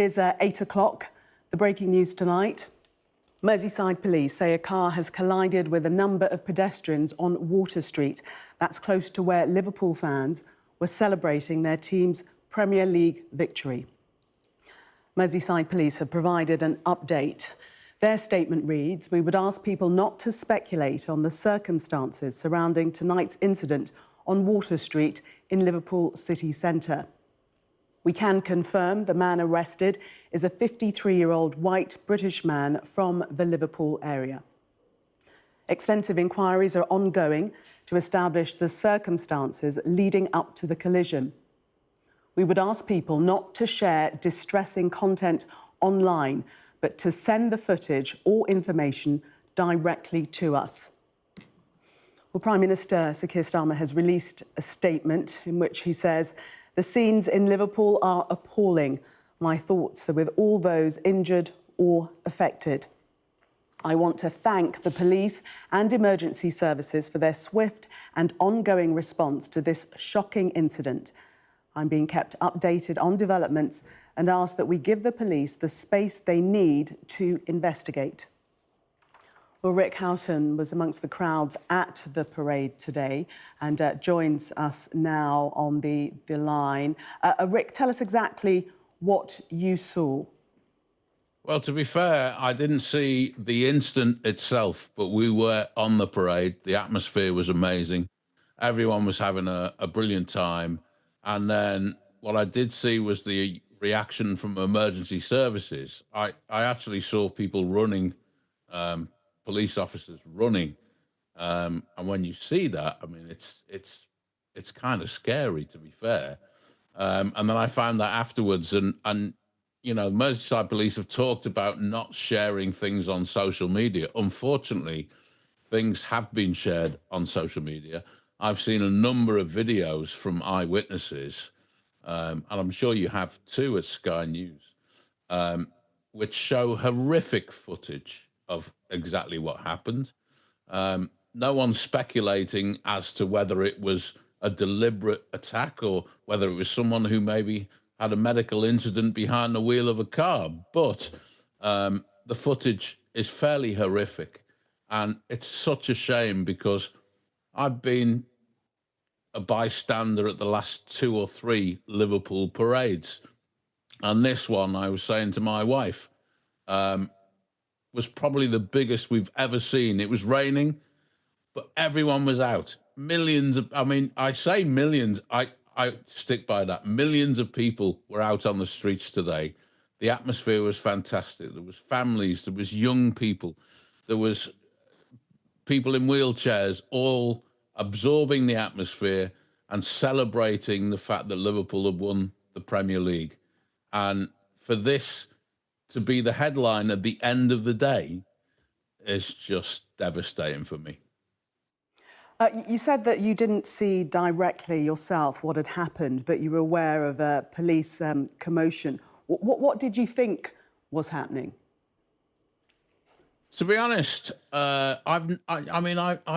It's 8 o'clock. The breaking news tonight. Merseyside police say a car has collided with a number of pedestrians on Water Street. That's close to where Liverpool fans were celebrating their team's Premier League victory. Merseyside police have provided an update. Their statement reads, "We would ask people not to speculate on the circumstances surrounding tonight's incident on Water Street in Liverpool city centre. We can confirm the man arrested is a 53-year-old white British man from the Liverpool area. Extensive inquiries are ongoing to establish the circumstances leading up to the collision. We would ask people not to share distressing content online, but to send the footage or information directly to us." Well, Prime Minister Sir Keir Starmer has released a statement in which he says, "The scenes in Liverpool are appalling. My thoughts are with all those injured or affected. I want to thank the police and emergency services for their swift and ongoing response to this shocking incident. I'm being kept updated on developments and ask that we give the police the space they need to investigate." Well, Rick Houghton was amongst the crowds at the parade today and joins us now on the line. Rick, tell us exactly what you saw. Well, to be fair, I didn't see the incident itself, but we were on the parade. The atmosphere was amazing. Everyone was having a brilliant time. And then what I did see was the reaction from emergency services. I actually saw people running, police officers running. And when you see that, I mean, it's kind of scary, to be fair. And then I found that afterwards, and you know, Merseyside police have talked about not sharing things on social media. Unfortunately, things have been shared on social media. I've seen a number of videos from eyewitnesses, and I'm sure you have too at Sky News, which show horrific footage of exactly what happened. No one's speculating as to whether it was a deliberate attack or whether it was someone who maybe had a medical incident behind the wheel of a car. But the footage is fairly horrific. And it's such a shame because I've been a bystander at the last 2 or 3 Liverpool parades. And this one, I was saying to my wife, was probably the biggest we've ever seen. It was raining, but everyone was out. Millions of, I mean, I say millions, I stick by that. Millions of people were out on the streets today. The atmosphere was fantastic. There was families, there was young people, there was people in wheelchairs, all absorbing the atmosphere and celebrating the fact that Liverpool had won the Premier League. And for this to be the headline at the end of the day is just devastating for me. You said that you didn't see directly yourself what had happened, but you were aware of a police commotion. What did you think was happening? To be honest, I've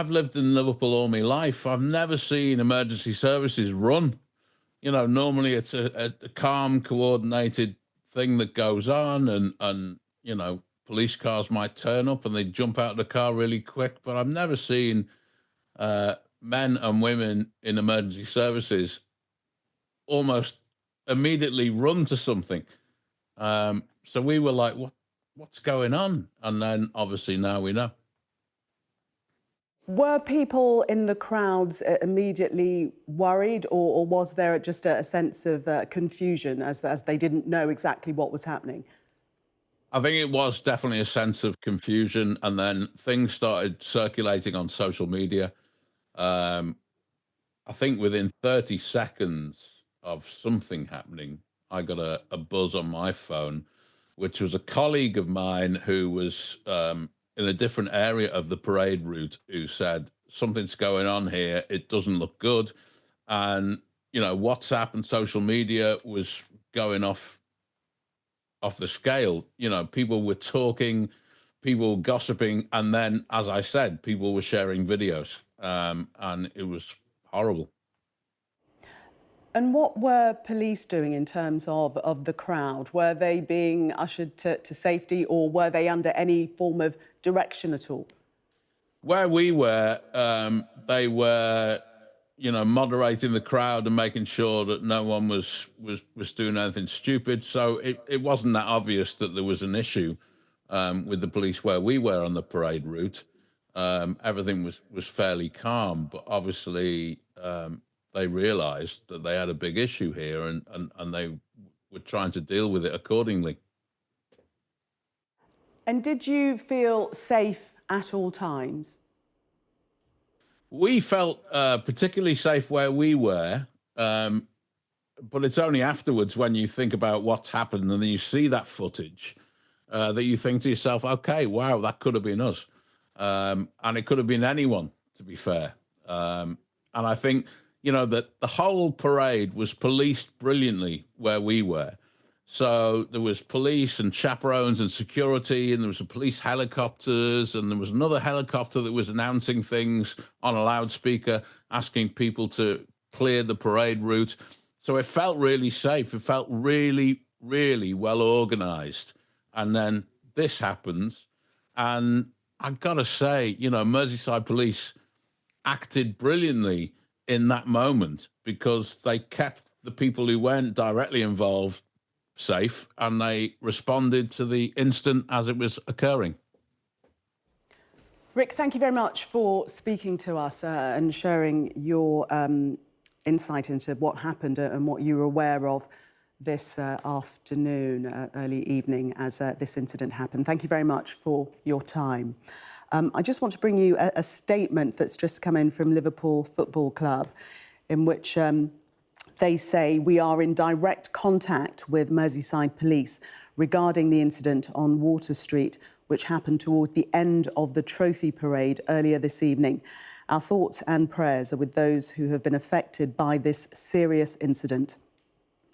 lived in Liverpool all my life. I've never seen emergency services run. You know, normally it's a calm, coordinated thing that goes on, and you know, police cars might turn up and they jump out of the car really quick. But I've never seen men and women in emergency services almost immediately run to something. So we were like, what's going on? And then obviously now we know. Were people in the crowds immediately worried, or was there just a sense of confusion as they didn't know exactly what was happening? I think it was definitely a sense of confusion, and then things started circulating on social media. I think within 30 seconds of something happening, I got a buzz on my phone, which was a colleague of mine who was in a different area of the parade route, who said, something's going on here, it doesn't look good. And, you know, WhatsApp and social media was going off the scale. You know, people were talking, people were gossiping, and then, as I said, people were sharing videos, and it was horrible. And what were police doing in terms of the crowd? Were they being ushered to safety, or were they under any form of direction at all? Where we were, they were, moderating the crowd and making sure that no one was doing anything stupid. So it wasn't that obvious that there was an issue with the police where we were on the parade route. Everything was fairly calm, but obviously they realised that they had a big issue here, and they were trying to deal with it accordingly. And did you feel safe at all times? We felt particularly safe where we were, but it's only afterwards, when you think about what's happened and then you see that footage, that you think to yourself, okay, wow, that could have been us. And it could have been anyone, to be fair. And I think, that the whole parade was policed brilliantly where we were. So there was police and chaperones and security, and there was a police helicopters, and there was another helicopter that was announcing things on a loudspeaker, asking people to clear the parade route. So it felt really safe. It felt really, really well organized. And then this happens. And I've got to say, Merseyside police acted brilliantly in that moment, because they kept the people who weren't directly involved safe, and they responded to the incident as it was occurring. Rick, thank you very much for speaking to us and sharing your insight into what happened and what you were aware of this afternoon, early evening, as this incident happened. Thank you very much for your time. I just want to bring you a statement that's just come in from Liverpool Football Club, in which they say, we are in direct contact with Merseyside Police regarding the incident on Water Street, which happened toward the end of the trophy parade earlier this evening. Our thoughts and prayers are with those who have been affected by this serious incident.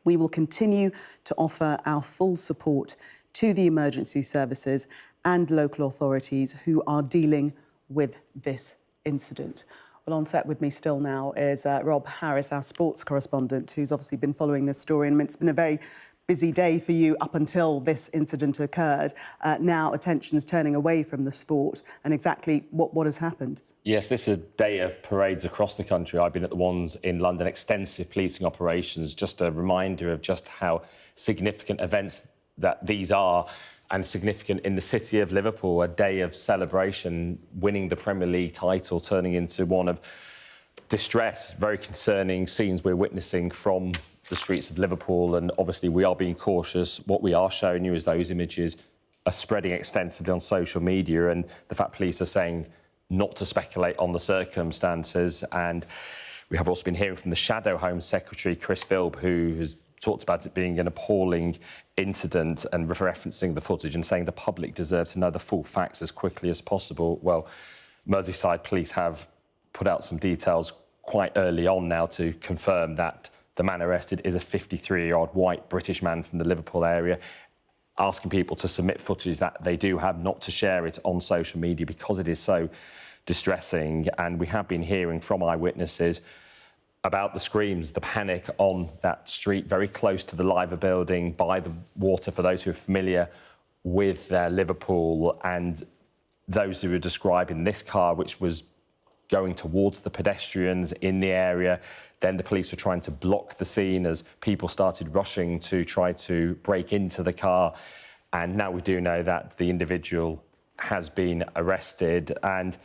We will continue to offer our full support to the emergency services and local authorities who are dealing with this incident. Well, on set with me still now is Rob Harris, our sports correspondent, who's obviously been following this story. And it's been a very busy day for you up until this incident occurred. Now attention is turning away from the sport, and exactly what has happened. Yes, this is a day of parades across the country. I've been at the ones in London, extensive policing operations, just a reminder of just how significant events that these are, and significant in the city of Liverpool, a day of celebration, winning the Premier League title, turning into one of distress, very concerning scenes we're witnessing from the streets of Liverpool. And obviously we are being cautious. What we are showing you is those images are spreading extensively on social media, and the fact police are saying not to speculate on the circumstances. And we have also been hearing from the Shadow Home Secretary, Chris Philp, who has talked about it being an appalling incident and referencing the footage and saying the public deserve to know the full facts as quickly as possible. Well, Merseyside police have put out some details quite early on now to confirm that the man arrested is a 53-year-old white British man from the Liverpool area, asking people to submit footage that they do have, not to share it on social media because it is so distressing. And we have been hearing from eyewitnesses about the screams, the panic on that street very close to the Liver building by the water, for those who are familiar with Liverpool, and those who are describing this car, which was going towards the pedestrians in the area. Then the police were trying to block the scene as people started rushing to try to break into the car. And now we do know that the individual has been arrested. And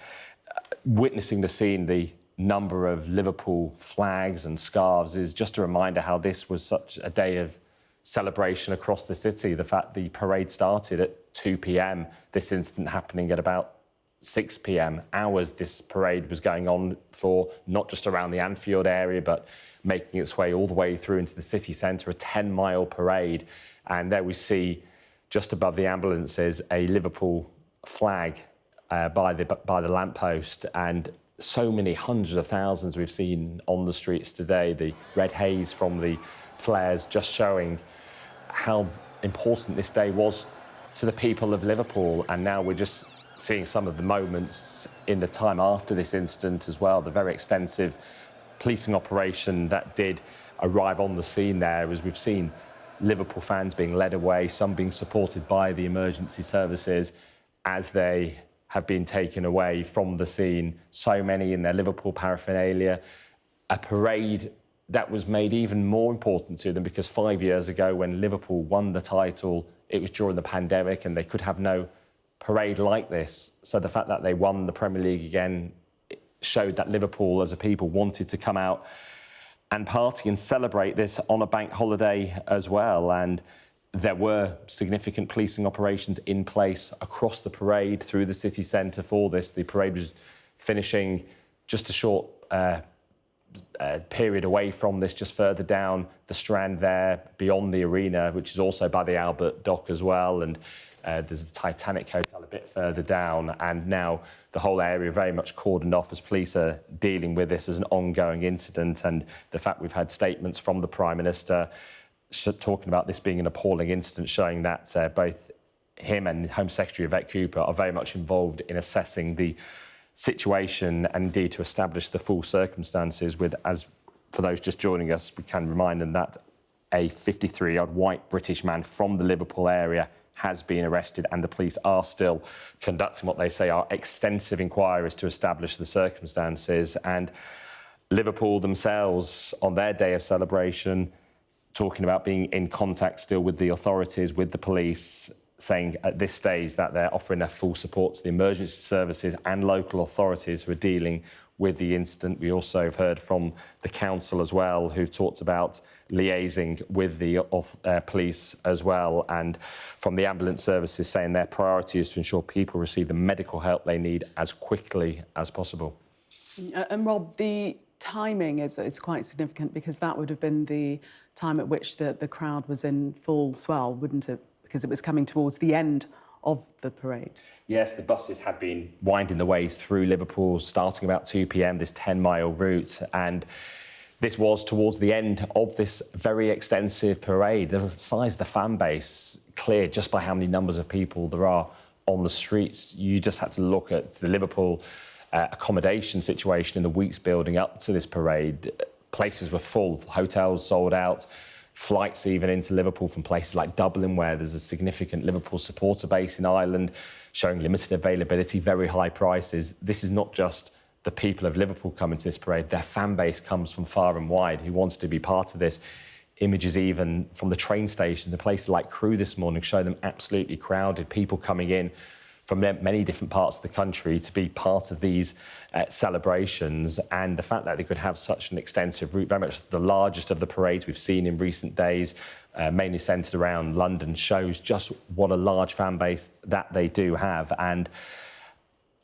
witnessing the scene, the number of Liverpool flags and scarves is just a reminder how this was such a day of celebration across the city. The fact the parade started at 2 p.m, this incident happening at about 6 p.m, hours this parade was going on for, not just around the Anfield area, but making its way all the way through into the city centre, a 10-mile parade. And there we see, just above the ambulances, a Liverpool flag by the lamppost, and so many hundreds of thousands we've seen on the streets today. The red haze from the flares just showing how important this day was to the people of Liverpool. And now we're just seeing some of the moments in the time after this incident as well, the very extensive policing operation that did arrive on the scene there, as we've seen Liverpool fans being led away, some being supported by the emergency services as they have been taken away from the scene, so many in their Liverpool paraphernalia. A parade that was made even more important to them because 5 years ago when Liverpool won the title, it was during the pandemic and they could have no parade like this. So the fact that they won the Premier League again showed that Liverpool as a people wanted to come out and party and celebrate this on a bank holiday as well. And there were significant policing operations in place across the parade through the city centre for this. The parade was finishing just a short period away from this, just further down the Strand there, beyond the arena, which is also by the Albert Dock as well. And there's the Titanic Hotel a bit further down. And now the whole area very much cordoned off as police are dealing with this as an ongoing incident. And the fact we've had statements from the Prime Minister talking about this being an appalling incident, showing that both him and Home Secretary Yvette Cooper are very much involved in assessing the situation and indeed to establish the full circumstances. With, as for those just joining us, we can remind them that a 53-year-old white British man from the Liverpool area has been arrested, and the police are still conducting what they say are extensive inquiries to establish the circumstances. And Liverpool themselves, on their day of celebration, talking about being in contact still with the authorities, with the police, saying at this stage that they're offering their full support to the emergency services and local authorities who are dealing with the incident. We also have heard from the council as well, who've talked about liaising with the police as well, and from the ambulance services saying their priority is to ensure people receive the medical help they need as quickly as possible. And Rob, the timing is quite significant because that would have been the time at which the crowd was in full swell, wouldn't it? Because it was coming towards the end of the parade. Yes, the buses had been winding their ways through Liverpool, starting about 2 p.m, this 10-mile route. And this was towards the end of this very extensive parade. The size of the fan base, clear just by how many numbers of people there are on the streets. You just had to look at the Liverpool accommodation situation in the weeks building up to this parade. Places were full, hotels sold out. Flights even into Liverpool from places like Dublin, where there's a significant Liverpool supporter base in Ireland, showing limited availability, very high prices. This is not just the people of Liverpool coming to this parade. Their fan base comes from far and wide who wants to be part of this. Images even from the train stations and places like Crewe this morning show them absolutely crowded, people coming in from many different parts of the country to be part of these celebrations. And the fact that they could have such an extensive route, very much the largest of the parades we've seen in recent days, mainly centred around London, shows just what a large fan base that they do have. And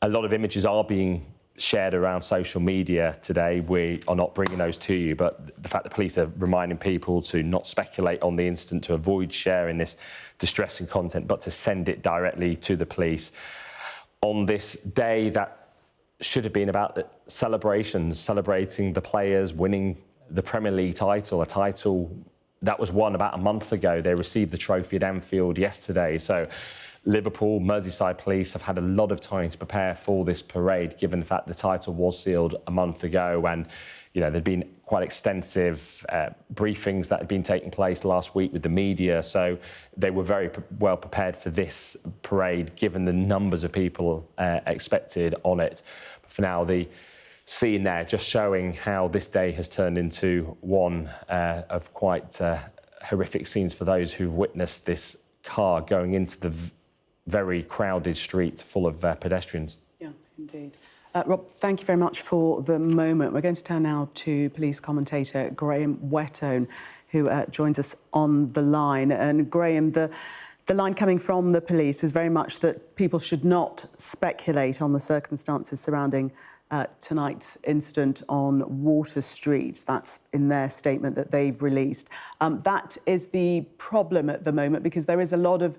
a lot of images are being shared around social media today. We are not bringing those to you, but the fact that police are reminding people to not speculate on the incident, to avoid sharing this distressing content, but to send it directly to the police. On this day that should have been about the celebrations, celebrating the players winning the Premier League title, a title that was won about a month ago. They received the trophy at Anfield yesterday. So Liverpool, Merseyside police have had a lot of time to prepare for this parade, given the fact the title was sealed a month ago. And, you know, there'd been quite extensive briefings that had been taking place last week with the media. So they were very well prepared for this parade, given the numbers of people expected on it. But for now, the scene there just showing how this day has turned into one of quite horrific scenes for those who've witnessed this car going into the very crowded street full of pedestrians. Yeah, indeed. Rob, thank you very much for the moment. We're going to turn now to police commentator Graham Whettone, who joins us on the line. And Graham, the line coming from the police is very much that people should not speculate on the circumstances surrounding tonight's incident on Water Street. That's in their statement that they've released. That is the problem at the moment, because there is a lot of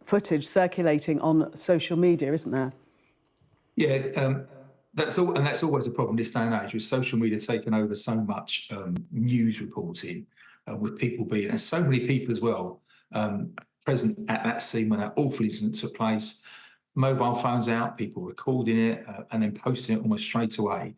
footage circulating on social media, isn't there? Yeah, that's all, and that's always a problem this day and age, with social media taking over so much news reporting, with people being, and so many people as well, present at that scene when that awful incident took place. Mobile phones out, people recording it and then posting it almost straight away.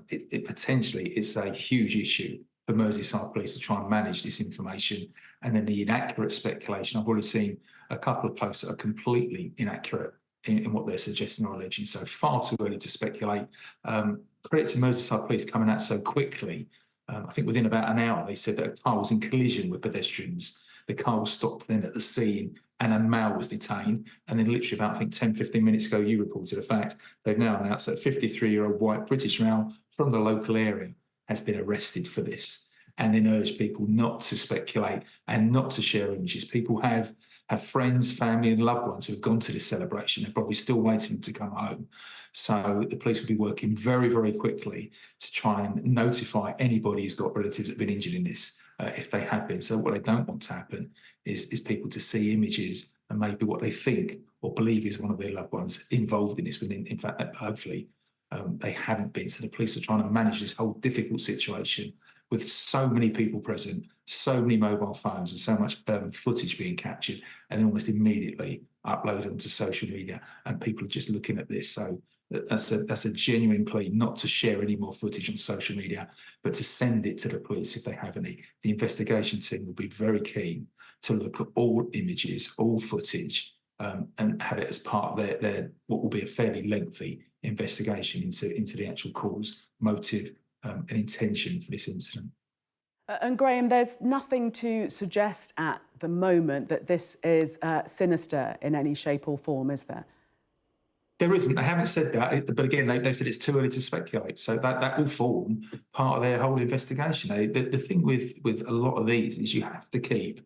It potentially is a huge issue for Merseyside Police to try and manage this information, and then the inaccurate speculation. I've already seen a couple of posts that are completely inaccurate in what they're suggesting or alleging. So far too early to speculate. Credit to Merseyside Police coming out so quickly. I think within about an hour, they said that a car was in collision with pedestrians. The car was stopped then at the scene and a male was detained. And then literally about, I think, 10, 15 minutes ago, you reported the fact they've now announced that a 53-year-old white British male from the local area has been arrested for this. And then urge people not to speculate and not to share images. People have friends, family and loved ones who have gone to this celebration. They're probably still waiting to come home. So the police will be working very, very quickly to try and notify anybody who's got relatives that have been injured in this, if they have been. So what they don't want to happen is people to see images and maybe what they think or believe is one of their loved ones involved in this, when in fact, hopefully they haven't been. So the police are trying to manage this whole difficult situation with so many people present, so many mobile phones and so much footage being captured and then almost immediately uploaded onto social media, and people are just looking at this. So that's a genuine plea not to share any more footage on social media, but to send it to the police if they have any. The investigation team will be very keen to look at all images, all footage, and have it as part of their what will be a fairly lengthy investigation into the actual cause, motive, and intention for this incident. And Graham, there's nothing to suggest at the moment that this is sinister in any shape or form, is there? There isn't. They haven't said that, but again, they've said it's too early to speculate. So that will form part of their whole investigation. The thing with a lot of these is you have to keep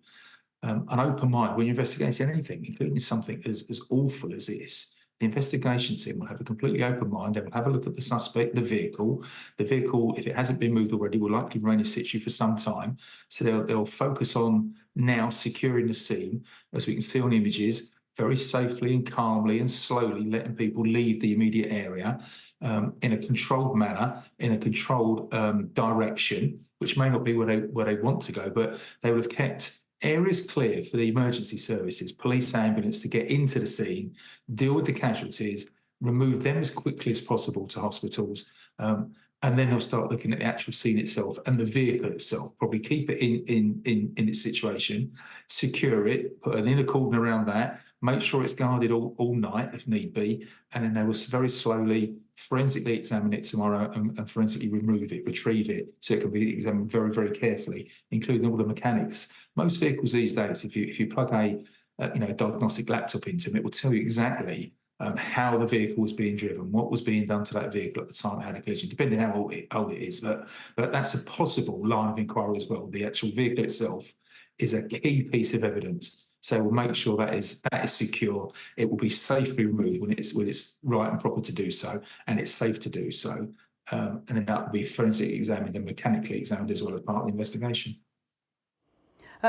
an open mind when you're investigating anything, including something as awful as this. The investigation team will have a completely open mind. They will have a look at the suspect, the vehicle. The vehicle, if it hasn't been moved already, will likely remain in situ for some time. So they'll focus on now securing the scene, as we can see on images, very safely and calmly and slowly letting people leave the immediate area in a controlled manner, in a controlled direction, which may not be where they want to go, but they will have kept areas clear for the emergency services, police, ambulance to get into the scene, deal with the casualties, remove them as quickly as possible to hospitals, and then they'll start looking at the actual scene itself and the vehicle itself. Probably keep it in its situation, secure it, put an inner cordon around that, make sure it's guarded all night if need be, and then they will very slowly forensically examine it tomorrow and forensically remove it, retrieve it, so it can be examined very, very carefully, including all the mechanics. Most vehicles these days, if you plug a diagnostic laptop into them, it will tell you exactly how the vehicle was being driven, what was being done to that vehicle at the time it had a collision, depending on how old it is. But that's a possible line of inquiry as well. The actual vehicle itself is a key piece of evidence. So we'll make sure that is secure. It will be safely removed when it's right and proper to do so, and it's safe to do so. And then that will be forensically examined and mechanically examined as well as part of the investigation.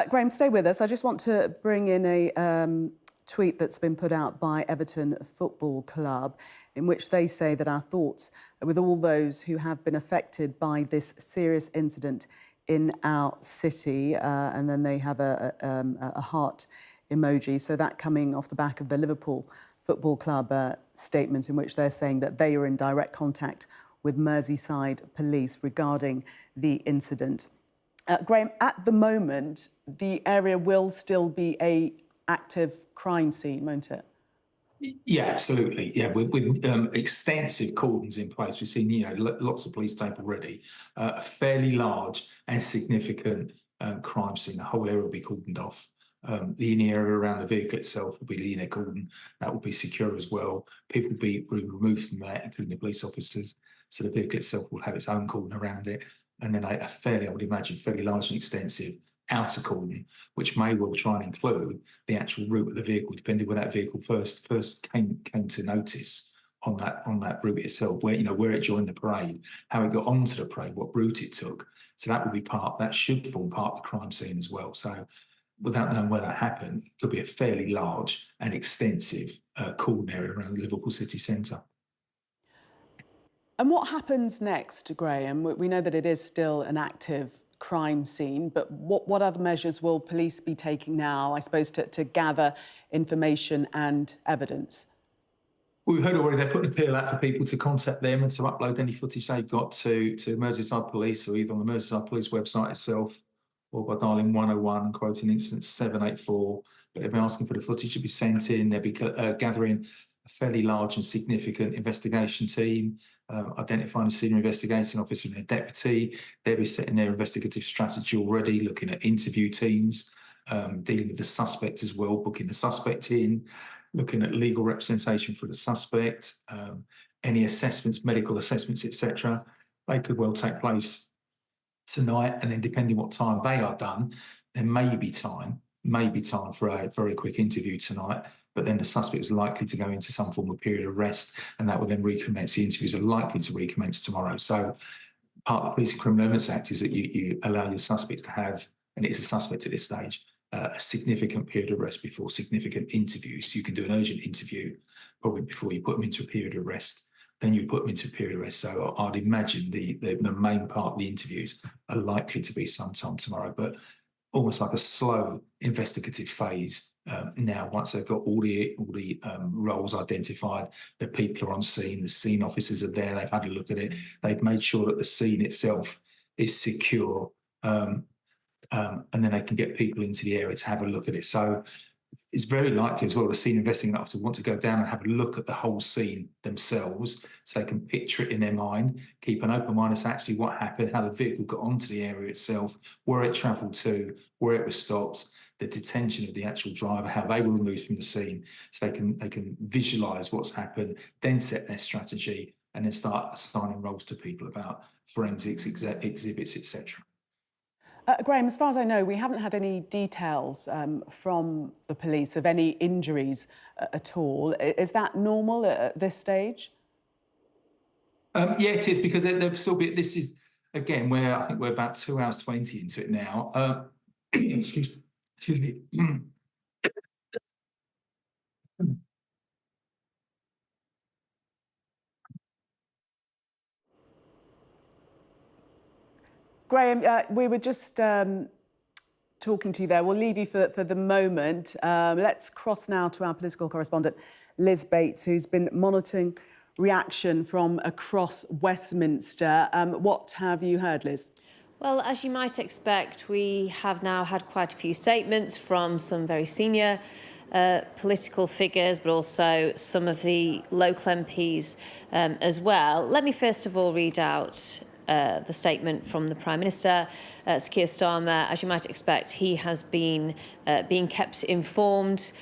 Graham, stay with us. I just want to bring in a tweet that's been put out by Everton Football Club, in which they say that our thoughts are with all those who have been affected by this serious incident in our city, and then they have a heart emoji. So that coming off the back of the Liverpool Football Club statement, in which they're saying that they are in direct contact with Merseyside Police regarding the incident. Graham, at the moment, the area will still be an active crime scene, won't it? Yeah, absolutely. Yeah, with extensive cordons in place, we've seen lots of police tape already. A fairly large and significant crime scene. The whole area will be cordoned off. The inner area around the vehicle itself will be the inner cordon. That will be secure as well. People will be removed from there, including the police officers. So the vehicle itself will have its own cordon around it, and then I would imagine, fairly large and extensive outer cordon, which may well try and include the actual route of the vehicle, depending where that vehicle first came to notice on that route itself, where it joined the parade, how it got onto the parade, what route it took. So that should form part of the crime scene as well. So without knowing where that happened, it could be a fairly large and extensive cordon area around the Liverpool city centre. And what happens next, Graham? We know that it is still an active crime scene, but what other measures will police be taking now, I suppose, to gather information and evidence? We've heard already they're putting an appeal out for people to contact them and to upload any footage they've got to Merseyside Police, or either on the Merseyside Police website itself or by dialing 101 and quoting incident 784. But they'll be asking for the footage to be sent in. They'll be gathering a fairly large and significant investigation team, identifying a senior investigating officer and a deputy. They'll be setting their investigative strategy already, looking at interview teams, dealing with the suspect as well, booking the suspect in, looking at legal representation for the suspect, any assessments, medical assessments, etc. They could well take place tonight, and then depending what time they are done, there may be time for a very quick interview tonight, but then the suspect is likely to go into some form of period of rest, and that will then recommence. The interviews are likely to recommence tomorrow. So part of the Police and Criminal Evidence Act is that you allow your suspects to have, and it is a suspect at this stage, a significant period of rest before significant interviews. So you can do an urgent interview probably before you put them into a period of rest. Then you put them into a period of rest. So I'd imagine the main part of the interviews are likely to be sometime tomorrow, but almost like a slow investigative phase now. Once they've got all the roles identified, the people are on scene, the scene officers are there, they've had a look at it, they've made sure that the scene itself is secure, and then they can get people into the area to have a look at it. So it's very likely as well the scene investigating officer want to go down and have a look at the whole scene themselves, so they can picture it in their mind, keep an open mind as to actually what happened, how the vehicle got onto the area itself, where it travelled to, where it was stopped, the detention of the actual driver, how they were removed from the scene, so they can visualise what's happened, then set their strategy, and then start assigning roles to people about forensics, exhibits, etc. Graham, as far as I know, we haven't had any details from the police of any injuries at all. Is that normal at this stage? Yeah, it is, because there'll still be. This is again where I think we're about 2 hours 20 into it now. Excuse me. Graham, we were just talking to you there. We'll leave you for the moment. Let's cross now to our political correspondent, Liz Bates, who's been monitoring reaction from across Westminster. What have you heard, Liz? Well, as you might expect, we have now had quite a few statements from some very senior political figures, but also some of the local MPs as well. Let me first of all read out the statement from the Prime Minister, Sir Keir Starmer. As you might expect, he has been being kept informed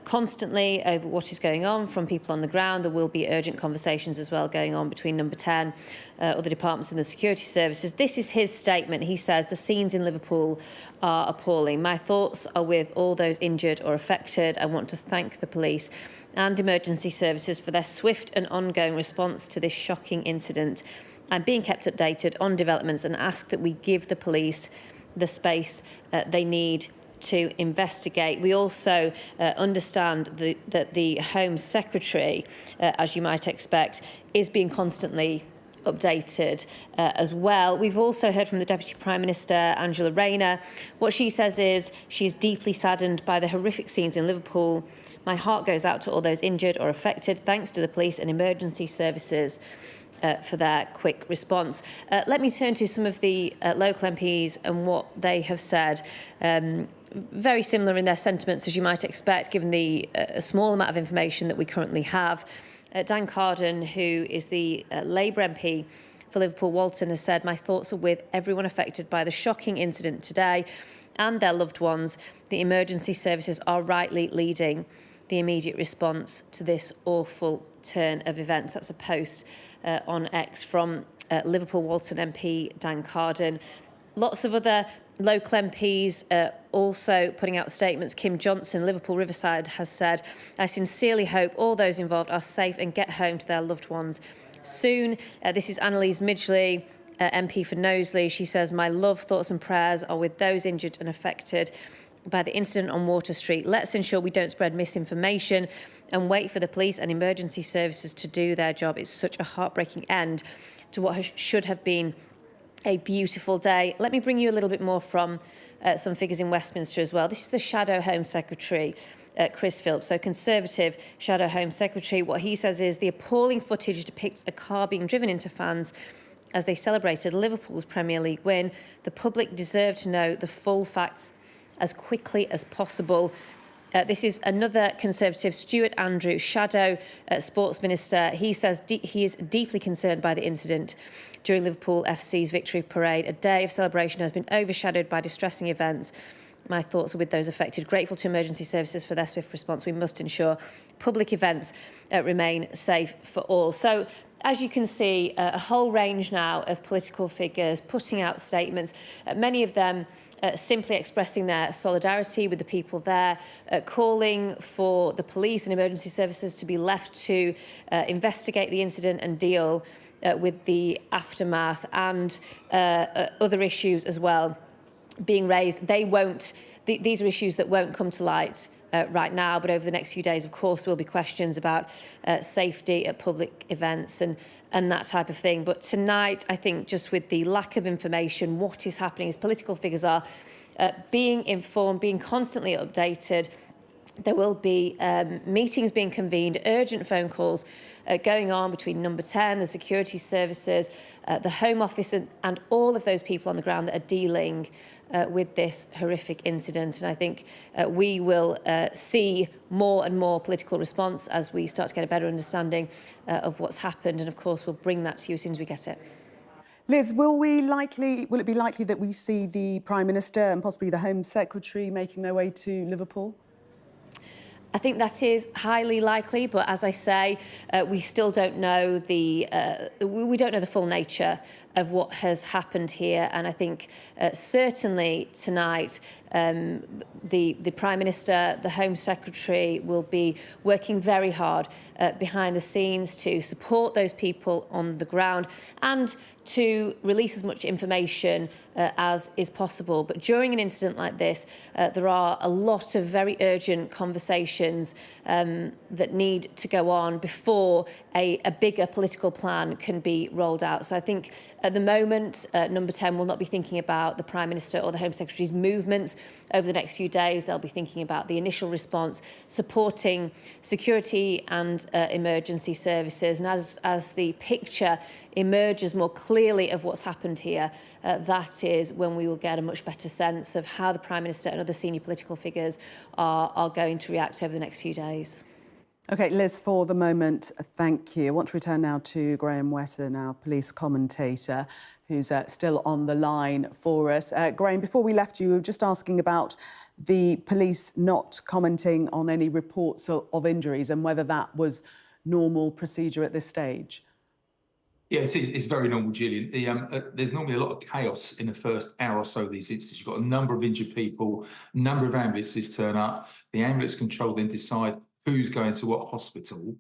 constantly over what is going on from people on the ground. There will be urgent conversations as well going on between Number 10, other departments and the security services. This is his statement. He says, the scenes in Liverpool are appalling. My thoughts are with all those injured or affected. I want to thank the police and emergency services for their swift and ongoing response to this shocking incident. I'm being kept updated on developments and ask that we give the police the space they need to investigate. We also understand that the Home Secretary, as you might expect, is being constantly updated as well. We've also heard from the Deputy Prime Minister, Angela Rayner. What she says is she's deeply saddened by the horrific scenes in Liverpool. My heart goes out to all those injured or affected. Thanks to the police and emergency services for their quick response. Let me turn to some of the local MPs and what they have said. Very similar in their sentiments, as you might expect, given the small amount of information that we currently have. Dan Carden, who is the Labour MP for Liverpool Walton, has said, my thoughts are with everyone affected by the shocking incident today and their loved ones. The emergency services are rightly leading the immediate response to this awful turn of events. That's a post on X from Liverpool Walton MP Dan Carden. Lots of other local MPs also putting out statements. Kim Johnson, Liverpool Riverside, has said, I sincerely hope all those involved are safe and get home to their loved ones soon. This is Annalise Midgley, MP for Knowsley. She says, my love, thoughts and prayers are with those injured and affected by the incident on Water Street. Let's ensure we don't spread misinformation and wait for the police and emergency services to do their job. It's such a heartbreaking end to what should have been a beautiful day. Let me bring you a little bit more from some figures in Westminster as well. This is the Shadow Home Secretary, Chris Phillips. So Conservative Shadow Home Secretary, what he says is the appalling footage depicts a car being driven into fans as they celebrated Liverpool's Premier League win. The public deserve to know the full facts as quickly as possible. This is another Conservative, Stuart Andrew, Shadow Sports Minister. He says he is deeply concerned by the incident during Liverpool FC's victory parade. A day of celebration has been overshadowed by distressing events. My thoughts are with those affected. Grateful to emergency services for their swift response. We must ensure public events remain safe for all. So, as you can see, a whole range now of political figures putting out statements, many of them simply expressing their solidarity with the people there, calling for the police and emergency services to be left to investigate the incident and deal with the aftermath and other issues as well being raised. These are issues that won't come to light right now, but over the next few days, of course, there will be questions about safety at public events and that type of thing. But tonight, I think just with the lack of information, what is happening as political figures are being informed, being constantly updated. There will be meetings being convened, urgent phone calls going on between Number 10, the security services, the Home Office and all of those people on the ground that are dealing with this horrific incident. And I think we will see more and more political response as we start to get a better understanding of what's happened. And of course, we'll bring that to you as soon as we get it. Liz, will it be likely that we see the Prime Minister and possibly the Home Secretary making their way to Liverpool? I think that is highly likely, but as I say, we still don't know the full nature of what has happened here. And I think certainly tonight, the Prime Minister, the Home Secretary will be working very hard behind the scenes to support those people on the ground and to release as much information as is possible. But during an incident like this, there are a lot of very urgent conversations that need to go on before a bigger political plan can be rolled out. So I think at the moment, Number 10 will not be thinking about the Prime Minister or the Home Secretary's movements over the next few days. They'll be thinking about the initial response, supporting security and emergency services. And as the picture emerges more clearly of what's happened here, that is when we will get a much better sense of how the Prime Minister and other senior political figures are going to react over the next few days. OK, Liz, for the moment, thank you. I want to return now to Graham Wetton, our police commentator, who's still on the line for us. Graham, before we left you, we were just asking about the police not commenting on any reports of injuries and whether that was normal procedure at this stage. Yeah, it is. It's very normal, Gillian. There's normally a lot of chaos in the first hour or so of these incidents. You've got a number of injured people, a number of ambulances turn up. The ambulance control then decide who's going to what hospital.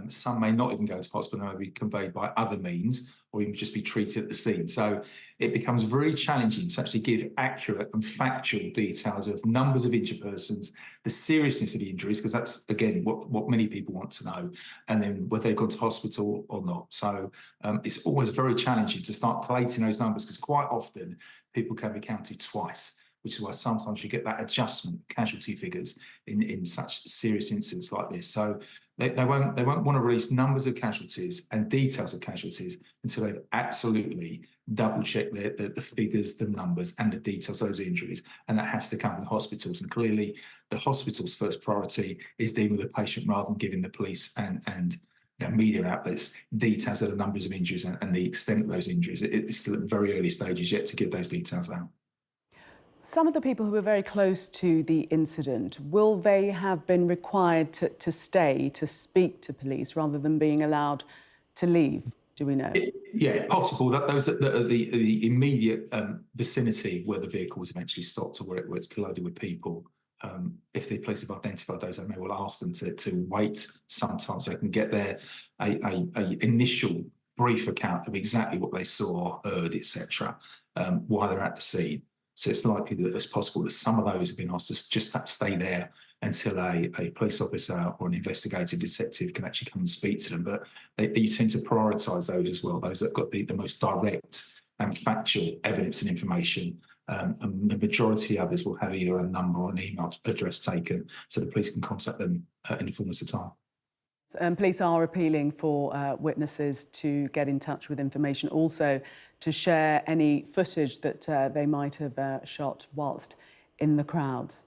Some may not even go to hospital, they may be conveyed by other means or even just be treated at the scene. So it becomes very challenging to actually give accurate and factual details of numbers of injured persons, the seriousness of the injuries, because that's, again, what many people want to know, and then whether they've gone to hospital or not. So it's always very challenging to start collating those numbers because quite often people can be counted twice, which is why sometimes you get that adjustment casualty figures in such serious incidents like this. So they won't want to release numbers of casualties and details of casualties until they've absolutely double-checked the figures, the numbers and the details of those injuries. And that has to come from the hospitals. And clearly the hospital's first priority is dealing with the patient rather than giving the police and media outlets details of the numbers of injuries and the extent of those injuries. It's still at very early stages yet to give those details out. Some of the people who were very close to the incident, will they have been required to stay, to speak to police, rather than being allowed to leave? Do we know? Yeah, possible. Those that are the immediate vicinity where the vehicle was eventually stopped or where it's collided with people, if the police have identified those, they may well ask them to wait sometimes so they can get their initial brief account of exactly what they saw, heard, etc., while they're at the scene. So it's likely that it's possible that some of those have been asked to just stay there until a police officer or an investigative detective can actually come and speak to them. But you tend to prioritise those as well, those that have got the most direct and factual evidence and information. And the majority of others will have either a number or an email address taken, so the police can contact them in the fullness of time. Police are appealing for witnesses to get in touch with information, also to share any footage that they might have shot whilst in the crowds.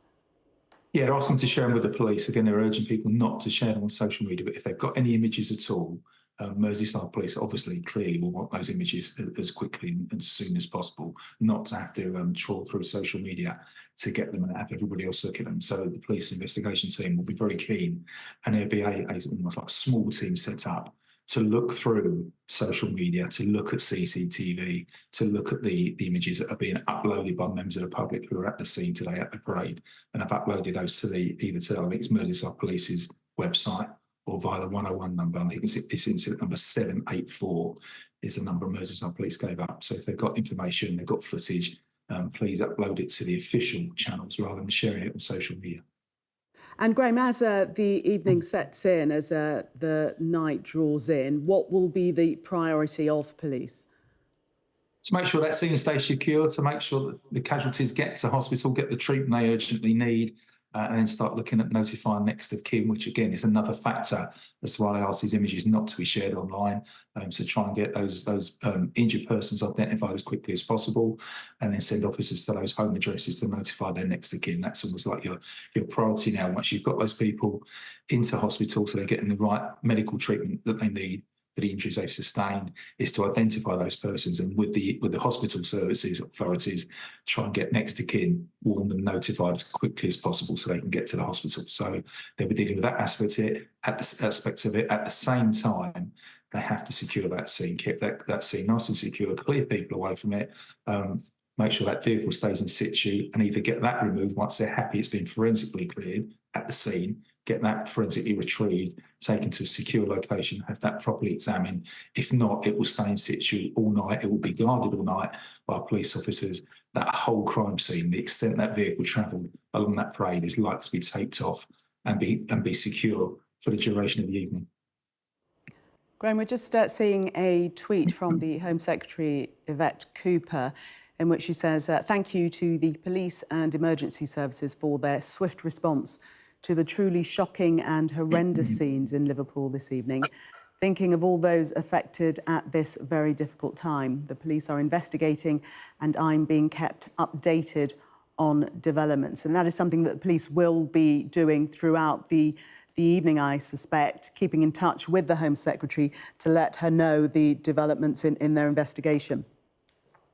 Yeah, they're asking to share them with the police. Again, they're urging people not to share them on social media, but if they've got any images at all, Merseyside Police obviously clearly will want those images as quickly and as soon as possible, not to have to trawl through social media to get them and have everybody else look at them. So the police investigation team will be very keen, and there'll be a almost like a small team set up to look through social media, to look at CCTV, to look at the images that are being uploaded by members of the public who are at the scene today at the parade, and have uploaded those to either to, I think it's Merseyside Police's website, or via the 101 number. I think it's incident number 784 is the number Merseyside Police gave up. So if they've got information, they've got footage, please upload it to the official channels rather than sharing it on social media. And Graham, as the evening sets in, as the night draws in, what will be the priority of police? To make sure that scene stays secure, to make sure that the casualties get to hospital, get the treatment they urgently need, and then start looking at notifying next of kin, which again is another factor as to why I ask these images not to be shared online. So try and get those injured persons identified as quickly as possible, and then send officers to those home addresses to notify their next of kin. That's almost like your priority now. Once you've got those people into hospital, so they're getting the right medical treatment that they need for the injuries they've sustained, is to identify those persons, and with the hospital services authorities, try and get next of kin warned and notified as quickly as possible so they can get to the hospital. So they'll be dealing with that aspect of it. At the same time, they have to secure that scene, keep that scene nice and secure, clear people away from it, make sure that vehicle stays in situ, and either get that removed once they're happy it's been forensically cleared at the scene, get that forensically retrieved, taken to a secure location, have that properly examined. If not, it will stay in situ all night. It will be guarded all night by police officers. That whole crime scene, the extent that vehicle travelled along that parade, is likely to be taped off and be secure for the duration of the evening. Graham, we're just seeing a tweet from the Home Secretary, Yvette Cooper, in which she says, thank you to the police and emergency services for their swift response to the truly shocking and horrendous scenes in Liverpool this evening. Thinking of all those affected at this very difficult time. The police are investigating and I'm being kept updated on developments. And that is something that the police will be doing throughout the evening, I suspect, keeping in touch with the Home Secretary to let her know the developments in their investigation.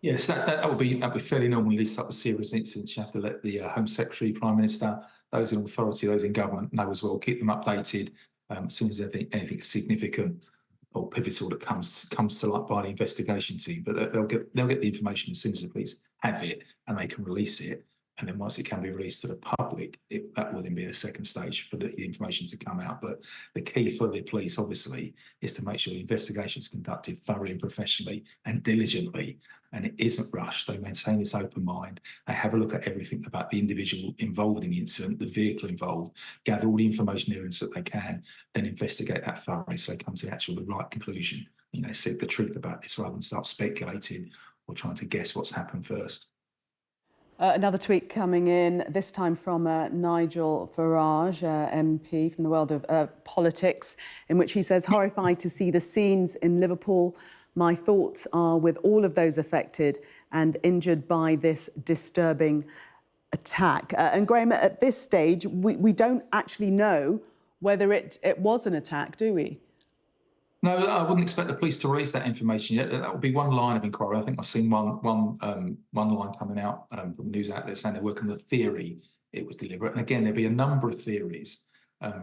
Yes, that would be fairly normal. These type of serious incidents, you have to let the Home Secretary, Prime Minister, those in authority, those in government know as well. Keep them updated as soon as anything significant or pivotal that comes to light by the investigation team. But they'll get the information as soon as the police have it and they can release it. And then once it can be released to the public, that will then be the second stage for the information to come out. But the key for the police, obviously, is to make sure the investigation is conducted thoroughly and professionally and diligently, and it isn't rushed. They maintain this open mind. They have a look at everything about the individual involved in the incident, the vehicle involved, gather all the information and evidence that they can, then investigate that thoroughly so they come to the right conclusion. Seek the truth about this rather than start speculating or trying to guess what's happened first. Another tweet coming in, this time from Nigel Farage, MP from the world of politics, in which he says, horrified to see the scenes in Liverpool. My thoughts are with all of those affected and injured by this disturbing attack. And Graham, at this stage, we don't actually know whether it was an attack, do we? No, I wouldn't expect the police to release that information yet. That would be one line of inquiry. I think I've seen one line coming out from news outlets saying they're working on the theory it was deliberate. And again, there'll be a number of theories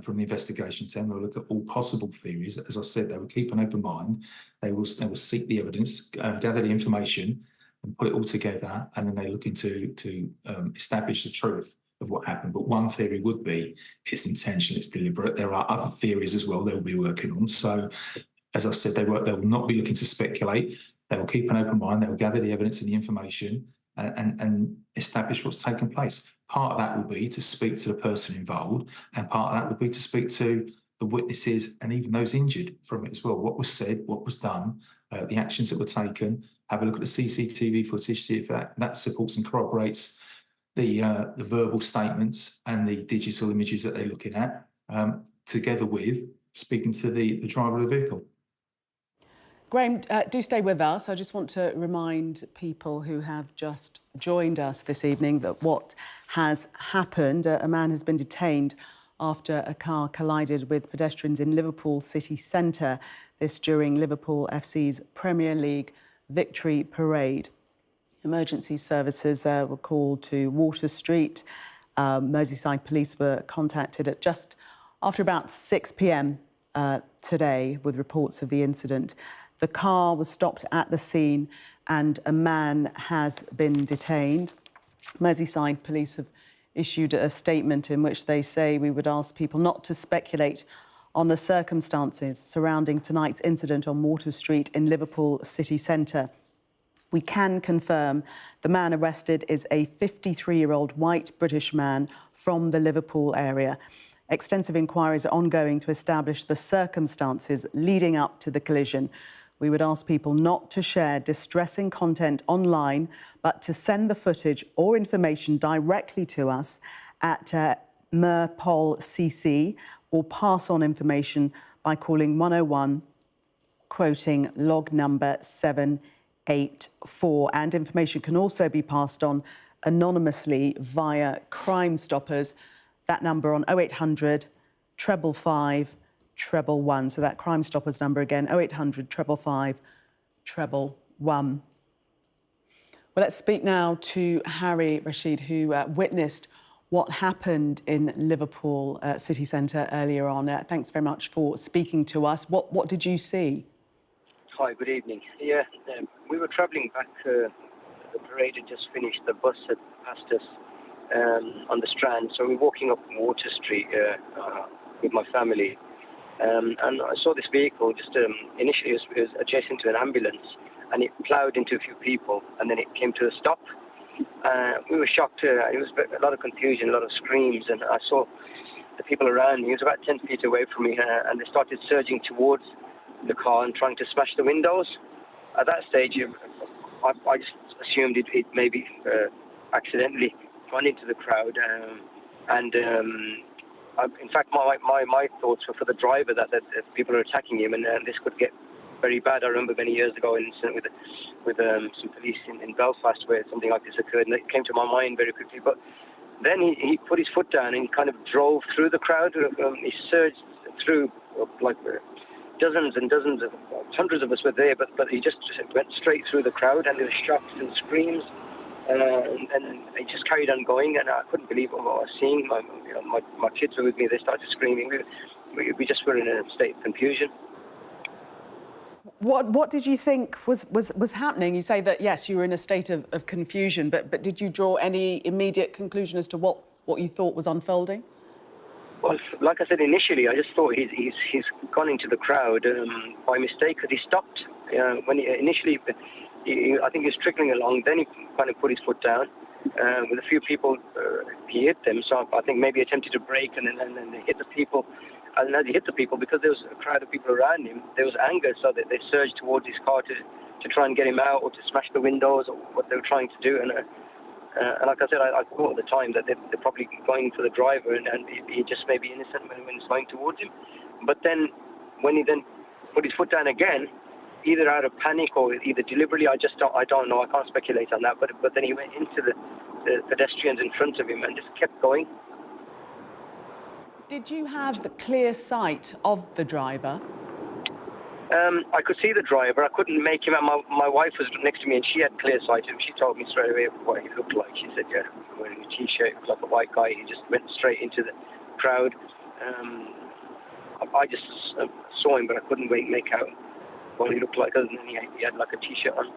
from the investigation team. They'll look at all possible theories. As I said, they will keep an open mind. They will seek the evidence, gather the information, and put it all together. And then they're looking to establish the truth of what happened. But one theory would be it's intentional, it's deliberate. There are other theories as well they'll be working on. So, as I said, they will not be looking to speculate. They will keep an open mind. They will gather the evidence and the information and establish what's taken place. Part of that will be to speak to the person involved, and part of that will be to speak to the witnesses and even those injured from it as well. What was said, what was done, the actions that were taken, have a look at the CCTV footage, see if that supports and corroborates the verbal statements and the digital images that they're looking at, together with speaking to the driver of the vehicle. Graham, do stay with us. I just want to remind people who have just joined us this evening that what has happened, a man has been detained after a car collided with pedestrians in Liverpool city centre, this during Liverpool FC's Premier League victory parade. Emergency services were called to Water Street. Merseyside police were contacted at just after about 6 p.m. Today with reports of the incident. The car was stopped at the scene and a man has been detained. Merseyside police have issued a statement in which they say we would ask people not to speculate on the circumstances surrounding tonight's incident on Water Street in Liverpool city centre. We can confirm the man arrested is a 53-year-old white British man from the Liverpool area. Extensive inquiries are ongoing to establish the circumstances leading up to the collision. We would ask people not to share distressing content online, but to send the footage or information directly to us at merpolcc or pass on information by calling 101, quoting log number 784. And information can also be passed on anonymously via Crime Stoppers. That number on 0800 555 111. So that Crime Stoppers number again, 0800 555 111. Well, let's speak now to Harry Rashid, who witnessed what happened in Liverpool city centre earlier on. Thanks very much for speaking to us. What did you see? Hi, good evening. Yeah, we were travelling back. The parade had just finished. The bus had passed us on the Strand, so we were walking up Water Street with my family, and I saw this vehicle. Just initially, it was adjacent to an ambulance, and it ploughed into a few people, and then it came to a stop. We were shocked. It was a lot of confusion, a lot of screams, and I saw the people around me. He was about 10 feet away from me, and they started surging towards the car and trying to smash the windows. At that stage, I just assumed it maybe accidentally run into the crowd, in fact, my thoughts were for the driver that people are attacking him, and this could get very bad. I remember many years ago an incident with some police in Belfast where something like this occurred, and it came to my mind very quickly. But then he put his foot down and kind of drove through the crowd. He surged through like dozens and dozens of hundreds of us were there, but he just went straight through the crowd, and there were shouts and screams. And it just carried on going, and I couldn't believe what I was seeing. My kids were with me; they started screaming. We just were in a state of confusion. What did you think was happening? You say that yes, you were in a state of confusion, but did you draw any immediate conclusion as to what you thought was unfolding? Well, like I said initially, I just thought he's gone into the crowd by mistake, because he stopped when he initially. I think he was trickling along. Then he kind of put his foot down. With a few people, he hit them. So I think maybe attempted to brake, and then they hit the people. And as he hit the people, because there was a crowd of people around him, there was anger, so that they surged towards his car to try and get him out, or to smash the windows, or what they were trying to do. And like I said, I thought at the time that they're probably going for the driver, and he just may be innocent when he's going towards him. But then, when he then put his foot down again, either out of panic or either deliberately, I don't know. I can't speculate on that. But then he went into the pedestrians in front of him and just kept going. Did you have clear sight of the driver? I could see the driver. I couldn't make him out. My wife was next to me, and she had clear sight of him. She told me straight away what he looked like. She said, yeah, wearing a T-shirt, he was like a white guy. He just went straight into the crowd. I just saw him, but I couldn't make out what he looked like, other than he had like a T-shirt on.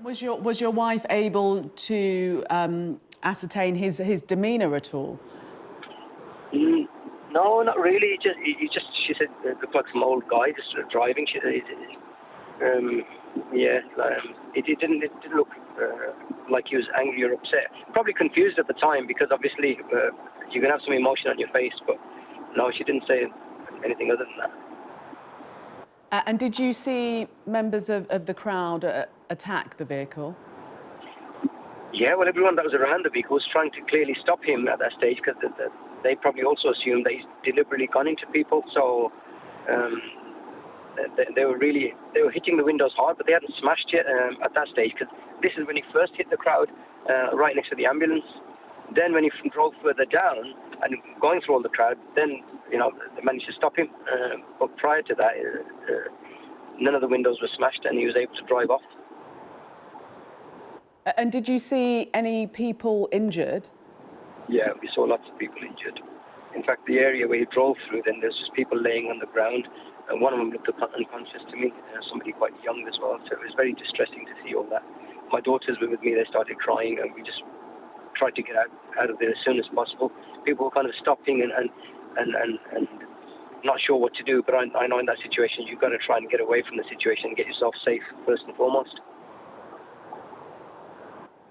Was your wife able to ascertain his demeanour at all? No, not really. She said it looked like some old guy just driving. She said, it didn't look like he was angry or upset. Probably confused at the time, because obviously you can have some emotion on your face, but no, she didn't say anything other than that. And did you see members of the crowd attack the vehicle? Yeah, well, everyone that was around the vehicle was trying to clearly stop him at that stage because they probably also assumed that he's deliberately gone into people. So they were hitting the windows hard, but they hadn't smashed it at that stage because this is when he first hit the crowd right next to the ambulance. Then when he drove further down and going through all the crowd, then they managed to stop him. But prior to that, none of the windows were smashed, and he was able to drive off. And did you see any people injured? Yeah, we saw lots of people injured. In fact, the area where he drove through, then there's just people laying on the ground. And one of them looked unconscious to me, somebody quite young as well. So it was very distressing to see all that. My daughters were with me, they started crying, and we just tried to get out of there as soon as possible. People were kind of stopping and not sure what to do, but I know in that situation you've got to try and get away from the situation and get yourself safe first and foremost.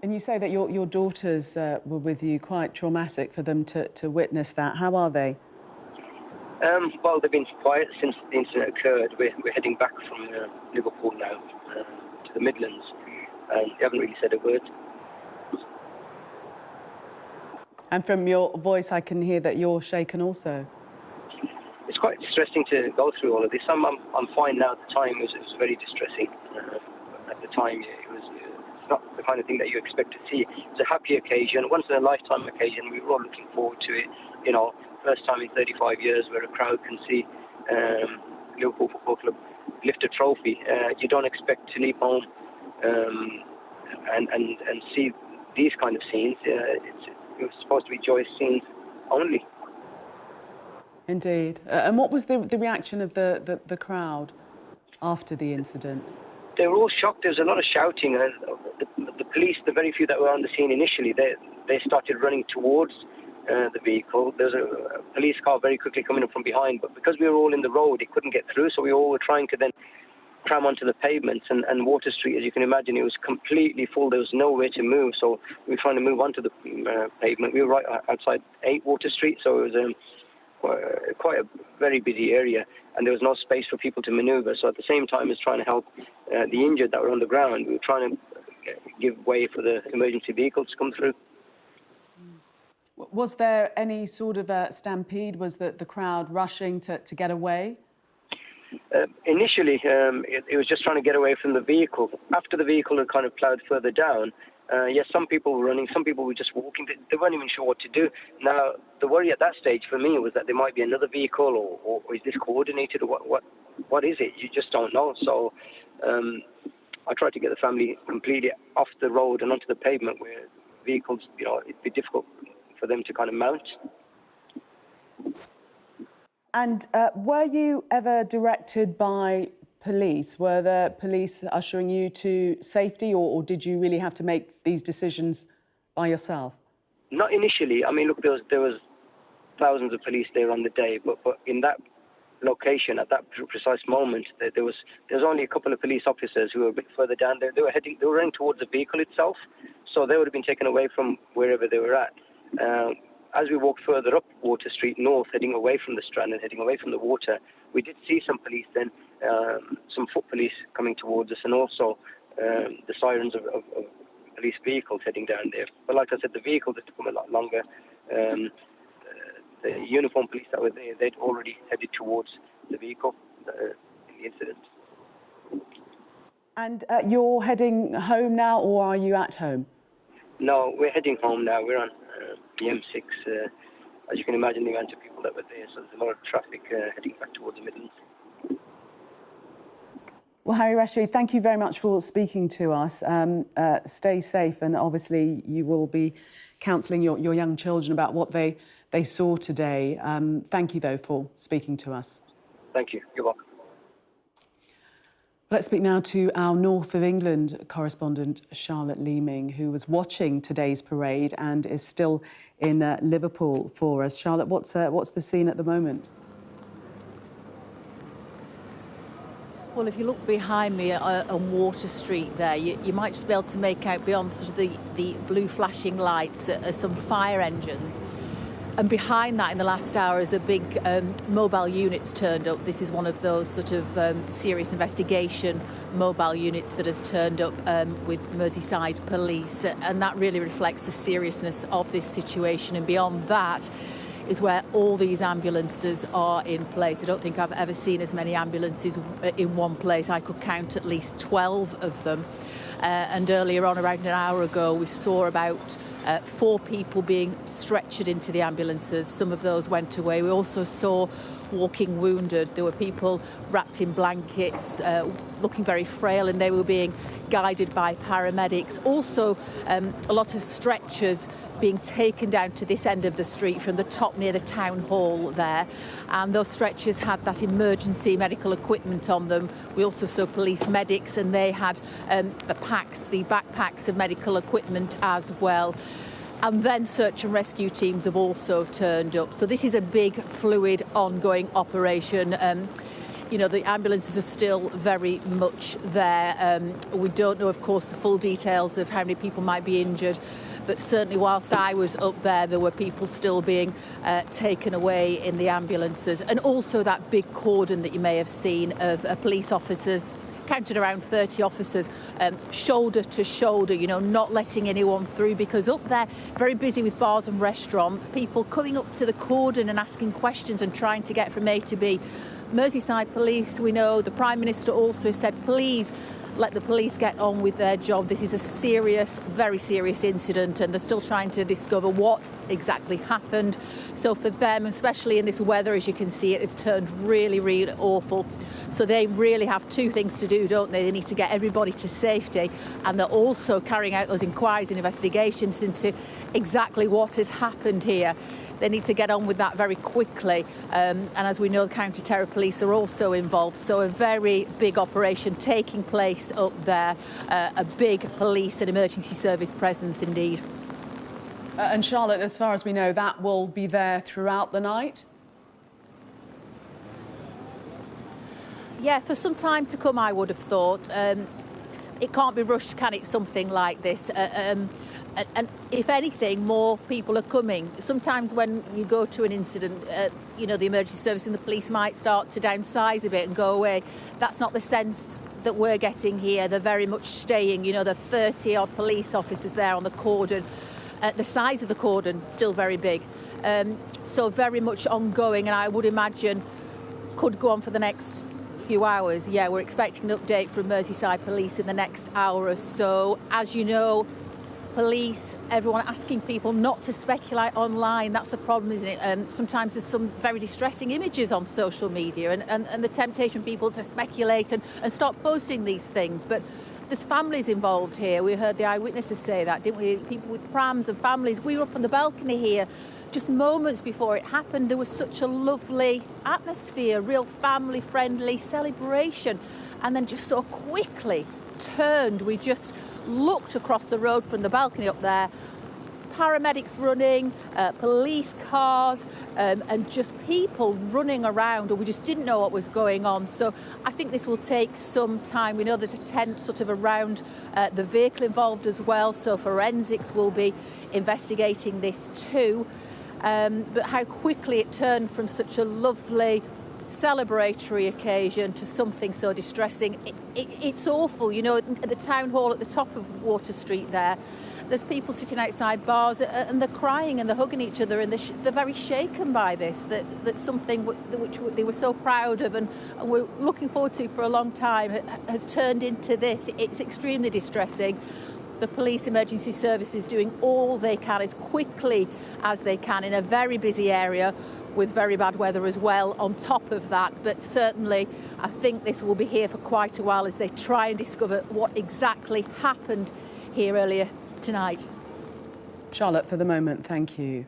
And you say that your daughters were with you, quite traumatic for them to witness that. How are they? Well, they've been quiet since the incident occurred. We're heading back from Liverpool now to the Midlands, and they haven't really said a word. And from your voice, I can hear that you're shaken also. It's quite distressing to go through all of this. I'm fine now. At the time, it was very distressing. At the time, it's not the kind of thing that you expect to see. It's a happy occasion, once in a lifetime occasion. We were all looking forward to it. First time in 35 years where a crowd can see Liverpool Football Club lift a trophy. You don't expect to leave home and see these kind of scenes. It was supposed to be joyous scenes only. Indeed. And what was the reaction of the crowd after the incident? They were all shocked. There was a lot of shouting. The police, the very few that were on the scene initially, they started running towards the vehicle. There was a police car very quickly coming up from behind, but because we were all in the road, it couldn't get through, so we all were trying to then cram onto the pavements, and Water Street, as you can imagine, it was completely full. There was nowhere to move, so we were trying to move onto the pavement. We were right outside 8 Water Street, so it was quite a very busy area, and there was no space for people to manoeuvre. So at the same time as trying to help the injured that were on the ground, we were trying to give way for the emergency vehicles to come through. Was there any sort of a stampede? Was the crowd rushing to get away? Initially, it was just trying to get away from the vehicle. After the vehicle had kind of ploughed further down, yes, some people were running, some people were just walking. They weren't even sure what to do. Now, the worry at that stage for me was that there might be another vehicle, or is this coordinated, or what is it? You just don't know. So I tried to get the family completely off the road and onto the pavement where vehicles, it'd be difficult for them to kind of mount. And were you ever directed by police? Were the police ushering you to safety, or did you really have to make these decisions by yourself? Not initially. I mean, look, there was thousands of police there on the day, but in that location at that precise moment, there was only a couple of police officers who were a bit further down there. They were running towards the vehicle itself, so they would have been taken away from wherever they were at. As we walked further up Water Street North, heading away from the Strand and heading away from the water, we did see some police then, some foot police coming towards us, and also the sirens of police vehicles heading down there. But like I said, the vehicles had to come a lot longer. The uniformed police that were there, they'd already headed towards the vehicle in the incident. And you're heading home now, or are you at home? No, we're heading home now. We're on the M6. As you can imagine, the amount of people that were there, so there's a lot of traffic heading back towards the Midlands. Well, Harry Rashid, thank you very much for speaking to us. Stay safe, and obviously you will be counselling your young children about what they saw today. Thank you, though, for speaking to us. Thank you. You're welcome. Let's speak now to our North of England correspondent, Charlotte Leeming, who was watching today's parade and is still in Liverpool for us. Charlotte, what's the scene at the moment? Well, if you look behind me on Water Street there, you might just be able to make out beyond sort of the blue flashing lights some fire engines. And behind that, in the last hour, is a big mobile units turned up. This is one of those sort of serious investigation mobile units that has turned up with Merseyside Police. And that really reflects the seriousness of this situation. And beyond that is where all these ambulances are in place. I don't think I've ever seen as many ambulances in one place. I could count at least 12 of them. And earlier on, around an hour ago, we saw about 4 people being stretchered into the ambulances. Some of those went away. We also saw walking wounded. There were people wrapped in blankets, looking very frail, and they were being guided by paramedics. Also, a lot of stretchers being taken down to this end of the street from the top near the town hall there. And those stretchers had that emergency medical equipment on them. We also saw police medics, and they had the backpacks of medical equipment as well. And then search and rescue teams have also turned up. So this is a big, fluid, ongoing operation. You know, the ambulances are still very much there. We don't know, of course, the full details of how many people might be injured. But certainly whilst I was up there were people still being taken away in the ambulances. And also that big cordon that you may have seen of police officers, counted around 30 officers, shoulder to shoulder, you know, not letting anyone through, because up there, very busy with bars and restaurants, people coming up to the cordon and asking questions and trying to get from A to B. Merseyside Police, we know, the Prime Minister also said, please let the police get on with their job. This is a serious, very serious incident, and they're still trying to discover what exactly happened. So for them, especially in this weather, as you can see, it has turned really, really awful. So they really have 2 things to do, don't they? They need to get everybody to safety, and they're also carrying out those inquiries and investigations into exactly what has happened here. They need to get on with that very quickly. And as we know, the counter-terror police are also involved. So a very big operation taking place up there, a big police and emergency service presence indeed. And Charlotte, as far as we know, that will be there throughout the night? Yeah, for some time to come, I would have thought. It can't be rushed, can it, something like this? And if anything, more people are coming. Sometimes when you go to an incident, you know, the emergency service and the police might start to downsize a bit and go away. That's not the sense that we're getting here. They're very much staying. You know, the 30-odd police officers there on the cordon. The size of the cordon, still very big. So very much ongoing, and I would imagine could go on for the next few hours. Yeah, we're expecting an update from Merseyside Police in the next hour or so. As you know, police, everyone asking people not to speculate online. That's the problem, isn't it? Sometimes there's some very distressing images on social media and the temptation for people to speculate and start posting these things. But there's families involved here. We heard the eyewitnesses say that, didn't we? People with prams and families. We were up on the balcony here just moments before it happened. There was such a lovely atmosphere, real family-friendly celebration. And then just so quickly turned. We just looked across the road from the balcony up there, paramedics running, police cars, and just people running around, and we just didn't know what was going on. So I think this will take some time. We know there's a tent sort of around the vehicle involved as well, so forensics will be investigating this too. But how quickly it turned from such a lovely celebratory occasion to something so distressing. It's awful. You know, at the town hall at the top of Water Street there's people sitting outside bars and they're crying and they're hugging each other, and they're very shaken by this, that something which they were so proud of and were looking forward to for a long time has turned into this. It's extremely distressing. The police emergency services doing all they can as quickly as they can in a very busy area with very bad weather as well on top of that. But certainly I think this will be here for quite a while as they try and discover what exactly happened here earlier tonight. Charlotte, for the moment, thank you.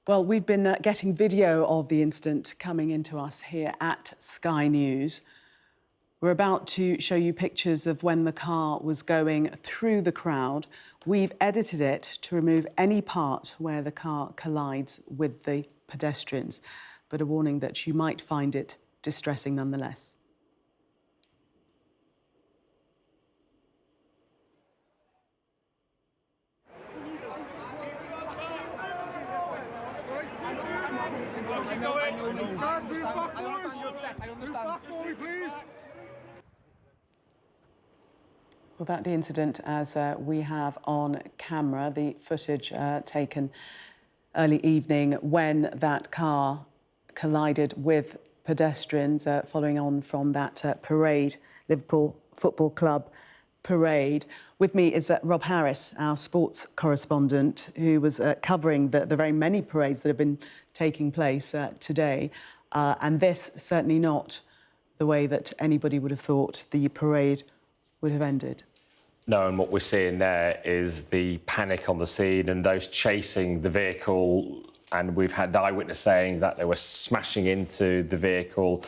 Well, we've been getting video of the incident coming into us here at Sky News. We're about to show you pictures of when the car was going through the crowd. We've edited it to remove any part where the car collides with the pedestrians, but a warning that you might find it distressing nonetheless. Well, that the incident, as we have on camera, the footage taken early evening when that car collided with pedestrians following on from that parade, Liverpool Football Club parade. With me is Rob Harris, our sports correspondent, who was covering the very many parades that have been taking place today. And this certainly not the way that anybody would have thought the parade would have ended. No, and what we're seeing there is the panic on the scene and those chasing the vehicle. And we've had the eyewitness saying that they were smashing into the vehicle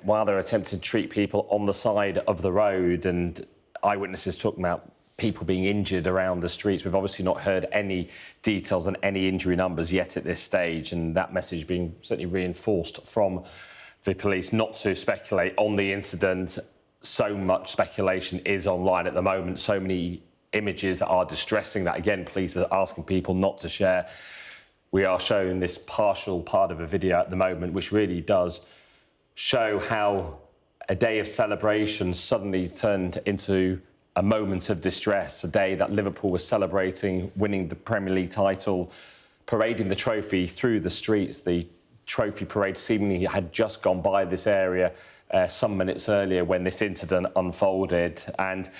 while they're attempting to treat people on the side of the road. And eyewitnesses talking about people being injured around the streets. We've obviously not heard any details on any injury numbers yet at this stage, and that message being certainly reinforced from the police not to speculate on the incident. So much speculation is online at the moment, so many images that are distressing that, again, police are asking people not to share. We are showing this partial part of a video at the moment, which really does show how a day of celebration suddenly turned into a moment of distress, a day that Liverpool was celebrating winning the Premier League title, parading the trophy through the streets. The trophy parade seemingly had just gone by this area some minutes earlier when this incident unfolded. And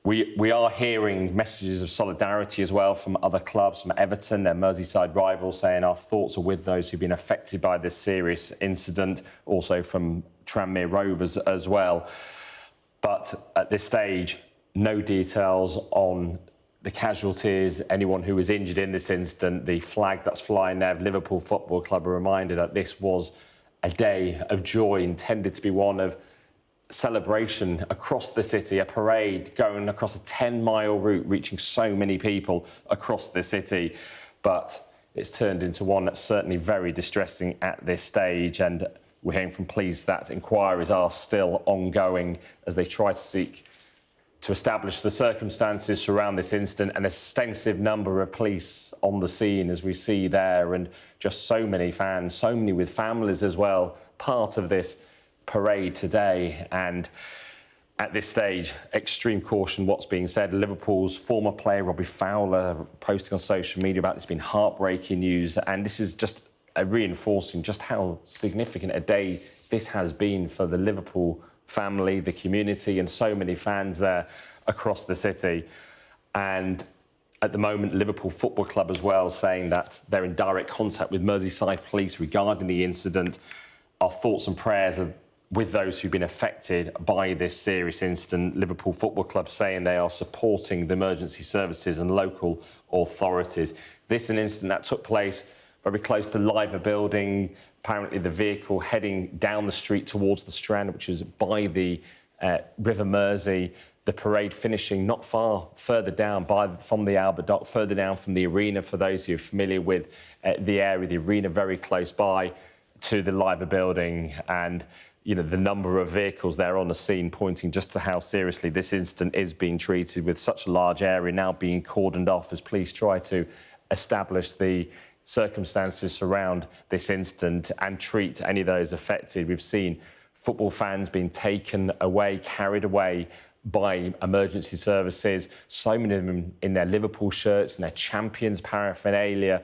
we are hearing messages of solidarity as well from other clubs, from Everton, their Merseyside rivals, saying our thoughts are with those who've been affected by this serious incident, also from Tranmere Rovers as well. But at this stage, no details on the casualties, anyone who was injured in this incident. The flag that's flying there of Liverpool Football Club, a reminder that this was a day of joy intended to be one of celebration across the city, a parade going across a 10-mile route, reaching so many people across the city. But it's turned into one that's certainly very distressing at this stage. And we're hearing from police that inquiries are still ongoing as they try to seek to establish the circumstances surrounding this incident. An extensive number of police on the scene, as we see there, and just so many fans, so many with families as well, part of this parade today. And at this stage, extreme caution what's being said. Liverpool's former player Robbie Fowler posting on social media about this being heartbreaking news, and this is just reinforcing just how significant a day this has been for the Liverpool family, the community, and so many fans there across the city. And at the moment, Liverpool Football Club as well saying that they're in direct contact with Merseyside police regarding the incident. Our thoughts and prayers are with those who've been affected by this serious incident. Liverpool Football Club saying they are supporting the emergency services and local authorities. This is an incident that took place very close to the Liver building. Apparently the vehicle heading down the street towards the Strand, which is by the River Mersey. The parade finishing not far further down from the Albert Dock, further down from the arena, for those who are familiar with the area, the arena very close by to the Liver building. And, you know, the number of vehicles there on the scene pointing just to how seriously this incident is being treated, with such a large area now being cordoned off as police try to establish the circumstances surround this incident and treat any of those affected. We've seen football fans being taken away, carried away by emergency services, so many of them in their Liverpool shirts and their champions paraphernalia,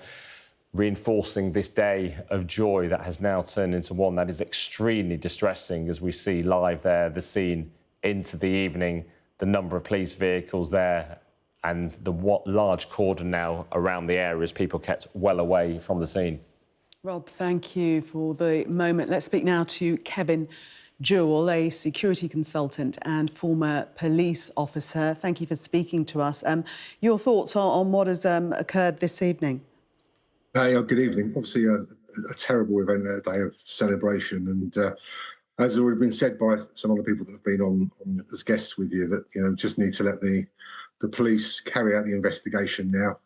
reinforcing this day of joy that has now turned into one that is extremely distressing as we see live there, the scene into the evening, the number of police vehicles there, and the large cordon now around the area as people kept well away from the scene. Rob, thank you for the moment. Let's speak now to Kevin Jewell, a security consultant and former police officer. Thank you for speaking to us. Your thoughts on what has occurred this evening? Good evening. Obviously, a terrible event, a day of celebration, and as has already been said by some other people that have been on as guests with you, that just need to let the police carry out the investigation now.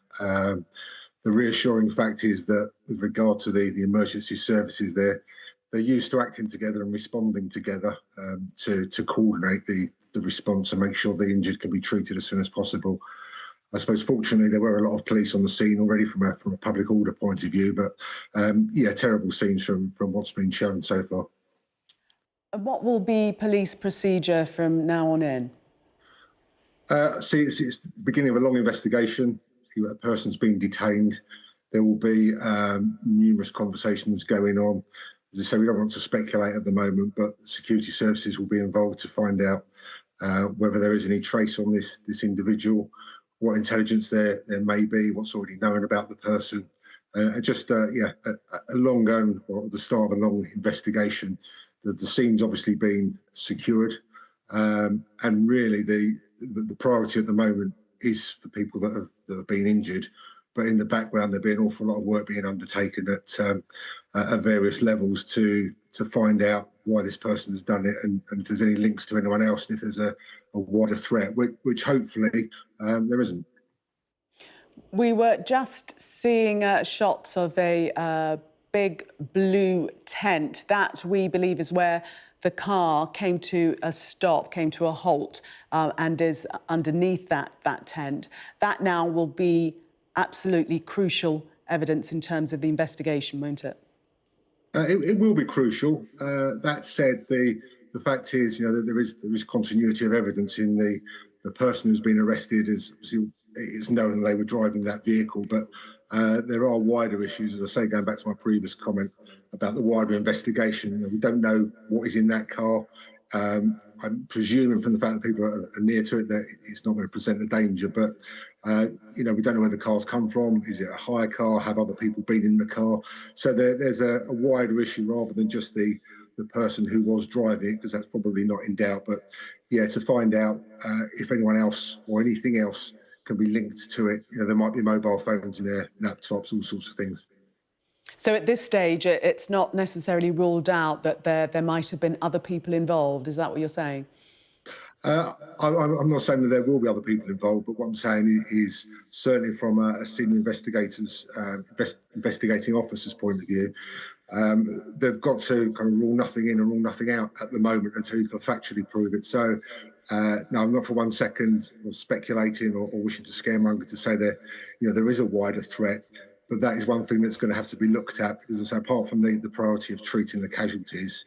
The reassuring fact is that with regard to the emergency services, they're used to acting together and responding together to coordinate the response and make sure the injured can be treated as soon as possible. I suppose fortunately there were a lot of police on the scene already from a public order point of view, but yeah, terrible scenes from what's been shown so far. And what will be police procedure from now on in? See, it's the beginning of a long investigation. A person's been detained. There will be numerous conversations going on. As I say, we don't want to speculate at the moment, but security services will be involved to find out whether there is any trace on this individual, what intelligence there may be, what's already known about the person. Just a long gun, or the start of a long investigation. The scene's obviously been secured, and really the priority at the moment is for people that have been injured. But in the background, there'll be an awful lot of work being undertaken at various levels to find out why this person has done it, and if there's any links to anyone else, and if there's a wider threat, which hopefully there isn't. We were just seeing shots of a big blue tent. That, we believe, is where the car came to a stop, came to a halt, and is underneath that tent. That now will be absolutely crucial evidence in terms of the investigation, won't it? It will be crucial. That said, the fact is, that there is continuity of evidence in the person who's been arrested. It's known they were driving that vehicle, but there are wider issues, as I say, going back to my previous comment about the wider investigation. We don't know what is in that car. I'm presuming from the fact that people are near to it that it's not going to present a danger, but we don't know where the car's come from. Is it a hire car? Have other people been in the car? So there's a wider issue rather than just the person who was driving it, because that's probably not in doubt. But yeah, to find out if anyone else or anything else can be linked to it. There might be mobile phones in there, laptops, all sorts of things. So at this stage, it's not necessarily ruled out that there might have been other people involved. Is that what you're saying? I'm not saying that there will be other people involved, but what I'm saying is certainly from a senior investigator's, investigating officer's point of view, they've got to kind of rule nothing in and rule nothing out at the moment until you can factually prove it. So, no, I'm not for 1 second speculating or wishing to scaremonger to say that there is a wider threat, but that is one thing that's going to have to be looked at, because as I say, apart from the priority of treating the casualties,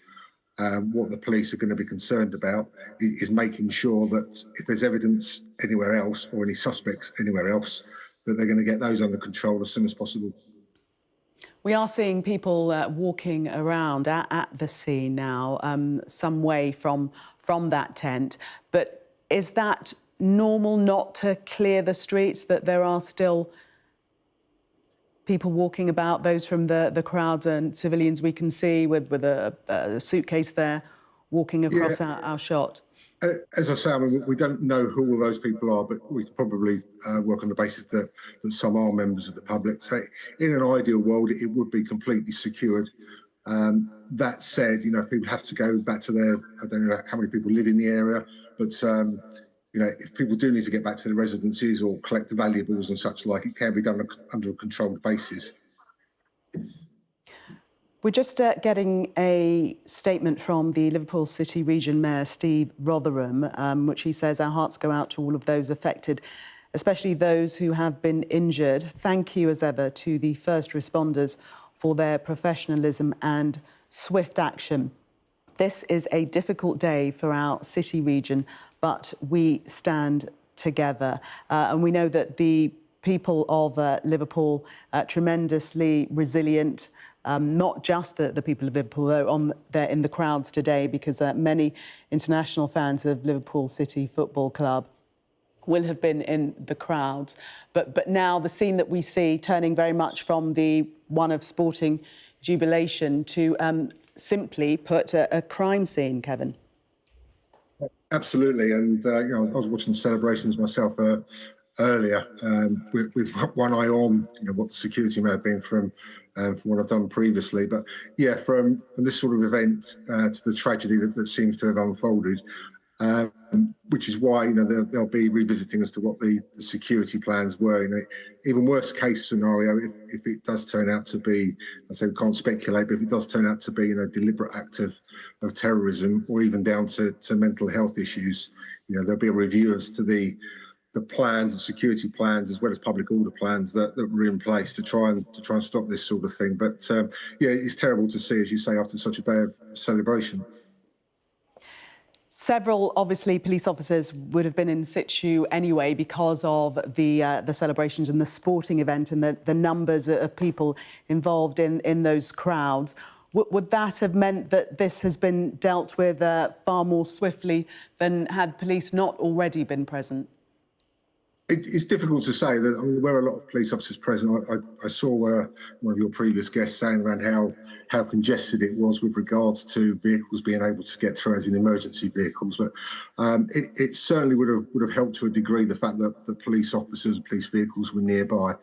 what the police are going to be concerned about is making sure that if there's evidence anywhere else or any suspects anywhere else, that they're going to get those under control as soon as possible. We are seeing people walking around at the scene now, some way from that tent. But is that normal not to clear the streets, that there are still people walking about, those from the crowds and civilians we can see with a suitcase there, walking across our shot? As I say, I mean, we don't know who all those people are, but we can probably work on the basis that some are members of the public. So in an ideal world, it would be completely secured. That said, if people have to go back to I don't know how many people live in the area, but if people do need to get back to their residences or collect the valuables and such like, it can be done under a controlled basis. We're just getting a statement from the Liverpool City Region Mayor, Steve Rotherham, which he says, "Our hearts go out to all of those affected, especially those who have been injured. Thank you, as ever, to the first responders for their professionalism and swift action. This is a difficult day for our city region, but we stand together." And we know that the people of Liverpool are tremendously resilient. Not just the people of Liverpool, though, they're in the crowds today, because many international fans of Liverpool City Football Club will have been in the crowds. But now the scene that we see turning very much from the one of sporting jubilation to simply put a crime scene, Kevin. Absolutely, and I was watching the celebrations myself earlier with one eye on what the security may have been from what I've done previously, but yeah, from this sort of event to the tragedy that seems to have unfolded, which is why they'll be revisiting as to what the security plans were. Even worst case scenario, if it does turn out to be, I say we can't speculate, but if it does turn out to be a deliberate act of terrorism, or even down to mental health issues, there'll be a review as to the plans and security plans as well as public order plans that were in place to try and stop this sort of thing. But yeah, it's terrible to see, as you say, after such a day of celebration. Several, obviously, police officers would have been in situ anyway because of the celebrations and the sporting event and the numbers of people involved in those crowds. Would that have meant that this has been dealt with far more swiftly than had police not already been present? It's difficult to say. That, I mean, there were a lot of police officers present. I saw one of your previous guests saying around how congested it was with regards to vehicles being able to get through as in emergency vehicles. But it certainly would have helped to a degree the fact that the police officers and police vehicles were nearby.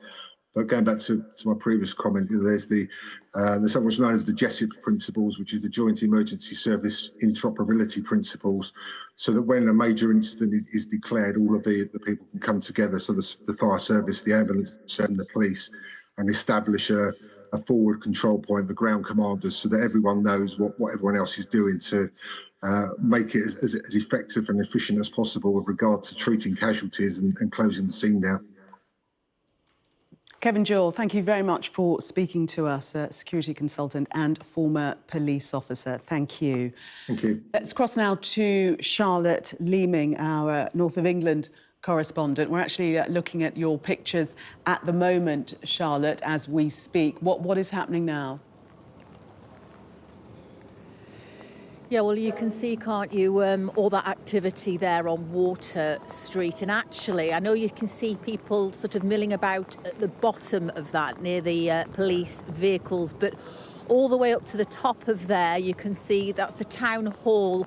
But going back to my previous comment, there's something which is known as the JESIP principles, which is the Joint Emergency Service Interoperability Principles, so that when a major incident is declared, all of the people can come together, so the fire service, the ambulance and the police, and establish a forward control point, the ground commanders, so that everyone knows what everyone else is doing to make it as effective and efficient as possible with regard to treating casualties and closing the scene down. Kevin Jewell, thank you very much for speaking to us, security consultant and former police officer. Thank you. Thank you. Let's cross now to Charlotte Leeming, our North of England correspondent. We're actually looking at your pictures at the moment, Charlotte, as we speak. What is happening now? Yeah, well, you can see, can't you, all that activity there on Water Street. And actually, I know you can see people sort of milling about at the bottom of that near the police vehicles, but all the way up to the top of there, you can see that's the town hall,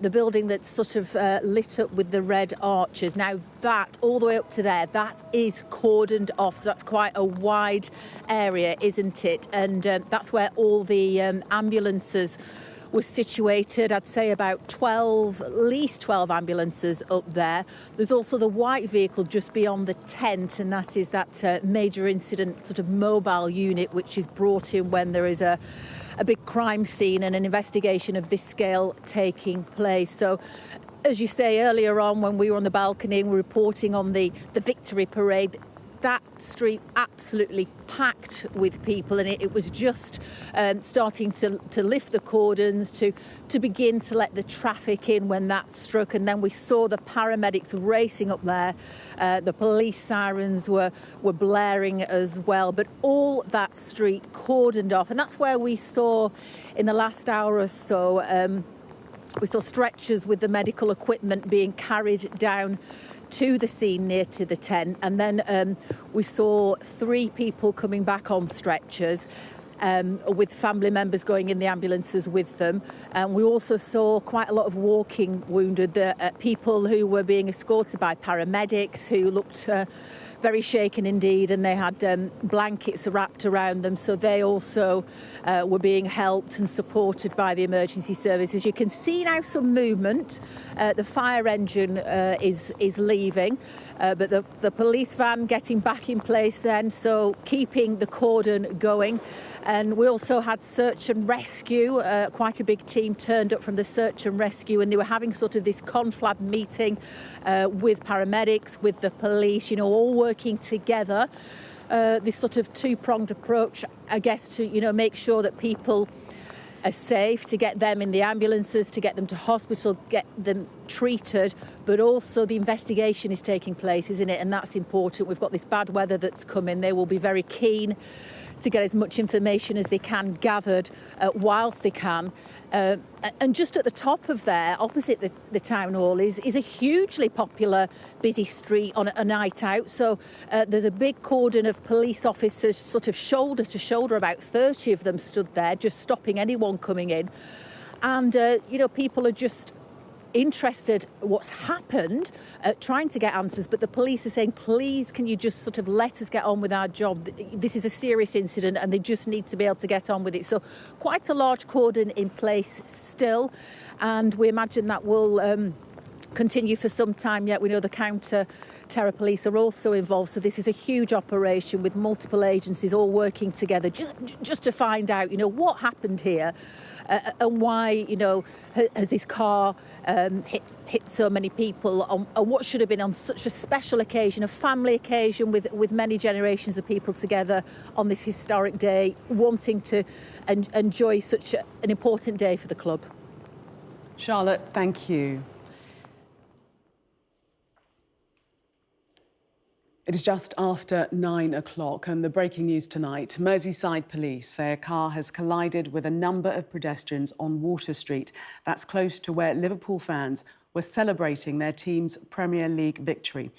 the building that's sort of lit up with the red arches. Now that, all the way up to there, that is cordoned off. So that's quite a wide area, isn't it? And that's where all the ambulances was situated. I'd say about 12, at least 12 ambulances up there. There's also the white vehicle just beyond the tent, and that is that major incident sort of mobile unit which is brought in when there is a big crime scene and an investigation of this scale taking place. So as you say, earlier on when we were on the balcony and we were reporting on the victory parade, that street absolutely packed with people, and it was just starting to lift the cordons to begin to let the traffic in when that struck. And then we saw the paramedics racing up there. The police sirens were blaring as well, but all that street cordoned off. And that's where we saw in the last hour or so, we saw stretchers with the medical equipment being carried down to the scene near to the tent, and then we saw 3 people coming back on stretchers with family members going in the ambulances with them. And we also saw quite a lot of walking wounded, people who were being escorted by paramedics who looked very shaken indeed, and they had blankets wrapped around them, so they also were being helped and supported by the emergency services. You can see now some movement. The fire engine is leaving, but the police van getting back in place then, so keeping the cordon going. And we also had search and rescue. Quite a big team turned up from the search and rescue, and they were having sort of this conflab meeting with paramedics, with the police, you know, all working together. This sort of two-pronged approach, I guess, to, you know, make sure that people are safe, to get them in the ambulances, to get them to hospital, get them treated, but also the investigation is taking place, isn't it? And that's important. We've got this bad weather that's coming. They will be very keen to get as much information as they can gathered whilst they can. And just at the top of there, opposite the town hall, is a hugely popular, busy street on a night out. So there's a big cordon of police officers sort of shoulder to shoulder, about 30 of them stood there, just stopping anyone coming in. And, you know, people are just interested what's happened, trying to get answers, but the police are saying, please, can you just sort of let us get on with our job? This is a serious incident and they just need to be able to get on with it. So quite a large cordon in place still, and we imagine that will continue for some time yet. We know the counter-terror police are also involved, so this is a huge operation with multiple agencies all working together just to find out, what happened here and why, has this car hit so many people on what should have been on such a special occasion, a family occasion with many generations of people together on this historic day, wanting to enjoy such an important day for the club. Charlotte, thank you. It is just after 9 o'clock, and the breaking news tonight. Merseyside police say a car has collided with a number of pedestrians on Water Street. That's close to where Liverpool fans were celebrating their team's Premier League victory.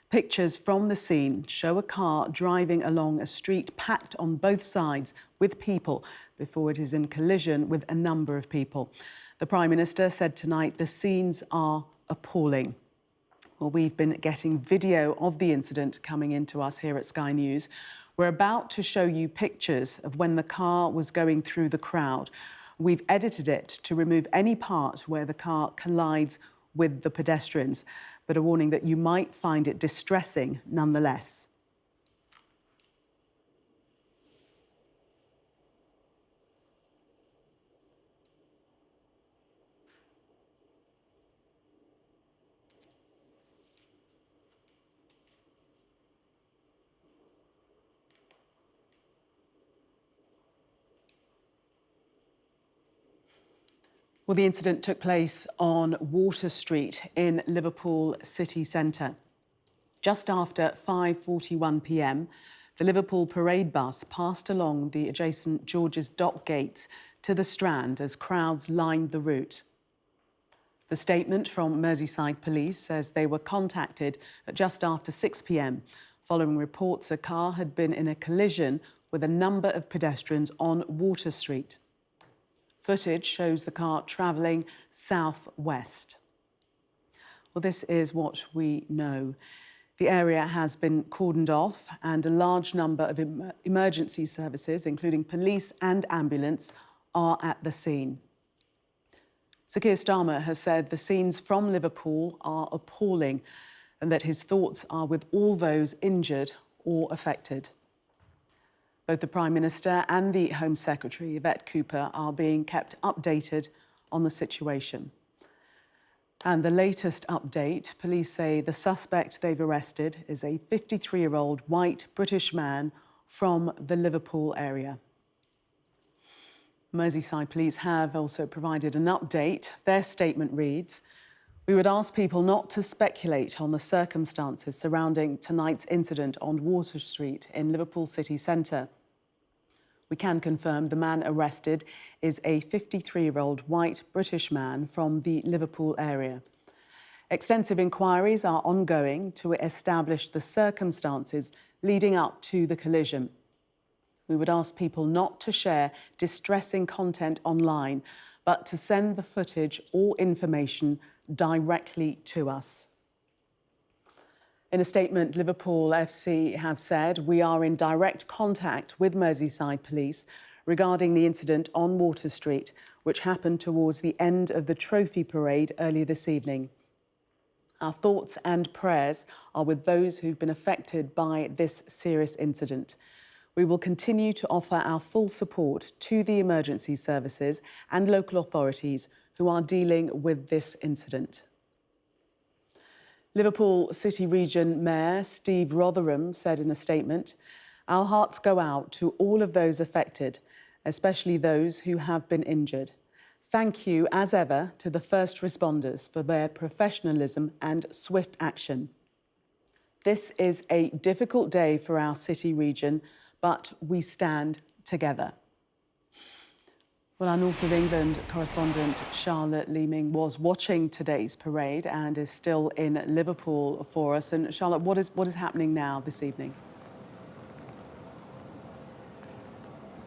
Pictures from the scene show a car driving along a street packed on both sides with people before it is in collision with a number of people. The Prime Minister said tonight the scenes are appalling. Well, we've been getting video of the incident coming into us here at Sky News. We're about to show you pictures of when the car was going through the crowd. We've edited it to remove any part where the car collides with the pedestrians, but a warning that you might find it distressing nonetheless. Well, the incident took place on Water Street in Liverpool city centre. Just after 5:41 p.m, the Liverpool parade bus passed along the adjacent George's Dock gates to the Strand as crowds lined the route. The statement from Merseyside police says they were contacted at just after 6 p.m, following reports a car had been in a collision with a number of pedestrians on Water Street. Footage shows the car travelling south-west. Well, this is what we know. The area has been cordoned off and a large number of emergency services, including police and ambulance, are at the scene. Sir Keir Starmer has said the scenes from Liverpool are appalling and that his thoughts are with all those injured or affected. Both the Prime Minister and the Home Secretary, Yvette Cooper, are being kept updated on the situation. And the latest update, police say the suspect they've arrested is a 53-year-old white British man from the Liverpool area. Merseyside police have also provided an update. Their statement reads, "We would ask people not to speculate on the circumstances surrounding tonight's incident on Water Street in Liverpool city centre. We can confirm the man arrested is a 53-year-old white British man from the Liverpool area. Extensive inquiries are ongoing to establish the circumstances leading up to the collision. We would ask people not to share distressing content online, but to send the footage or information directly to us." In a statement, Liverpool FC have said, "We are in direct contact with Merseyside police regarding the incident on Water Street, which happened towards the end of the trophy parade earlier this evening. Our thoughts and prayers are with those who've been affected by this serious incident. We will continue to offer our full support to the emergency services and local authorities who are dealing with this incident." Liverpool City Region Mayor Steve Rotherham said in a statement, "Our hearts go out to all of those affected, especially those who have been injured. Thank you, as ever, to the first responders for their professionalism and swift action. This is a difficult day for our city region, but we stand together." Well, our North of England correspondent Charlotte Leeming was watching today's parade and is still in Liverpool for us. And Charlotte, what is happening now this evening?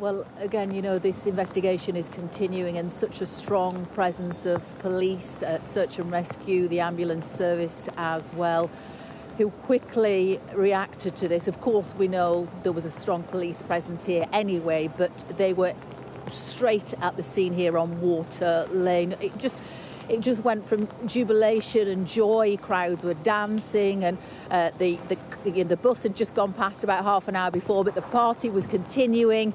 Well, again, this investigation is continuing and such a strong presence of police, search and rescue, the ambulance service as well, who quickly reacted to this. Of course, we know there was a strong police presence here anyway, but they were straight at the scene here on Water Lane. it just went from jubilation and joy. Crowds were dancing, and the bus had just gone past about half an hour before, but the party was continuing.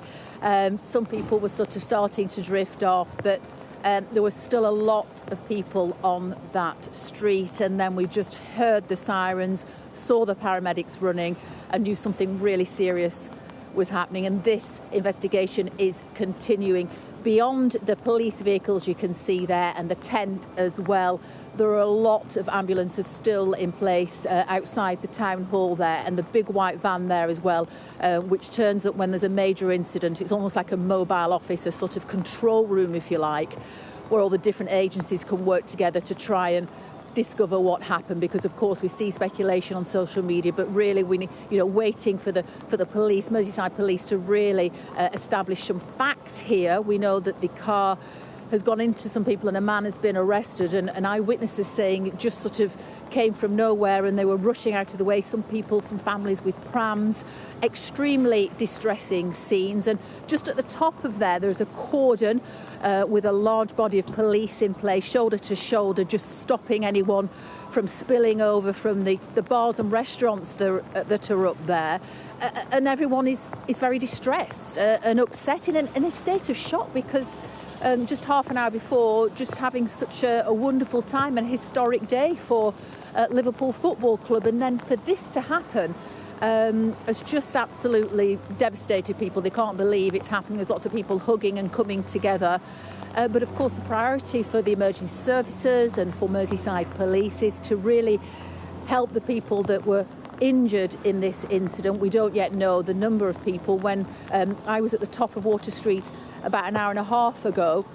Some people were sort of starting to drift off, but there was still a lot of people on that street, and then we just heard the sirens, saw the paramedics running, and knew something really serious was happening. And this investigation is continuing. Beyond the police vehicles you can see there and the tent as well, there are a lot of ambulances still in place outside the town hall there, and the big white van there as well, which turns up when there's a major incident. It's almost like a mobile office, a sort of control room, if you like, where all the different agencies can work together to try and discover what happened, because of course we see speculation on social media, but really we need, waiting for the police, Merseyside police, to really establish some facts here. We know that the car has gone into some people and a man has been arrested, and eyewitnesses saying it just sort of came from nowhere and they were rushing out of the way. Some people, some families with prams, extremely distressing scenes. And just at the top of there's a cordon with a large body of police in place, shoulder to shoulder, just stopping anyone from spilling over from the bars and restaurants that are up there. And everyone is very distressed and upset in a state of shock, because just half an hour before, just having such a wonderful time and historic day for Liverpool Football Club, and then for this to happen has just absolutely devastated people. They can't believe it's happening. There's lots of people hugging and coming together. But of course the priority for the emergency services and for Merseyside police is to really help the people that were injured in this incident. We don't yet know the number of people. When I was at the top of Water Street about an hour and a half ago,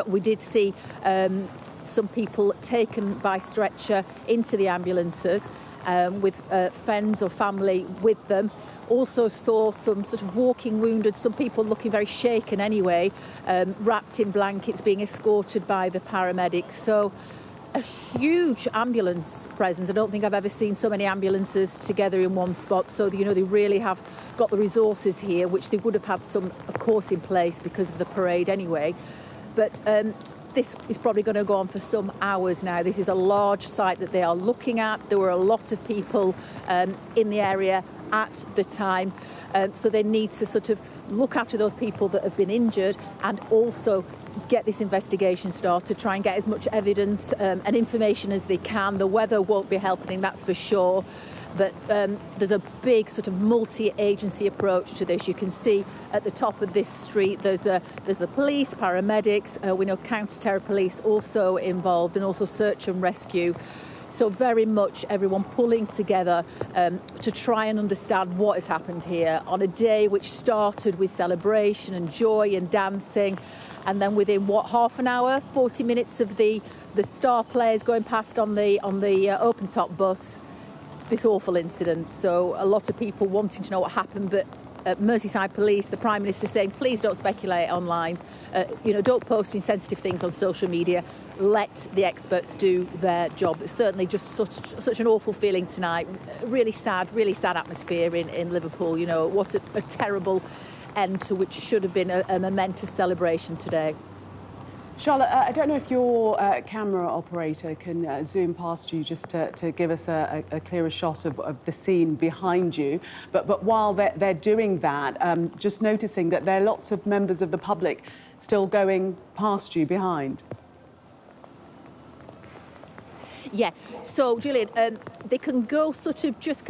we did see some people taken by stretcher into the ambulances with friends or family with them. Also saw some sort of walking wounded, some people looking very shaken anyway, wrapped in blankets, being escorted by the paramedics. So a huge ambulance presence. I don't think I've ever seen so many ambulances together in one spot. So, they really have got the resources here, which they would have had some, of course, in place because of the parade anyway. But this is probably going to go on for some hours now. This is a large site that they are looking at. There were a lot of people in the area at the time. So they need to sort of look after those people that have been injured and also get this investigation started, try and get as much evidence and information as they can. The weather won't be helping, that's for sure. But there's a big sort of multi-agency approach to this. You can see at the top of this street there's the police, paramedics, we know counter-terror police also involved, and also search and rescue. So very much everyone pulling together to try and understand what has happened here on a day which started with celebration and joy and dancing, and then within half an hour, 40 minutes of the star players going past on the open top bus, this awful incident. So a lot of people wanting to know what happened, but Merseyside Police, the Prime Minister saying, please don't speculate online, don't post insensitive things on social media, let the experts do their job. It's certainly just such an awful feeling tonight. Really sad atmosphere in Liverpool. What a terrible end to which should have been a momentous celebration today. Charlotte, I don't know if your camera operator can zoom past you just to give us a clearer shot of the scene behind you. But while they're doing that, just noticing that there are lots of members of the public still going past you behind. Yeah, so Julian, they can go sort of just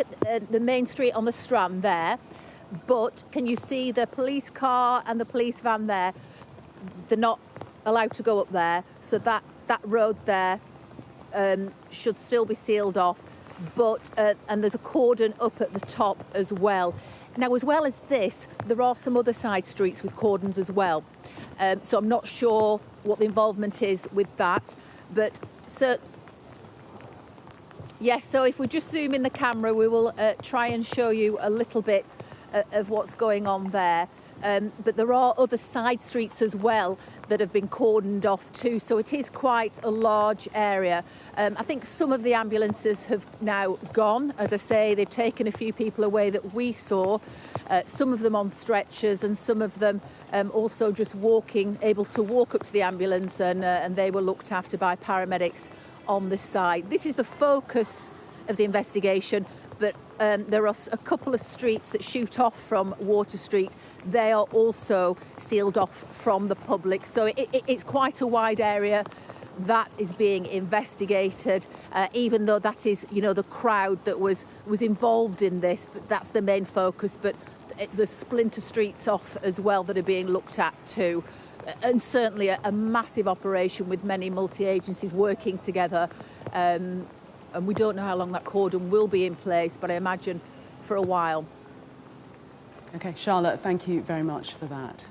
the main street on the Strand there, but can you see the police car and the police van there? They're not allowed to go up there, so that road there should still be sealed off, but and there's a cordon up at the top as well. Now, as well as this, there are some other side streets with cordons as well, so I'm not sure what the involvement is with that, but yes, so if we just zoom in the camera, we will try and show you a little bit of what's going on there. but there are other side streets as well that have been cordoned off too, so it is quite a large area. I think some of the ambulances have now gone. As I say, they've taken a few people away that we saw, some of them on stretchers and some of them also just able to walk up to the ambulance, and they were looked after by paramedics on the side. This is the focus of the investigation, but there are a couple of streets that shoot off from Water Street. They are also sealed off from the public, so it's quite a wide area that is being investigated, even though that is, the crowd that was involved in this. That's the main focus, but there's splinter streets off as well that are being looked at too. And certainly a massive operation with many multi-agencies working together. And we don't know how long that cordon will be in place, but I imagine for a while. OK, Charlotte, thank you very much for that.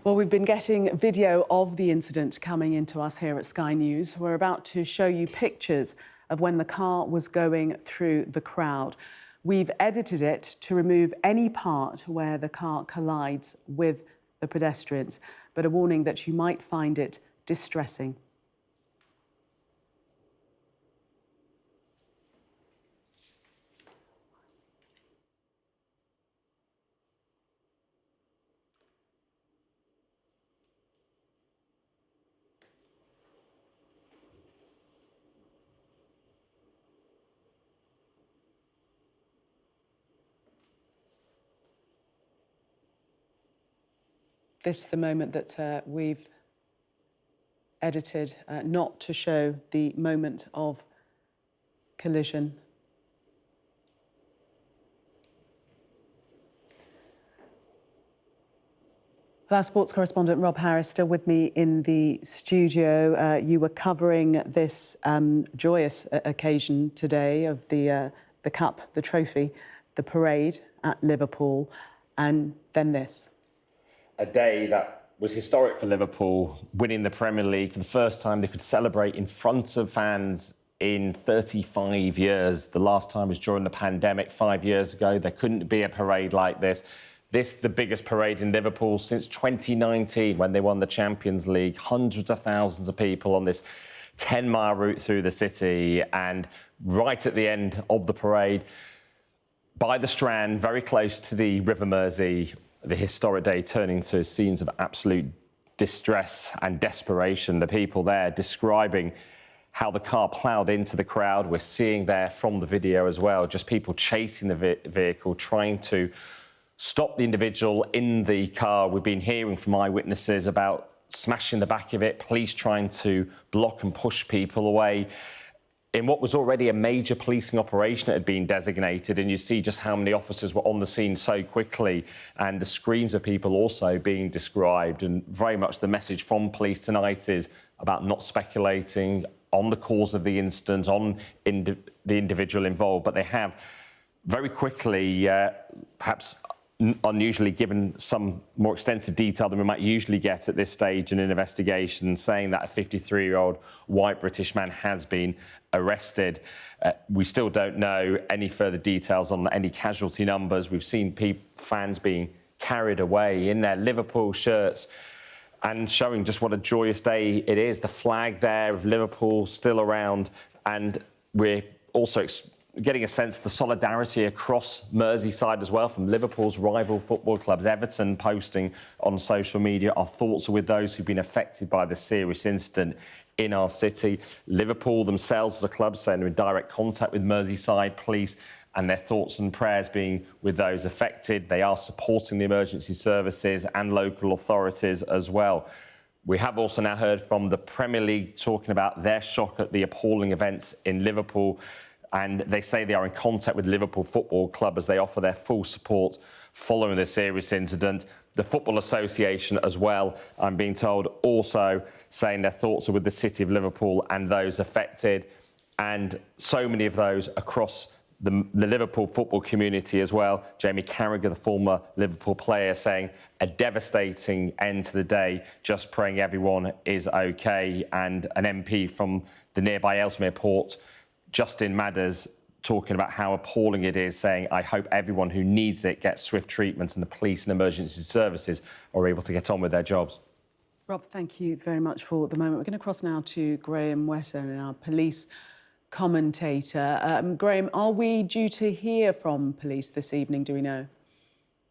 Well, we've been getting video of the incident coming into us here at Sky News. We're about to show you pictures of when the car was going through the crowd. We've edited it to remove any part where the car collides with the pedestrians, but a warning that you might find it distressing. This is the moment that we've edited not to show the moment of collision. Our sports correspondent Rob Harris still with me in the studio. You were covering this joyous occasion today of the cup, the trophy, the parade at Liverpool, and then this. A day that was historic for Liverpool, winning the Premier League for the first time. They could celebrate in front of fans in 35 years. The last time was during the pandemic 5 years ago. There couldn't be a parade like this. This, the biggest parade in Liverpool since 2019 when they won the Champions League. Hundreds of thousands of people on this 10-mile route through the city. And right at the end of the parade, by the Strand, very close to the River Mersey, the historic day turning to scenes of absolute distress and desperation. The people there describing how the car ploughed into the crowd. We're seeing there from the video as well, just people chasing the vehicle, trying to stop the individual in the car. We've been hearing from eyewitnesses about smashing the back of it, police trying to block and push people away. In what was already a major policing operation that had been designated, and you see just how many officers were on the scene so quickly, and the screams of people also being described. And very much the message from police tonight is about not speculating on the cause of the incident, on the individual involved, but they have very quickly, perhaps unusually given some more extensive detail than we might usually get at this stage in an investigation, saying that a 53-year-old white British man has been arrested. We still don't know any further details on any casualty numbers. We've seen fans being carried away in their Liverpool shirts and showing just what a joyous day it is. The flag there of Liverpool still around, and we're also getting a sense of the solidarity across Merseyside as well from Liverpool's rival football clubs. Everton posting on social media, our thoughts are with those who've been affected by the serious incident in our city. Liverpool themselves as a club saying they're in direct contact with Merseyside police, and their thoughts and prayers being with those affected. They are supporting the emergency services and local authorities as well. We have also now heard from the Premier League talking about their shock at the appalling events in Liverpool, and they say they are in contact with Liverpool Football Club as they offer their full support following the serious incident. The Football Association as well, I'm being told, also saying their thoughts are with the city of Liverpool and those affected, and so many of those across the Liverpool football community as well. Jamie Carragher, the former Liverpool player, saying a devastating end to the day, just praying everyone is OK. And an MP from the nearby Ellesmere Port, Justin Madders, talking about how appalling it is, saying, I hope everyone who needs it gets swift treatment and the police and emergency services are able to get on with their jobs. Rob, thank you very much for the moment. We're going to cross now to Graham Weston, our police commentator. Graham, are we due to hear from police this evening, do we know?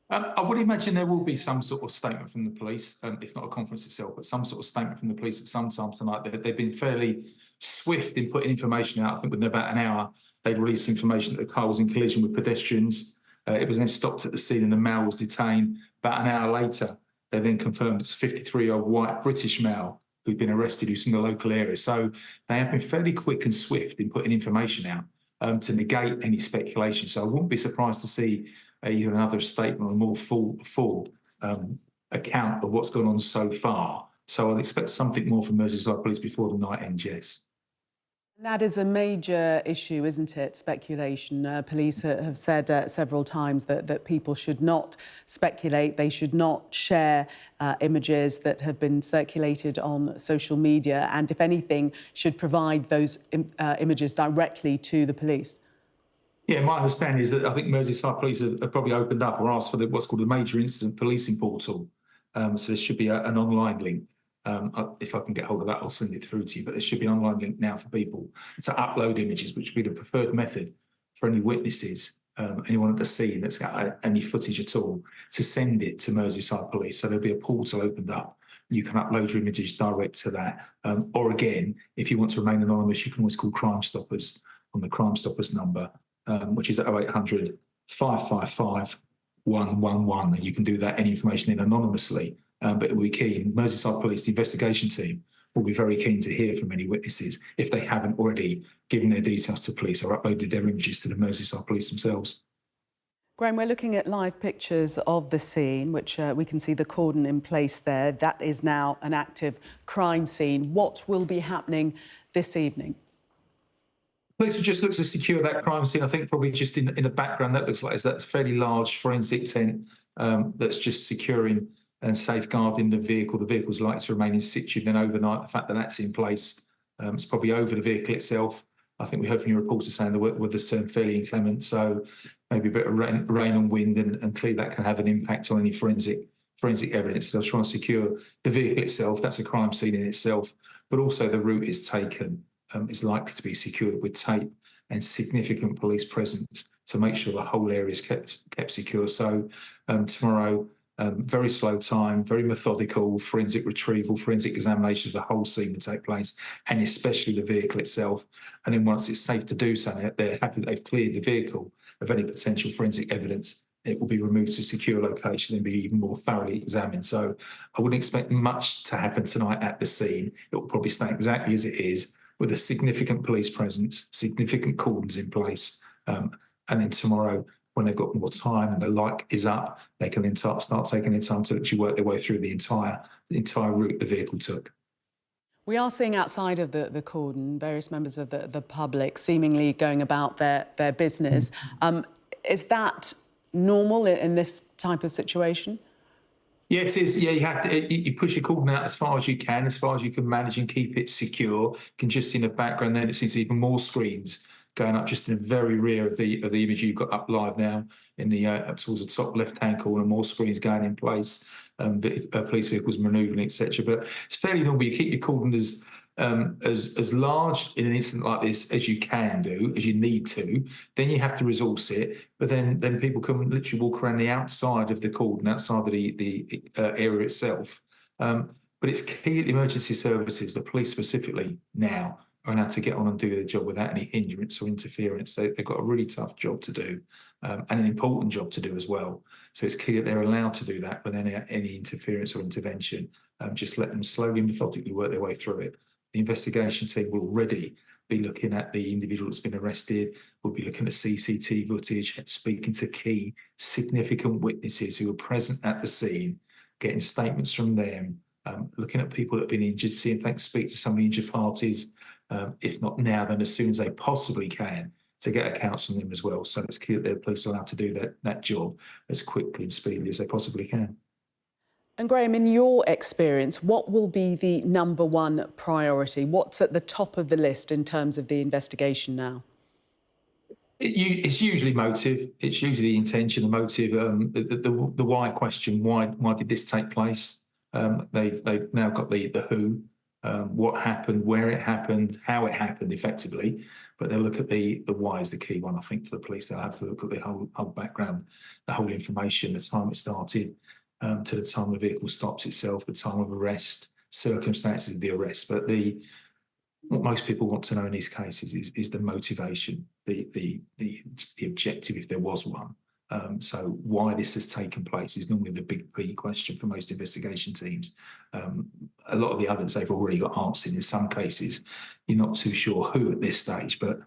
I would imagine there will be some sort of statement from the police, if not a conference itself, but some sort of statement from the police at some time tonight. They've been fairly swift in putting information out. I think within about an hour, they'd released information that the car was in collision with pedestrians. It was then stopped at the scene and the male was detained. About an hour later, they then confirmed it's a 53-year-old white British male who'd been arrested, who's from the local area. So they have been fairly quick and swift in putting information out to negate any speculation. So I wouldn't be surprised to see either another statement or a more full account of what's gone on so far. So I'd expect something more from Merseyside Police before the night ends, yes. That is a major issue, isn't it? Speculation. Police have said several times that people should not speculate. They should not share images that have been circulated on social media, and if anything, should provide those images directly to the police. Yeah, my understanding is that I think Merseyside Police have probably opened up or asked for what's called a major incident policing portal. So there should be an online link. If I can get hold of that, I'll send it through to you. But there should be an online link now for people to upload images, which would be the preferred method for any witnesses, anyone at the scene that's got any footage at all, to send it to Merseyside Police. So there'll be a portal opened up. You can upload your images direct to that. Or again, if you want to remain anonymous, you can always call Crime Stoppers on the Crime Stoppers number, which is 0800 555 111. And you can do that, any information in anonymously. But it will be keen. Merseyside Police, the investigation team, will be very keen to hear from any witnesses if they haven't already given their details to police or uploaded their images to the Merseyside Police themselves. Graham, we're looking at live pictures of the scene, which we can see the cordon in place there. That is now an active crime scene. What will be happening this evening? Police will just look to secure that crime scene. I think probably just in the background, that looks like it's that fairly large forensic tent that's just securing and safeguarding the vehicle. The vehicle's likely to remain in situ then overnight. The fact that that's in place, it's probably over the vehicle itself. I think we heard from your reporter saying the weather's turned fairly inclement, so maybe a bit of rain and wind, and clearly that can have an impact on any forensic evidence. So they'll try and secure the vehicle itself. That's a crime scene in itself, but also the route it's taken is likely to be secured with tape and significant police presence to make sure the whole area is kept secure. So tomorrow, very slow time, very methodical, forensic retrieval, forensic examination of the whole scene will take place, and especially the vehicle itself. And then once it's safe to do so, they're happy that they've cleared the vehicle of any potential forensic evidence, it will be removed to a secure location and be even more thoroughly examined. So I wouldn't expect much to happen tonight at the scene. It will probably stay exactly as it is, with a significant police presence, significant cordons in place. And then tomorrow, when they've got more time and the light is up, they can then start taking their time to actually work their way through the entire route the vehicle took. We are seeing outside of the cordon various members of the public seemingly going about their business. Is that normal in this type of situation? Yeah, it is. Yeah, you have to. You push your cordon out as far as you can manage and keep it secure. You can just see in the background then it seems to be even more screens going up just in the very rear of the image you've got up live now in the up towards the top left-hand corner. More screens going in place, police vehicles manoeuvring, etc. But it's fairly normal. You keep your cordon as large in an incident like this as you can do, as you need to. Then you have to resource it, but then people can literally walk around the outside of the cordon, outside of the area itself. But it's key that the emergency services, the police specifically now, are allowed to get on and do their job without any hindrance or interference. They've got a really tough job to do, and an important job to do as well. So it's key that they're allowed to do that without any interference or intervention. Just let them slowly, methodically work their way through it. The investigation team will already be looking at the individual that's been arrested. We'll be looking at CCTV footage, speaking to key significant witnesses who were present at the scene, getting statements from them, looking at people that have been injured, seeing if they can speak to some of the injured parties. If not now, then as soon as they possibly can, to get accounts from them as well. So it's key that the police are allowed to do that job as quickly and speedily as they possibly can. And Graham, in your experience, what will be the number one priority? What's at the top of the list in terms of the investigation now? It's usually motive. It's usually intention and motive. The why question: why did this take place? They've now got the who, what happened, where it happened, how it happened, effectively. But they'll look at the why is the key one, I think, for the police. They'll have to look at the whole background, the whole information, the time it started, to the time the vehicle stops itself, the time of arrest, circumstances of the arrest. But what most people want to know in these cases is the motivation, the objective, if there was one. So why this has taken place is normally the big P question for most investigation teams. A lot of the others they've already got answered. In some cases, you're not too sure who at this stage, but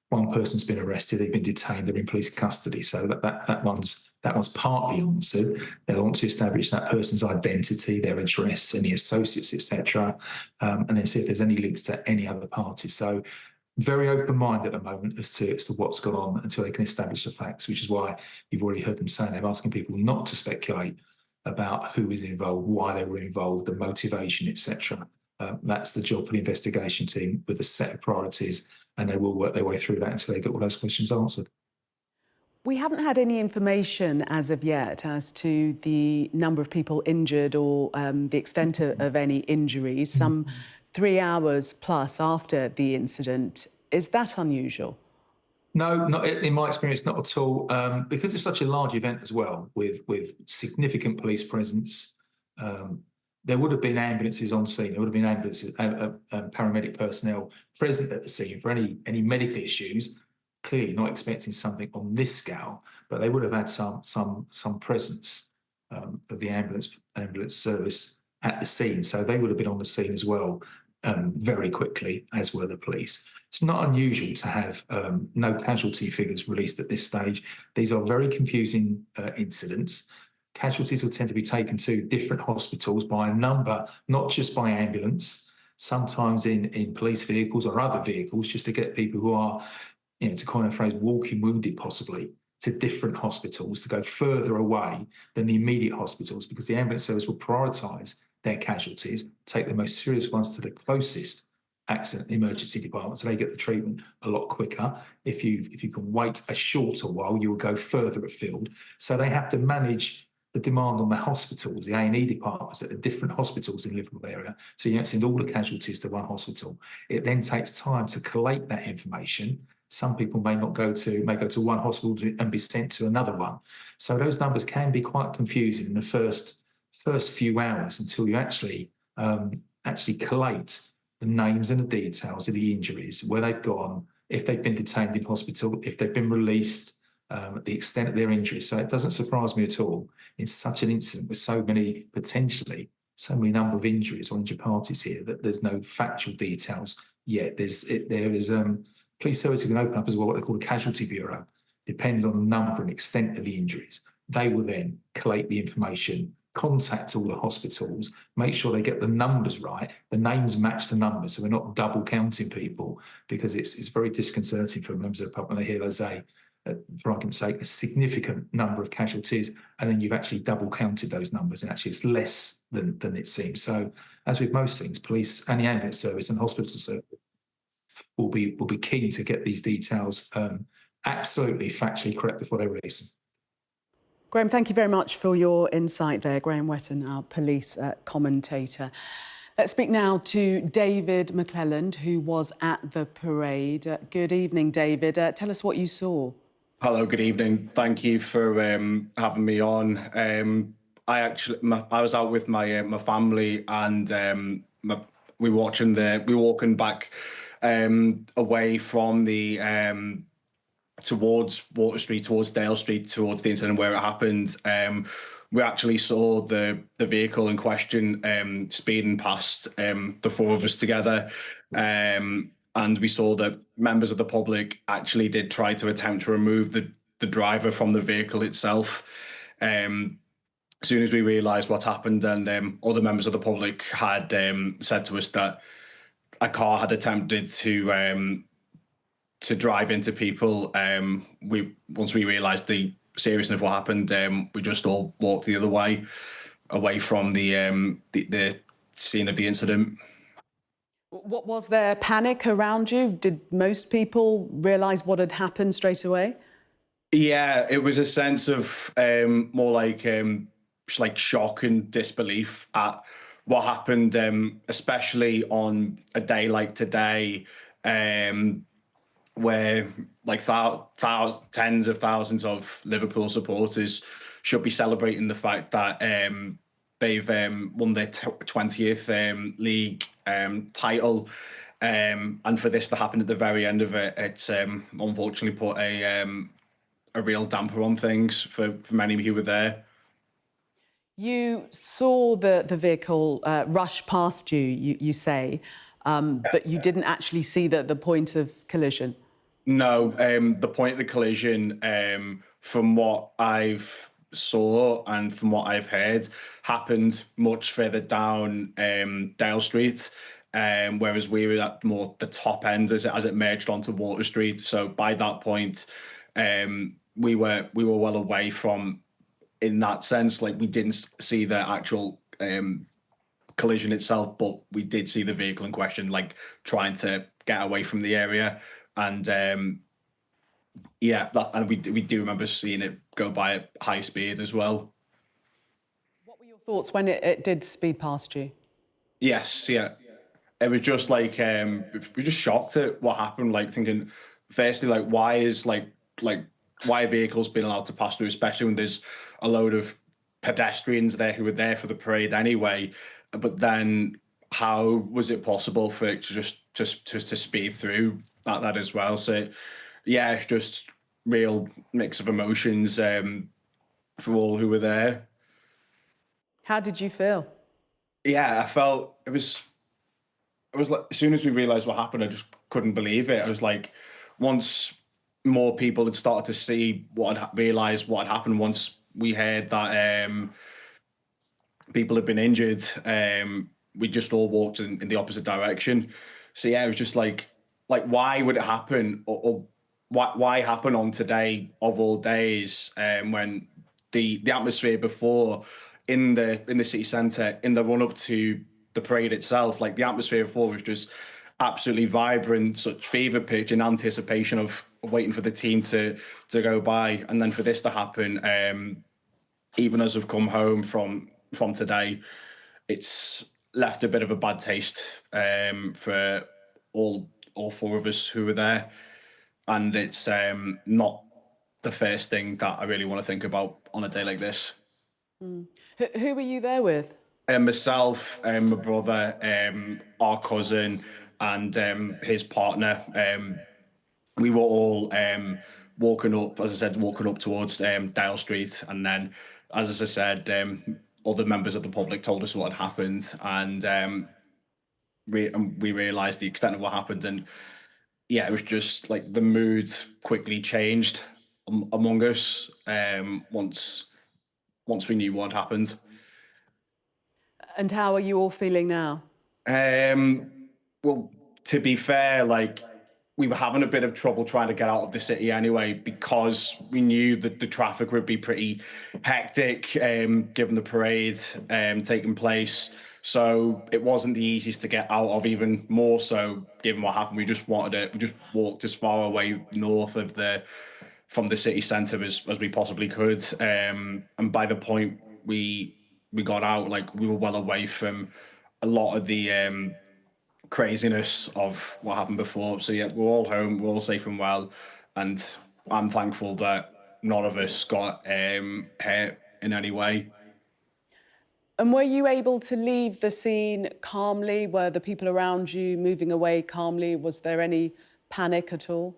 one person's been arrested, they've been detained, they're in police custody. So that one's partly answered. They'll want to establish that person's identity, their address, any associates, etc., and then see if there's any links to any other parties. So very open mind at the moment as to what's gone on until they can establish the facts, which is why you've already heard them saying they're asking people not to speculate about who is involved, why they were involved, the motivation, etc. That's the job for the investigation team with a set of priorities, and they will work their way through that until they get all those questions answered. We haven't had any information as of yet as to the number of people injured or the extent of any injuries. Some 3 hours plus after the incident. Is that unusual? No, not in my experience, not at all. Because it's such a large event as well, with significant police presence, there would have been ambulances on scene. There would have been ambulances, paramedic personnel present at the scene for any medical issues. Clearly, not expecting something on this scale, but they would have had some presence of the ambulance service at the scene. So they would have been on the scene as well very quickly, as were the police. It's not unusual to have no casualty figures released at this stage. These are very confusing incidents. Casualties will tend to be taken to different hospitals by a number, not just by ambulance, sometimes in police vehicles or other vehicles, just to get people who are, to coin a phrase, walking wounded possibly, to different hospitals to go further away than the immediate hospitals, because the ambulance service will prioritise their casualties, take the most serious ones to the closest accident emergency department, so they get the treatment a lot quicker. If you can wait a shorter while, you will go further afield. So they have to manage the demand on the hospitals, the A&E departments at the different hospitals in the Liverpool area. So you don't send all the casualties to one hospital. It then takes time to collate that information. Some people may go to one hospital and be sent to another one. So those numbers can be quite confusing in the first few hours until you actually collate the names and the details of the injuries, where they've gone, if they've been detained in hospital, if they've been released, the extent of their injuries. So it doesn't surprise me at all in such an incident with so many number of injuries or injured parties here that there's no factual details yet. There is police services can open up as well what they call a casualty bureau, depending on the number and extent of the injuries. They will then collate the information, contact all the hospitals, make sure they get the numbers right, the names match the numbers, so we're not double counting people, because it's very disconcerting for members of the public when they hear those say, for argument's sake, a significant number of casualties, and then you've actually double counted those numbers, and actually it's less than it seems. So, as with most things, police and the ambulance service and hospital service will be keen to get these details absolutely factually correct before they release them. Graham, thank you very much for your insight there. Graham Wetton, our police commentator. Let's speak now to David McClelland, who was at the parade. Good evening, David. Tell us what you saw. Hello, good evening. Thank you for having me on. I was out with my family, and we were walking back away from the towards Water Street, towards Dale Street, towards the incident where it happened. We actually saw the vehicle in question speeding past the four of us together. And we saw that members of the public actually did try to attempt to remove the driver from the vehicle itself. As soon as we realised what happened, and other members of the public had said to us that a car had attempted to drive into people, once we realised the seriousness of what happened, we just all walked the other way, away from the scene of the incident. What was there panic around you? Did most people realise what had happened straight away? Yeah, it was a sense of more like shock and disbelief at what happened, especially on a day like today, where like tens of thousands of Liverpool supporters should be celebrating the fact that they've won their 20th league title. And for this to happen at the very end of it, it's unfortunately put a real damper on things for many who were there. You saw the vehicle rush past you, you say, but you didn't actually see the point of collision. No, the point of the collision, from what I've saw and from what I've heard, happened much further down Dale Street, whereas we were at more the top end as it merged onto Water Street. So by that point, we were well away from, in that sense, like we didn't see the actual collision itself, but we did see the vehicle in question, like trying to get away from the area. And and we do remember seeing it go by at high speed as well. What were your thoughts when it did speed past you? Yes, yeah. It was just like we were just shocked at what happened. Like thinking, firstly, like why are vehicles being allowed to pass through, especially when there's a load of pedestrians there who were there for the parade anyway. But then, how was it possible for it to just to speed through that as well? So, yeah, it's just real mix of emotions for all who were there. How did you feel? Yeah, I felt it was like, as soon as we realized what happened, I just couldn't believe it. I was like, once more people had started to see realized what had happened, once we heard that people had been injured, we just all walked in the opposite direction. So yeah, it was just like why would it happen, or why happen on today of all days, when the atmosphere before in the city centre, in the run up to the parade itself, like the atmosphere before was just absolutely vibrant, such fever pitch and anticipation of waiting for the team to go by, and then for this to happen, even as I've come home from today, it's left a bit of a bad taste for all four of us who were there, and it's not the first thing that I really want to think about on a day like this. Who were you there with? Myself, my brother, our cousin, and his partner. We were all walking up towards Dale Street, and then, as I said, other members of the public told us what had happened, and we realised the extent of what happened, and yeah, it was just like the mood quickly changed among us once we knew what had happened. And how are you all feeling now? Well, to be fair, like we were having a bit of trouble trying to get out of the city anyway, because we knew that the traffic would be pretty hectic, given the parade taking place. So it wasn't the easiest to get out of, even more so given what happened. We just walked as far away north of from the city centre as we possibly could. And by the point we got out, like we were well away from a lot of the craziness of what happened before. So yeah, we're all home, we're all safe and well, and I'm thankful that none of us got hurt in any way. And were you able to leave the scene calmly? Were the people around you moving away calmly? Was there any panic at all?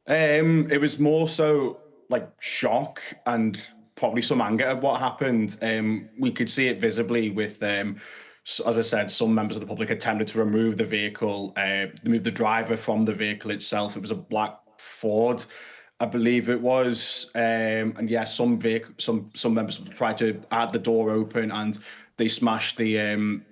It was more so like shock and probably some anger at what happened. We could see it visibly with, as I said, some members of the public attempted to remove the vehicle, remove the driver from the vehicle itself. It was a black Ford, I believe it was. And yeah, some members tried to add the door open, and they smashed the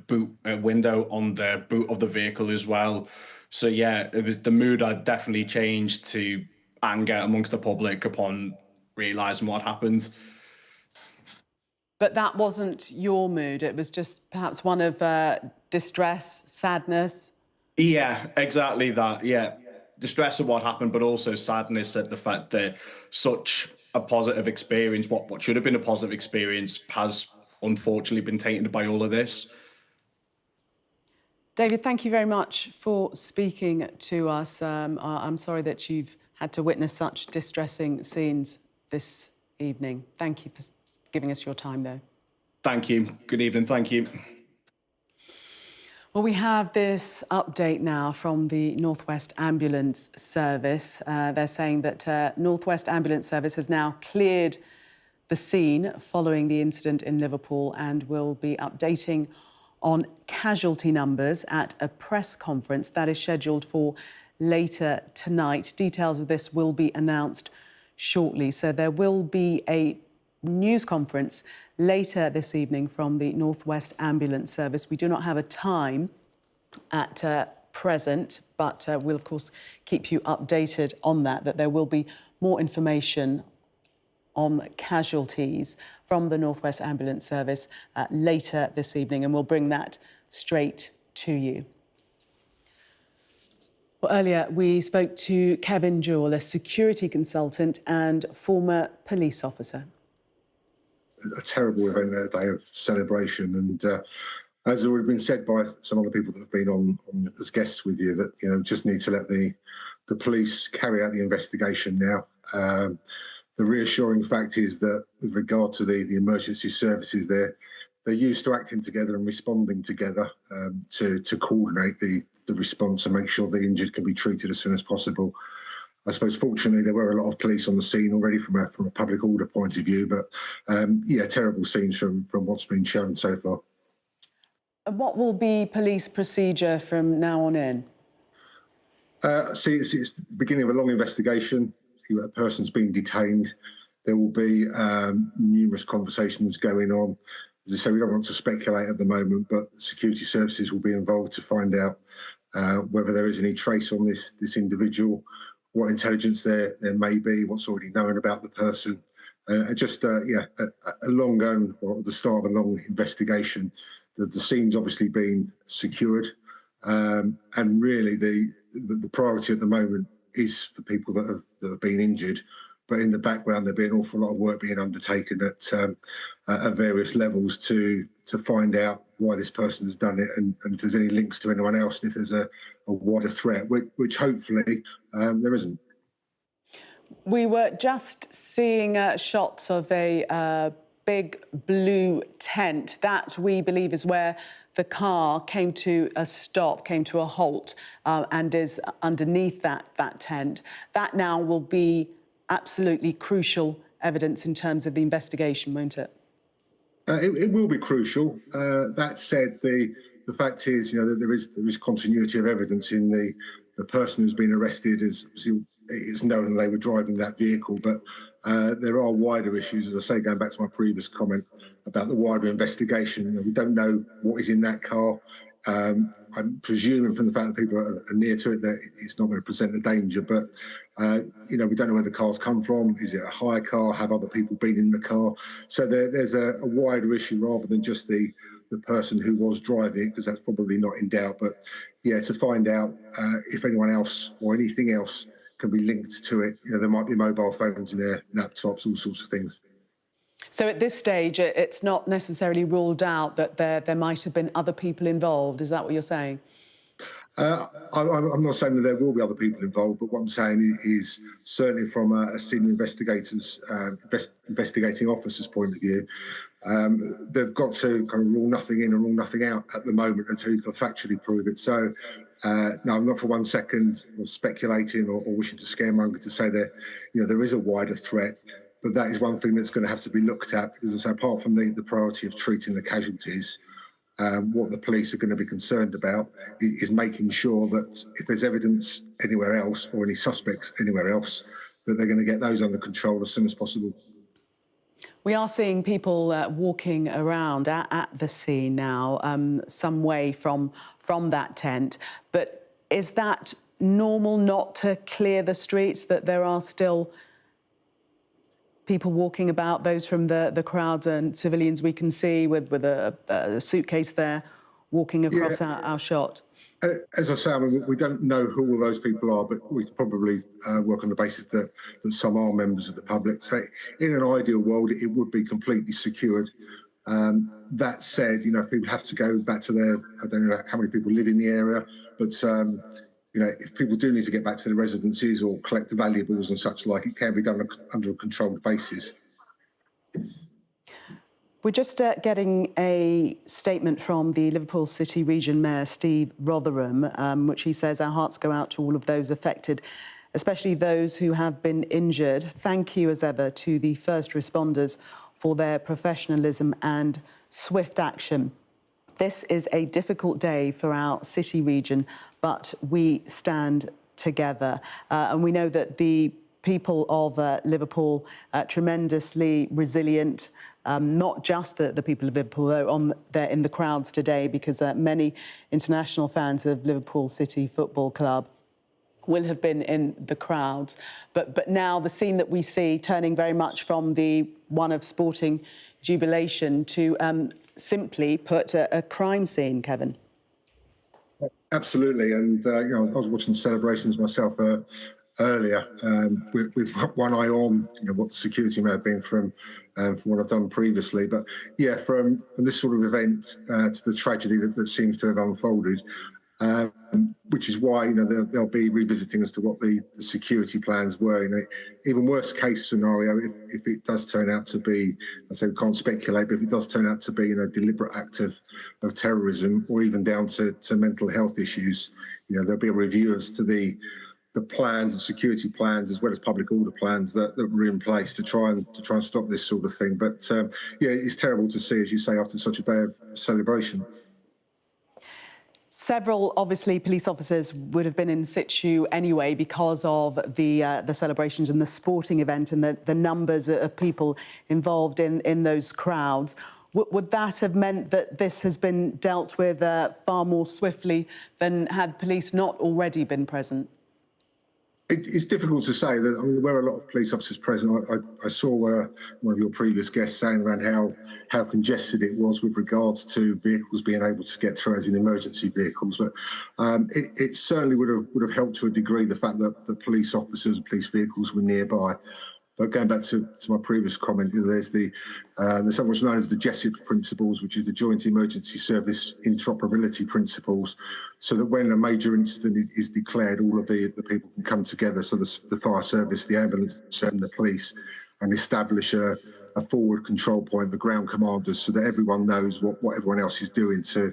boot window on the boot of the vehicle as well. So yeah, the mood had definitely changed to anger amongst the public upon realising what happened. But that wasn't your mood. It was just perhaps one of distress, sadness. Yeah, exactly that. Yeah, distress at what happened, but also sadness at the fact that such a positive experience, what should have been a positive experience, has unfortunately been tainted by all of this. David, thank you very much for speaking to us. I'm sorry that you've had to witness such distressing scenes this evening. Thank you for giving us your time, though. Thank you. Good evening. Thank you. Well, we have this update now from the North West Ambulance Service. They're saying that North West Ambulance Service has now cleared the scene following the incident in Liverpool and will be updating on casualty numbers at a press conference that is scheduled for later tonight. Details of this will be announced shortly. So there will be a news conference later this evening from the North West Ambulance Service. We do not have a time at present, but we'll, of course, keep you updated on that there will be more information on casualties from the North West Ambulance Service later this evening, and we'll bring that straight to you. Well, earlier, we spoke to Kevin Jewell, a security consultant and former police officer. A terrible event, a day of celebration, and as already been said by some other people that have been on as guests with you, that just need to let the police carry out the investigation now. The reassuring fact is that with regard to the emergency services, they're used to acting together and responding together to coordinate the response and make sure the injured can be treated as soon as possible. I suppose, fortunately, there were a lot of police on the scene already from a public order point of view, but yeah, terrible scenes from what's been shown so far. And what will be police procedure from now on in? It's the beginning of a long investigation. A person's been detained. There will be numerous conversations going on. As I say, we don't want to speculate at the moment, but security services will be involved to find out whether there is any trace on this individual, what intelligence there may be, what's already known about the person. A long going, or the start of a long investigation. The scene's obviously been secured, and really the priority at the moment is for people that have been injured. But in the background, there'll be an awful lot of work being undertaken at various levels to find out why this person has done it, and if there's any links to anyone else, and if there's a wider threat, which hopefully there isn't. We were just seeing shots of a big blue tent. That, we believe, is where the car came to a stop, came to a halt, and is underneath that tent. That now will be absolutely crucial evidence in terms of the investigation, won't it? It will be crucial. That said, the fact is, that there is continuity of evidence in the person who's been arrested. It's known they were driving that vehicle, but there are wider issues, as I say, going back to my previous comment about the wider investigation. We don't know what is in that car. I'm presuming from the fact that people are near to it that it's not going to present a danger, but we don't know where the car's come from. Is it a hire car? Have other people been in the car? So there's a wider issue rather than just the person who was driving it, because that's probably not in doubt. But yeah, to find out if anyone else or anything else can be linked to it. There might be mobile phones in there, laptops, all sorts of things. So at this stage, it's not necessarily ruled out that there might have been other people involved. Is that what you're saying? I'm not saying that there will be other people involved, but what I'm saying is certainly from a senior investigator's, investigating officer's point of view, they've got to kind of rule nothing in and rule nothing out at the moment until you can factually prove it. So, no, I'm not for 1 second speculating or wishing to scaremonger to say that there is a wider threat, but that is one thing that's going to have to be looked at, because apart from the priority of treating the casualties, what the police are going to be concerned about is making sure that if there's evidence anywhere else or any suspects anywhere else, that they're going to get those under control as soon as possible. We are seeing people walking around at the scene now, some way from that tent. But is that normal not to clear the streets, that there are still people walking about, those from the crowds and civilians we can see with a suitcase there walking across our shot? As I say, I mean, we don't know who all those people are, but we can probably work on the basis that some are members of the public. So in an ideal world, it would be completely secured. That said, you know, if people have to go back to their, I don't know how many people live in the area, but, you know, if people do need to get back to their residences or collect the valuables and such like, it can be done under a controlled basis. We're just getting a statement from the Liverpool City Region Mayor, Steve Rotherham, which he says, our hearts go out to all of those affected, especially those who have been injured. Thank you, as ever, to the first responders for their professionalism and swift action. This is a difficult day for our city region, but we stand together. And we know that the people of Liverpool are tremendously resilient. Not just the people of Liverpool, though, they're in the crowds today, because many international fans of Liverpool City Football Club will have been in the crowds. But now the scene that we see turning very much from the one of sporting jubilation to simply put a crime scene, Kevin. Absolutely, and you know, I was watching the celebrations myself earlier with one eye on, you know, what the security may have been from what I've done previously. But yeah, from this sort of event to the tragedy that seems to have unfolded, which is why, you know, they'll be revisiting as to what the security plans were. You know, even worst case scenario, if it does turn out to be, I say we can't speculate, but if it does turn out to be, you know, a deliberate act of terrorism or even down to mental health issues, you know, there'll be a review as to the plans and security plans as well as public order plans that were in place to try and stop this sort of thing. But yeah, it's terrible to see, as you say, after such a day of celebration. Several, obviously, police officers would have been in situ anyway because of the celebrations and the sporting event and the numbers of people involved in those crowds. Would that have meant that this has been dealt with far more swiftly than had police not already been present? It's difficult to say. That, I mean, there were a lot of police officers present. I saw one of your previous guests saying around how congested it was with regards to vehicles being able to get through as in emergency vehicles. But it certainly would have helped to a degree the fact that the police officers and police vehicles were nearby. But going back to my previous comment, you know, there's something what's known as the JESIP principles, which is the Joint Emergency Service Interoperability Principles, so that when a major incident is declared, all of the people can come together, so the fire service, the ambulance and the police, and establish a forward control point, the ground commanders, so that everyone knows what everyone else is doing to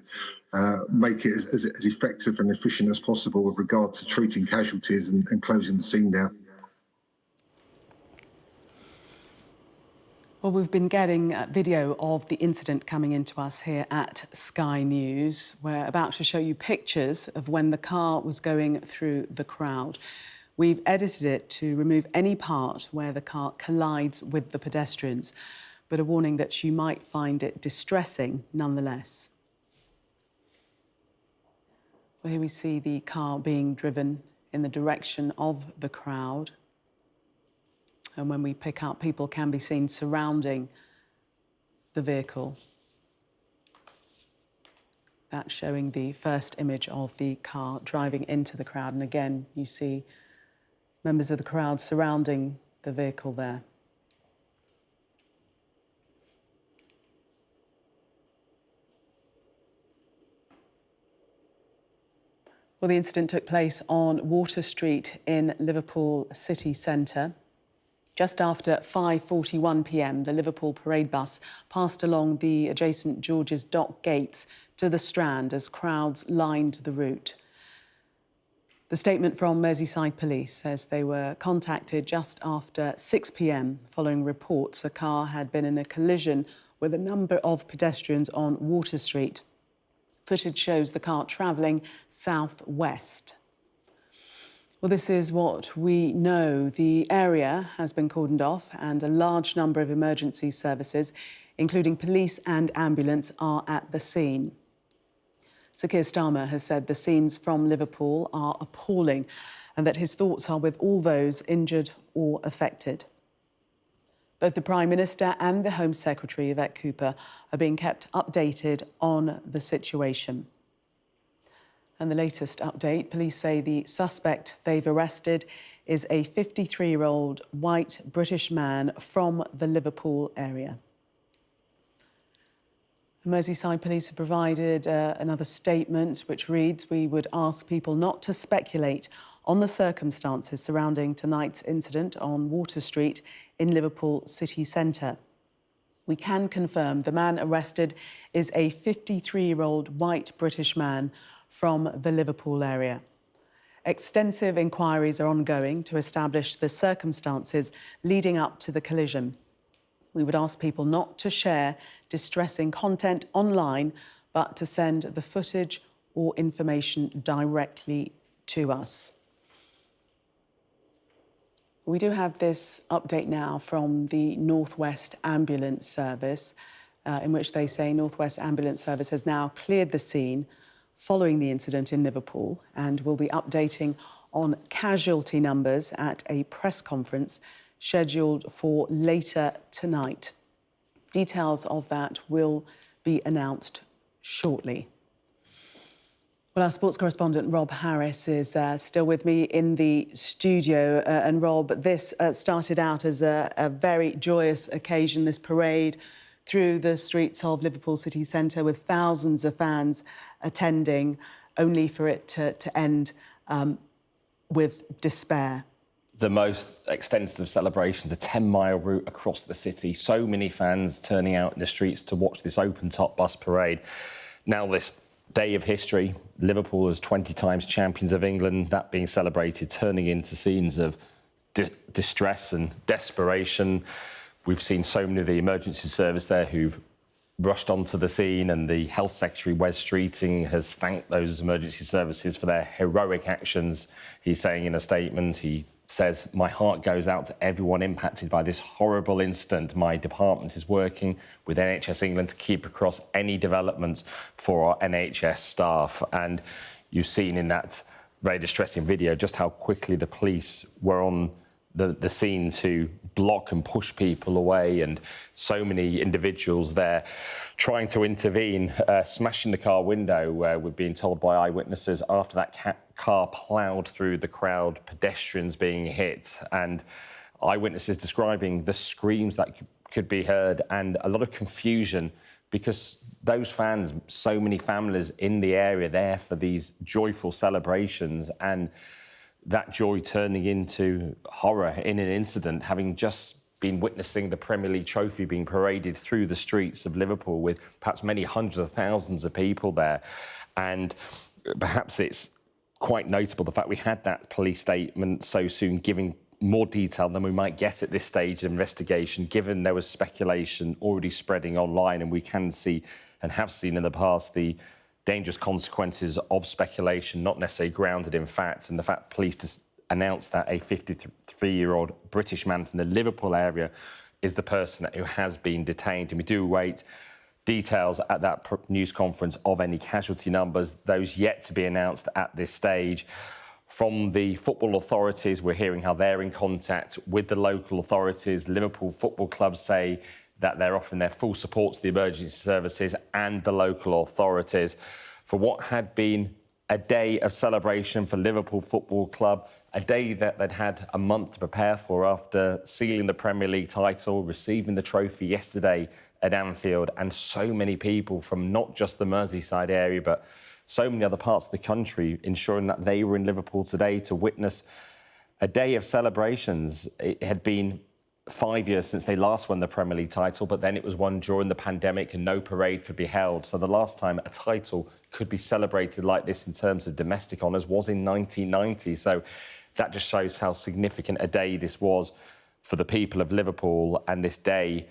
make it as effective and efficient as possible with regard to treating casualties and closing the scene down. Well, we've been getting video of the incident coming into us here at Sky News. We're about to show you pictures of when the car was going through the crowd. We've edited it to remove any part where the car collides with the pedestrians, but a warning that you might find it distressing nonetheless. Well, here we see the car being driven in the direction of the crowd. And when we pick up, people can be seen surrounding the vehicle. That's showing the first image of the car driving into the crowd. And again, you see members of the crowd surrounding the vehicle there. Well, the incident took place on Water Street in Liverpool city centre. Just after 5:41 p.m, the Liverpool parade bus passed along the adjacent George's Dock gates to the Strand as crowds lined the route. The statement from Merseyside Police says they were contacted just after 6 p.m. following reports a car had been in a collision with a number of pedestrians on Water Street. Footage shows the car travelling south-west. Well, this is what we know. The area has been cordoned off and a large number of emergency services, including police and ambulance, are at the scene. Sir Keir Starmer has said the scenes from Liverpool are appalling and that his thoughts are with all those injured or affected. Both the Prime Minister and the Home Secretary, Yvette Cooper, are being kept updated on the situation. And the latest update, police say the suspect they've arrested is a 53-year-old white British man from the Liverpool area. Merseyside Police have provided another statement which reads, "We would ask people not to speculate on the circumstances surrounding tonight's incident on Water Street in Liverpool city centre. We can confirm the man arrested is a 53-year-old white British man from the Liverpool area. Extensive inquiries are ongoing to establish the circumstances leading up to the collision. We would ask people not to share distressing content online, but to send the footage or information directly to us." We do have this update now from the North West Ambulance Service, in which they say North West Ambulance Service has now cleared the scene following the incident in Liverpool and will be updating on casualty numbers at a press conference scheduled for later tonight. Details of that will be announced shortly. Well, our sports correspondent Rob Harris is still with me in the studio. And Rob, this started out as a very joyous occasion, this parade through the streets of Liverpool city centre with thousands of fans attending, only for it to end with despair. The most extensive celebrations, a 10-mile route across the city, so many fans turning out in the streets to watch this open-top bus parade. Now this day of history, Liverpool as 20 times champions of England, that being celebrated, turning into scenes of distress and desperation. We've seen so many of the emergency service there who've rushed onto the scene, and the Health Secretary, Wes Streeting, has thanked those emergency services for their heroic actions. He's saying in a statement, he says, "My heart goes out to everyone impacted by this horrible incident. My department is working with NHS England to keep across any developments for our NHS staff." And you've seen in that very distressing video just how quickly the police were on the scene to block and push people away, and so many individuals there trying to intervene, smashing the car window, we've been told by eyewitnesses, after that car ploughed through the crowd, pedestrians being hit, and eyewitnesses describing the screams that could be heard and a lot of confusion because those fans, so many families in the area there for these joyful celebrations, and that joy turning into horror in an incident, having just been witnessing the Premier League trophy being paraded through the streets of Liverpool with perhaps many hundreds of thousands of people there. And perhaps it's quite notable the fact we had that police statement so soon, giving more detail than we might get at this stage of investigation, given there was speculation already spreading online, and we can see and have seen in the past the dangerous consequences of speculation, not necessarily grounded in facts, and the fact police just announced that a 53-year-old British man from the Liverpool area is the person who has been detained. And we do await details at that news conference of any casualty numbers, those yet to be announced at this stage. From the football authorities, we're hearing how they're in contact with the local authorities. Liverpool Football Club say that they're offering their full support to the emergency services and the local authorities for what had been a day of celebration for Liverpool Football Club, a day that they'd had a month to prepare for after sealing the Premier League title, receiving the trophy yesterday at Anfield, and so many people from not just the Merseyside area, but so many other parts of the country ensuring that they were in Liverpool today to witness a day of celebrations. It had been 5 years since they last won the Premier League title, but then it was won during the pandemic and no parade could be held. So the last time a title could be celebrated like this in terms of domestic honours was in 1990. So that just shows how significant a day this was for the people of Liverpool, and this day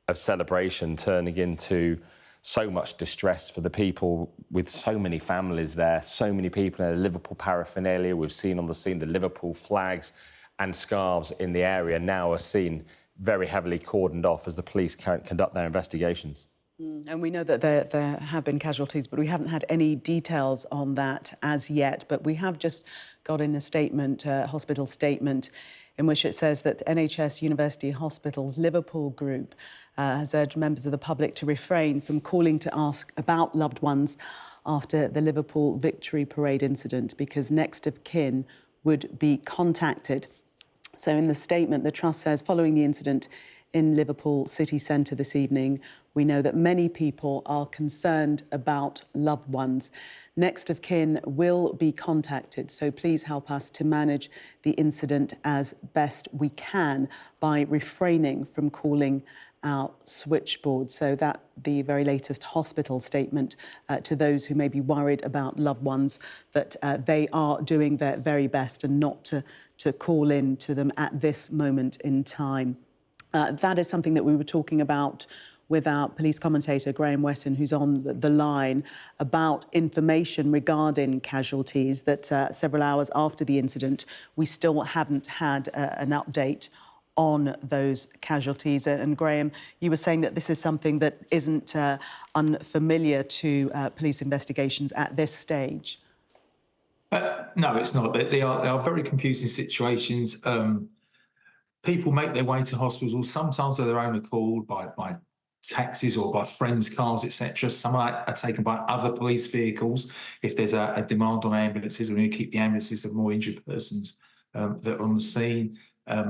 of celebration turning into so much distress for the people, with so many families there, so many people in the Liverpool paraphernalia. We've seen on the scene the Liverpool flags and scarves in the area now are seen very heavily cordoned off as the police conduct their investigations. And we know that there have been casualties, but we haven't had any details on that as yet. But we have just got in a statement, a hospital statement, in which it says that NHS University Hospitals Liverpool Group has urged members of the public to refrain from calling to ask about loved ones after the Liverpool Victory Parade incident, because next of kin would be contacted. So in the statement, the Trust says, following the incident in Liverpool city centre this evening, we know that many people are concerned about loved ones. Next of kin will be contacted, so please help us to manage the incident as best we can by refraining from calling our switchboard. So that the very latest hospital statement to those who may be worried about loved ones, that they are doing their very best and not to call in to them at this moment in time. That is something that we were talking about with our police commentator, Graham Weston, who's on the line, about information regarding casualties, that several hours after the incident, we still haven't had an update on those casualties. And Graham, you were saying that this is something that isn't unfamiliar to police investigations at this stage. No, it's not. They are very confusing situations. People make their way to hospitals, sometimes of their own accord, by taxis or by friends' cars, etc. Some are taken by other police vehicles if there's a demand on ambulances. We need to keep the ambulances of more injured persons that are on the scene.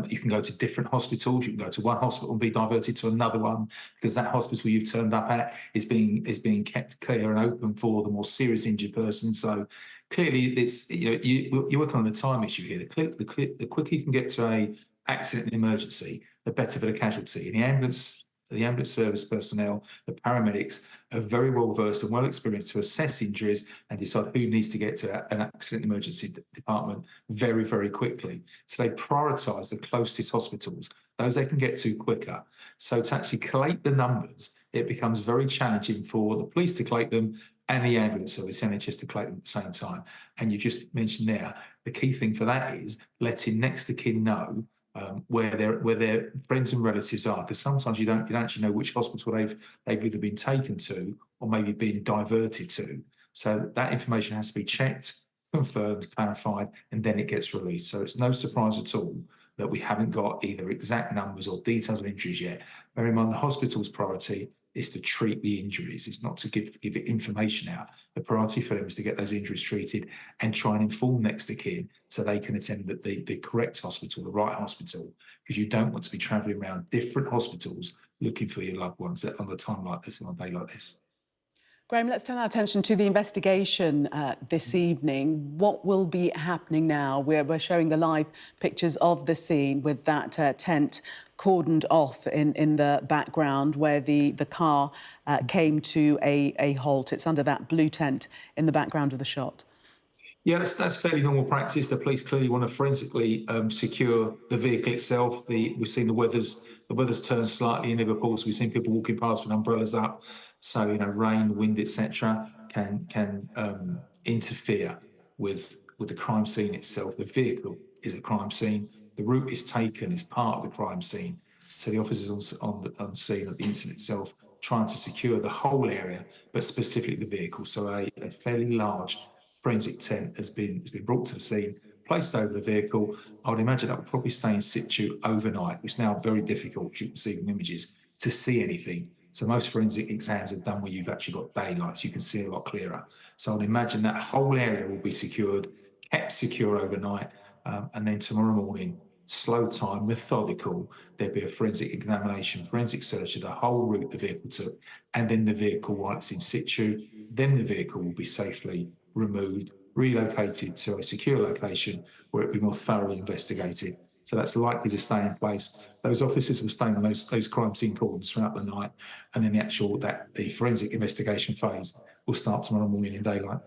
You can go to different hospitals. You can go to one hospital and be diverted to another one, because that hospital you've turned up at is being kept clear and open for the more serious injured person. So clearly, it's you're working on a time issue here. The quicker you can get to a accident and emergency, the better for the casualty. And the ambulance service personnel, the paramedics, are very well versed and well experienced to assess injuries and decide who needs to get to an accident emergency department very, very quickly. So they prioritise the closest hospitals, those they can get to quicker. So to actually collate the numbers, it becomes very challenging for the police to collate them and the ambulance service, NHS, to collect them at the same time. And you just mentioned there, the key thing for that is letting next of kin know where their friends and relatives are, because sometimes you don't actually know which hospital they've either been taken to or maybe been diverted to. So that information has to be checked, confirmed, clarified, and then it gets released. So it's no surprise at all that we haven't got either exact numbers or details of injuries yet. Bear in mind, the hospital's priority is to treat the injuries. It's not to give it information out. The priority for them is to get those injuries treated and try and inform next of kin so they can attend the correct hospital, the right hospital, because you don't want to be travelling around different hospitals looking for your loved ones on a time like this, on a day like this. Graham, let's turn our attention to the investigation this evening. What will be happening now? We're showing the live pictures of the scene with that tent cordoned off in the background where the car came to a halt. It's under that blue tent in the background of the shot. Yeah, that's fairly normal practice. The police clearly want to forensically secure the vehicle itself. We've seen the weather's turned slightly in Liverpool, so we've seen people walking past with umbrellas up. So rain, wind, etc., can interfere with the crime scene itself. The vehicle is a crime scene. The route is taken is part of the crime scene. So the officers on scene at the incident itself trying to secure the whole area, but specifically the vehicle. So a fairly large forensic tent has been brought to the scene, placed over the vehicle. I would imagine that will probably stay in situ overnight. It's now very difficult, as you can see from images, to see anything. So most forensic exams are done where you've actually got daylight, so you can see a lot clearer. So I'd imagine that whole area will be secured, kept secure overnight, and then tomorrow morning, slow time, methodical, there'd be a forensic examination, forensic search of the whole route the vehicle took, and then the vehicle while it's in situ, then the vehicle will be safely removed, relocated to a secure location where it'll be more thoroughly investigated. So that's likely to stay in place. Those officers will stay on those crime scene cordons throughout the night, and then the forensic investigation phase will start tomorrow morning in daylight.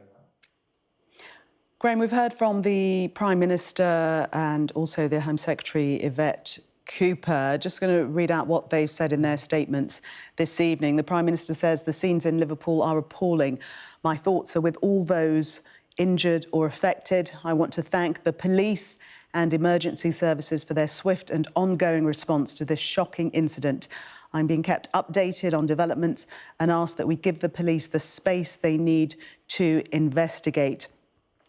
Graham, we've heard from the Prime Minister and also the Home Secretary, Yvette Cooper. Just going to read out what they've said in their statements this evening. The Prime Minister says the scenes in Liverpool are appalling. My thoughts are with all those injured or affected. I want to thank the police and emergency services for their swift and ongoing response to this shocking incident. I'm being kept updated on developments and ask that we give the police the space they need to investigate.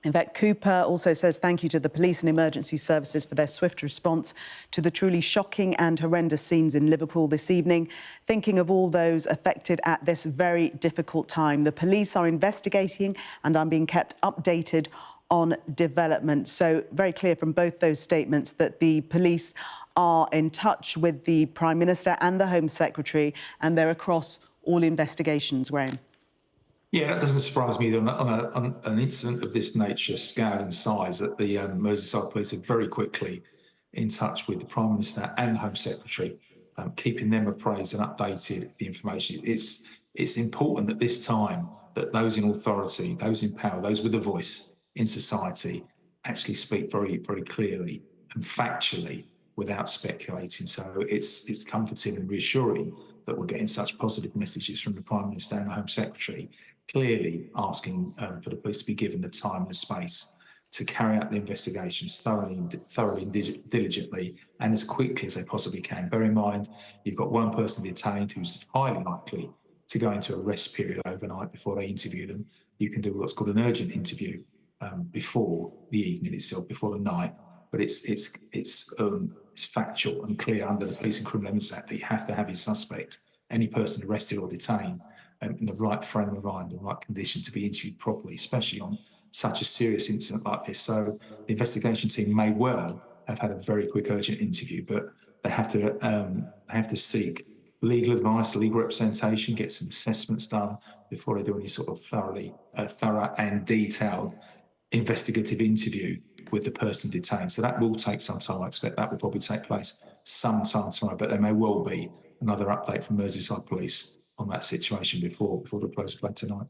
Yvette Cooper also says thank you to the police and emergency services for their swift response to the truly shocking and horrendous scenes in Liverpool this evening. Thinking of all those affected at this very difficult time. The police are investigating and I'm being kept updated on development. So very clear from both those statements that the police are in touch with the Prime Minister and the Home Secretary, and they're across all investigations, Graham. Yeah, that doesn't surprise me that on an incident of this nature, scale and size, that the Merseyside Police are very quickly in touch with the Prime Minister and the Home Secretary, keeping them appraised and updated with the information. It's important at this time that those in authority, those in power, those with a voice in society actually speak very, very clearly and factually without speculating. So it's comforting and reassuring that we're getting such positive messages from the Prime Minister and the Home Secretary, clearly asking for the police to be given the time and the space to carry out the investigations thoroughly and diligently and as quickly as they possibly can. Bear in mind, you've got one person detained who's highly likely to go into a rest period overnight before they interview them. You can do what's called an urgent interview before the evening itself, before the night. But it's factual and clear under the Police and Criminal Evidence Act that you have to have your suspect, any person arrested or detained, in the right frame of mind, the right condition to be interviewed properly, especially on such a serious incident like this. So the investigation team may well have had a very quick urgent interview, but they have to seek legal advice, legal representation, get some assessments done before they do any sort of thorough and detailed investigative interview with the person detained. So that will take some time. I expect that will probably take place sometime tomorrow, but there may well be another update from Merseyside Police on that situation before the close of play tonight.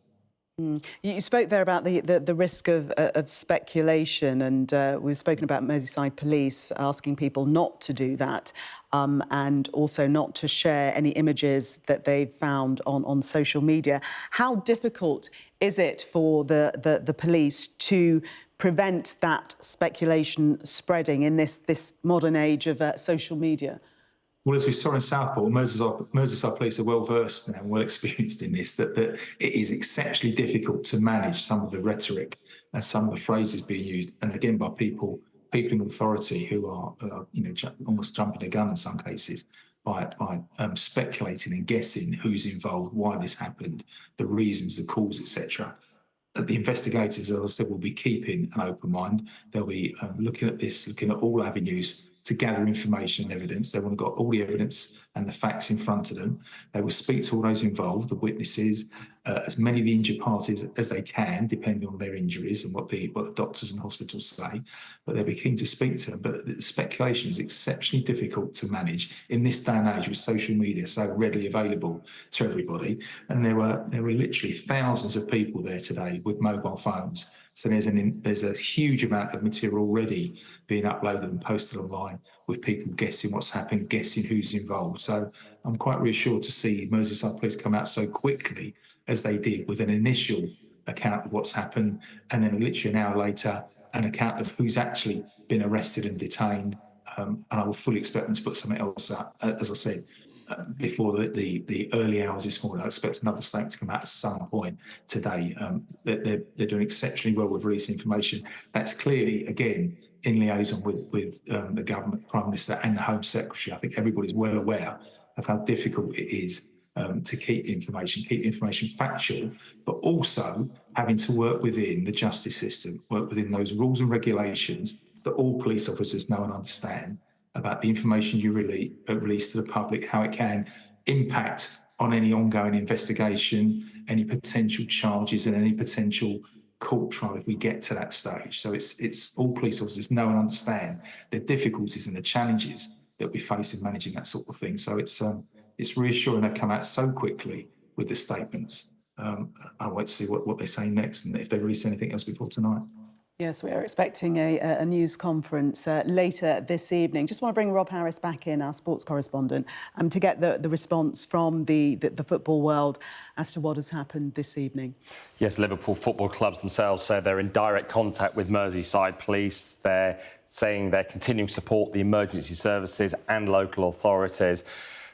You spoke there about the risk of speculation, and we've spoken about Merseyside Police asking people not to do that, and also not to share any images that they've found on social media. How difficult is it for the police to prevent that speculation spreading in this modern age of social media? Well, as we saw in Southport, Merseyside Police are well versed now and well experienced in this, that it is exceptionally difficult to manage some of the rhetoric and some of the phrases being used, and again by people in authority who are almost jumping the gun in some cases by speculating and guessing who's involved, why this happened, the reasons, the cause, etc. The investigators, as I said, will be keeping an open mind. They'll be looking at this, looking at all avenues to gather information and evidence. They want to got all the evidence and the facts in front of them. They will speak to all those involved, the witnesses, as many of the injured parties as they can, depending on their injuries and what the doctors and hospitals say. But they'll be keen to speak to them. But the speculation is exceptionally difficult to manage in this day and age with social media so readily available to everybody. And there were literally thousands of people there today with mobile phones. So there's a huge amount of material already being uploaded and posted online with people guessing what's happened, guessing who's involved. So I'm quite reassured to see Merseyside Police come out so quickly as they did with an initial account of what's happened, and then literally an hour later, an account of who's actually been arrested and detained. And I will fully expect them to put something else out, as I said, before the early hours this morning. I expect another statement to come out at some point today. They're doing exceptionally well with releasing information. That's clearly, again, in liaison with the government, the Prime Minister and the Home Secretary. I think everybody's well aware of how difficult it is to keep information factual, but also having to work within the justice system, work within those rules and regulations that all police officers know and understand about the information you release to the public, how it can impact on any ongoing investigation, any potential charges and any potential court trial if we get to that stage. So it's all police officers know and understand the difficulties and the challenges that we face in managing that sort of thing. So it's reassuring they've come out so quickly with the statements. I'll wait to see what they say next and if they release anything else before tonight. Yes, we are expecting a news conference later this evening. Just want to bring Rob Harris back in, our sports correspondent, to get the response from the football world as to what has happened this evening. Yes, Liverpool football clubs themselves say they're in direct contact with Merseyside Police. They're saying they're continuing to support the emergency services and local authorities.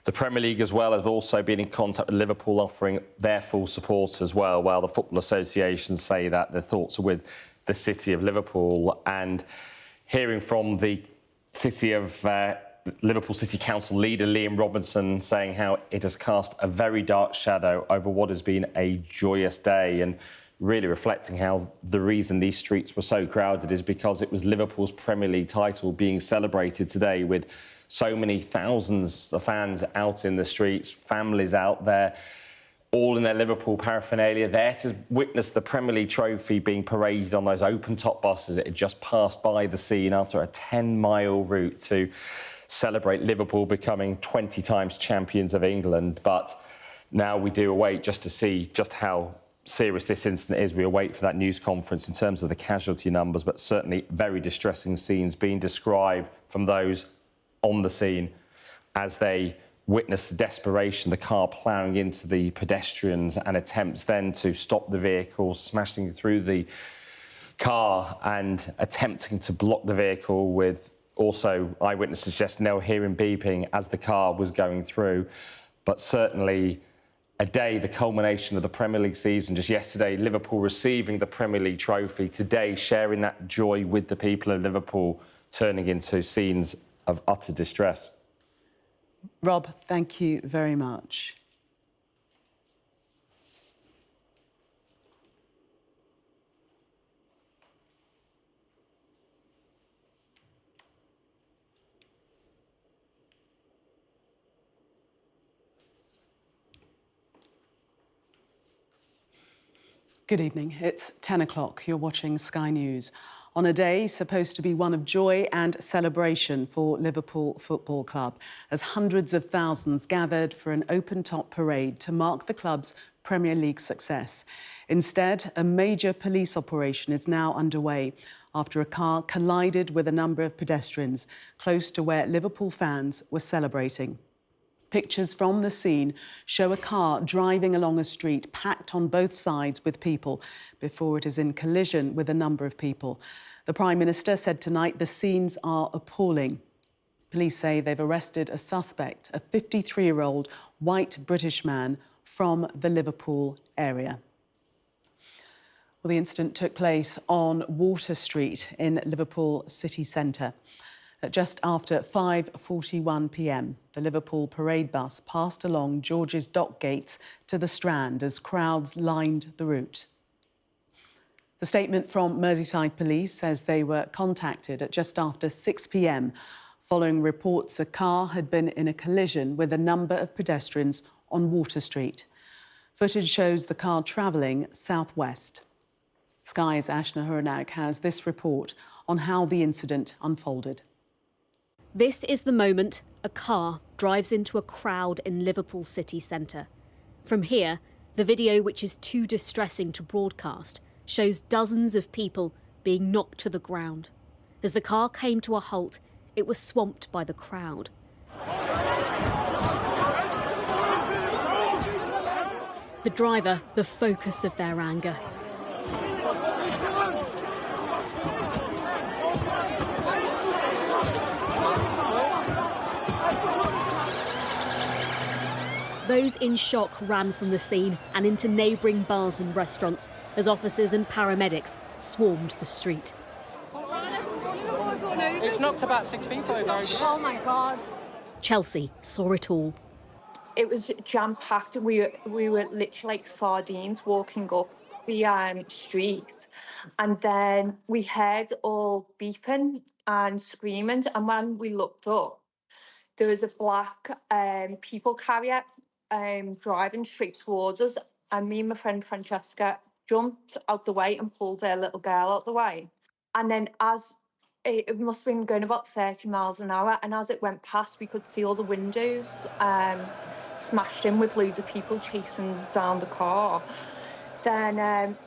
The Premier League as well have also been in contact with Liverpool, offering their full support as well, while the Football Association say that their thoughts are with the city of Liverpool. And hearing from the city of Liverpool City Council leader Liam Robinson saying how it has cast a very dark shadow over what has been a joyous day, and really reflecting how the reason these streets were so crowded is because it was Liverpool's Premier League title being celebrated today, with so many thousands of fans out in the streets, families out there, all in their Liverpool paraphernalia, there to witness the Premier League trophy being paraded on those open-top buses. It had just passed by the scene after a 10-mile route to celebrate Liverpool becoming 20 times champions of England. But now we do await just to see just how serious this incident is. We await for that news conference in terms of the casualty numbers, but certainly very distressing scenes being described from those on the scene as they witness the desperation, the car ploughing into the pedestrians and attempts then to stop the vehicle, smashing through the car and attempting to block the vehicle, with also eyewitnesses suggesting they were hearing beeping as the car was going through. But certainly a day, the culmination of the Premier League season. Just yesterday, Liverpool receiving the Premier League trophy. Today, sharing that joy with the people of Liverpool, turning into scenes of utter distress. Rob, thank you very much. Good evening. It's 10 o'clock. You're watching Sky News. On a day supposed to be one of joy and celebration for Liverpool Football Club, as hundreds of thousands gathered for an open-top parade to mark the club's Premier League success. Instead, a major police operation is now underway after a car collided with a number of pedestrians close to where Liverpool fans were celebrating. Pictures from the scene show a car driving along a street packed on both sides with people before it is in collision with a number of people. The Prime Minister said tonight the scenes are appalling. Police say they've arrested a suspect, a 53-year-old white British man from the Liverpool area. Well, the incident took place on Water Street in Liverpool city centre. At just after 5:41 p.m, the Liverpool parade bus passed along George's Dock gates to the Strand as crowds lined the route. The statement from Merseyside Police says they were contacted at just after 6 p.m, following reports a car had been in a collision with a number of pedestrians on Water Street. Footage shows the car travelling southwest. Sky's Ashna Huranag has this report on how the incident unfolded. This is the moment a car drives into a crowd in Liverpool city centre. From here, the video, which is too distressing to broadcast, shows dozens of people being knocked to the ground. As the car came to a halt, it was swamped by the crowd. The driver, the focus of their anger. Those in shock ran from the scene and into neighbouring bars and restaurants as officers and paramedics swarmed the street. It's knocked about 6 feet over. Oh my God. Chelsea saw it all. It was jam-packed. We were literally like sardines walking up the street, and then we heard all beeping and screaming, and when we looked up, there was a black people carrier driving straight towards us, and me and my friend Francesca jumped out the way and pulled her little girl out the way. And then as it must have been going about 30 miles an hour, and as it went past, we could see all the windows smashed in with loads of people chasing down the car. Then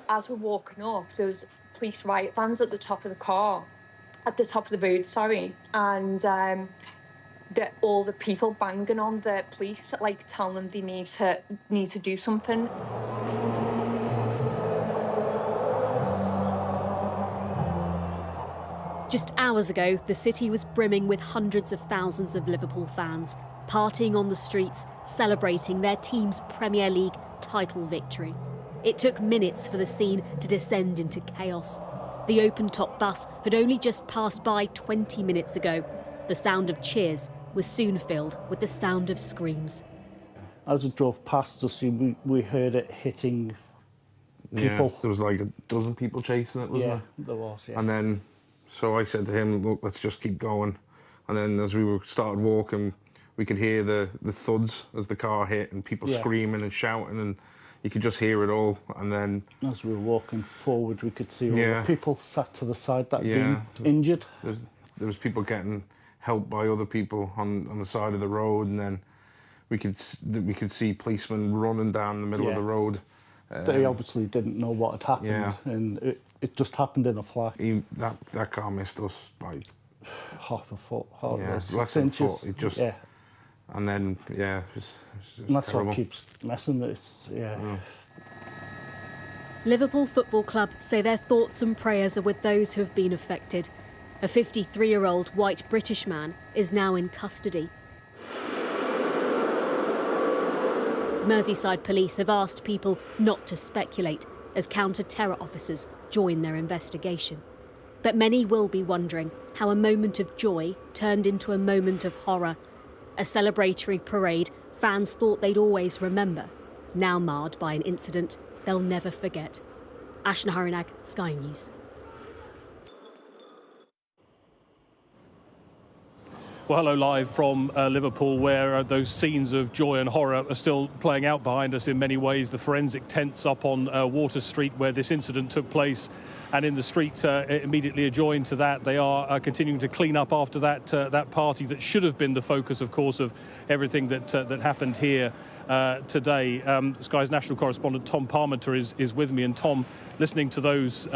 as we're walking up, there was police riot vans at the top of the car, at the top of the road, sorry, and all the people banging on the police, like telling them they need to do something. Just hours ago, the city was brimming with hundreds of thousands of Liverpool fans, partying on the streets, celebrating their team's Premier League title victory. It took minutes for the scene to descend into chaos. The open-top bus had only just passed by 20 minutes ago. The sound of cheers was soon filled with the sound of screams. As it drove past us, we heard it hitting people. Yeah, there was like a dozen people chasing it, wasn't there? Yeah, there was, yeah. And then, so I said to him, look, let's just keep going. And then as we started walking, we could hear the thuds as the car hit and people screaming and shouting, and you could just hear it all. And then as we were walking forward, we could see all the people sat to the side that had been injured. There was people getting helped by other people on the side of the road, and then we could see policemen running down the middle of the road. They obviously didn't know what had happened, and it just happened in a flash. That car missed us by half a foot, less than a foot. It just, and then it was and that's terrible. what keeps messing. It's Liverpool Football Club say their thoughts and prayers are with those who have been affected. A 53-year-old white British man is now in custody. Merseyside police have asked people not to speculate as counter-terror officers join their investigation. But many will be wondering how a moment of joy turned into a moment of horror. A celebratory parade fans thought they'd always remember, now marred by an incident they'll never forget. Ashna Harinag, Sky News. Well, hello, live from Liverpool, where those scenes of joy and horror are still playing out behind us in many ways. The forensic tents up on Water Street, where this incident took place, and in the street immediately adjoined to that, they are continuing to clean up after that party that should have been the focus, of course, of everything that happened here today. Sky's national correspondent Tom Parmenter is with me, and Tom, listening to those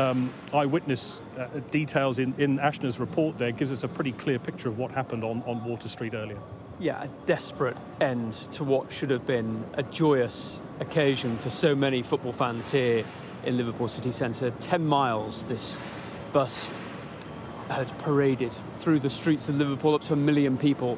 eyewitness details in Ashna's report there gives us a pretty clear picture of what happened on Water Street earlier. Yeah, a desperate end to what should have been a joyous occasion for so many football fans here in Liverpool city centre. 10 miles this bus had paraded through the streets of Liverpool, up to 1 million people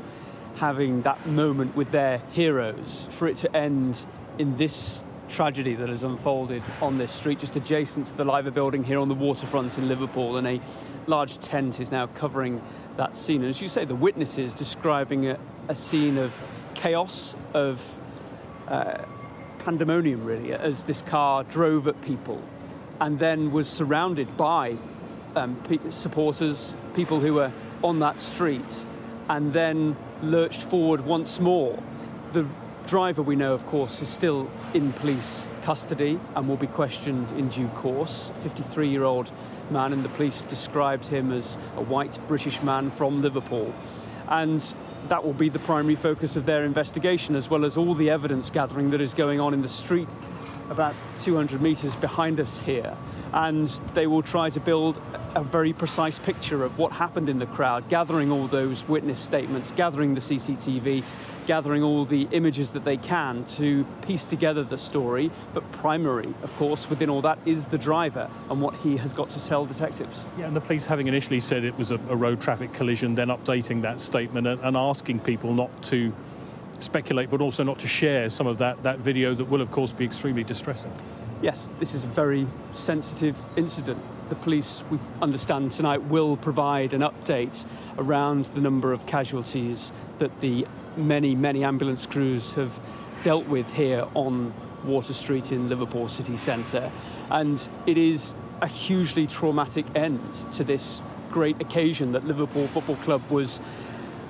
having that moment with their heroes. For it to end in this tragedy that has unfolded on this street, just adjacent to the Liver building here on the waterfront in Liverpool, and a large tent is now covering that scene. And as you say, the witnesses describing a scene of chaos, of pandemonium, really, as this car drove at people and then was surrounded by supporters, people who were on that street, and then lurched forward once more. The driver, we know, of course, is still in police custody and will be questioned in due course. 53-year-old man, and the police described him as a white British man from Liverpool. And that will be the primary focus of their investigation, as well as all the evidence gathering that is going on in the street about 200 metres behind us here. And they will try to build a very precise picture of what happened in the crowd, gathering all those witness statements, gathering the CCTV, gathering all the images that they can to piece together the story. But primary, of course, within all that is the driver and what he has got to tell detectives. Yeah, and the police, having initially said it was a road traffic collision, then updating that statement and asking people not to speculate, but also not to share some of that video that will, of course, be extremely distressing. Yes, this is a very sensitive incident. The police, we understand tonight, will provide an update around the number of casualties that the many ambulance crews have dealt with here on Water Street in Liverpool city centre. And it is a hugely traumatic end to this great occasion that Liverpool Football Club was